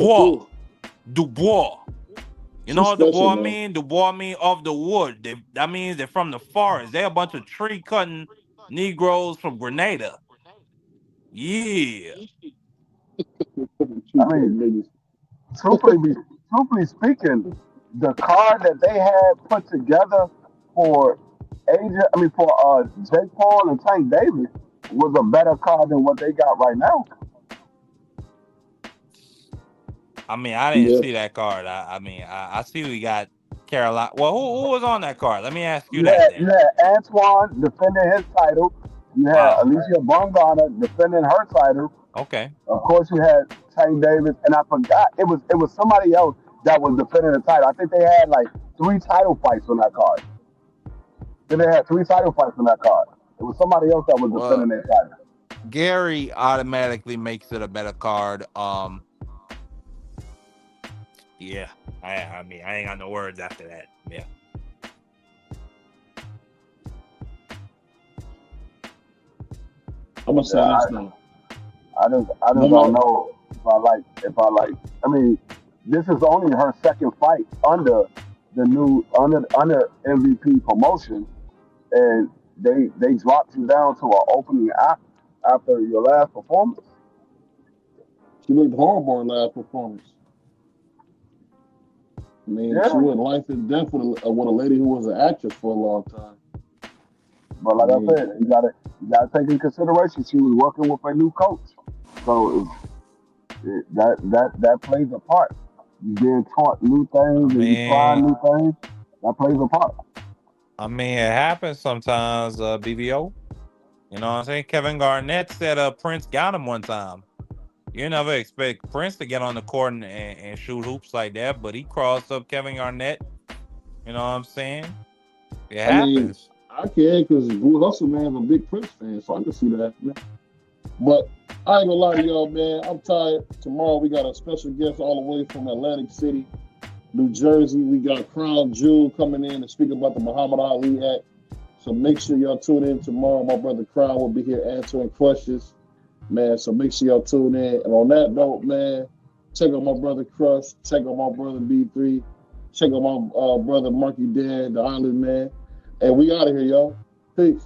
Dubois. You know what Dubois mean? Dubois mean of the wood. That means they're from the forest. They're a bunch of tree cutting Negroes from Grenada. Yeah. I mean, truthfully speaking, the card that they had put together for Jake Paul and Tank Davis was a better card than what they got right now. I mean, I didn't see that card. I see we got Caroline. Well, who was on that card? Let me ask you that. You had Antoine defending his title. You had Alicia Bongana defending her title. Okay. Of course, you had Tank Davis, and I forgot it was somebody else that was defending the title. I think they had like 3 title fights on that card. Then they had 3 title fights on that card. It was somebody else that was defending their title. Gary automatically makes it a better card. Yeah, I mean, I ain't got no words after that. Yeah. I'm gonna say this now. I just don't know if I like. I mean, this is only her second fight under MVP promotion, and they dropped you down to an opening act after your last performance. She looked horrible in last performance. I mean, she went life and death with a lady who was an actress for a long time. But like I said, you gotta take into consideration she was working with a new coach, so that plays a part. You being taught new things and you trying new things. That plays a part. I mean, it happens sometimes. BVO. You know what I'm saying? Kevin Garnett said Prince got him one time. You never expect Prince to get on the court and shoot hoops like that, but he crossed up Kevin Garnett. You know what I'm saying? It happens. I can, because Blue Hustle Man's a big Prince fan, so I can see that. Man. But I ain't gonna lie to y'all, man. I'm tired. Tomorrow we got a special guest all the way from Atlantic City, New Jersey. We got Crown Jewel coming in to speak about the Muhammad Ali Act. So make sure y'all tune in tomorrow. My brother Crown will be here answering questions, man. So make sure y'all tune in. And on that note, man, check out my brother Crush. Check out my brother B3. Check out my brother Marky Dan, the Island Man. And we out of here, y'all. Peace.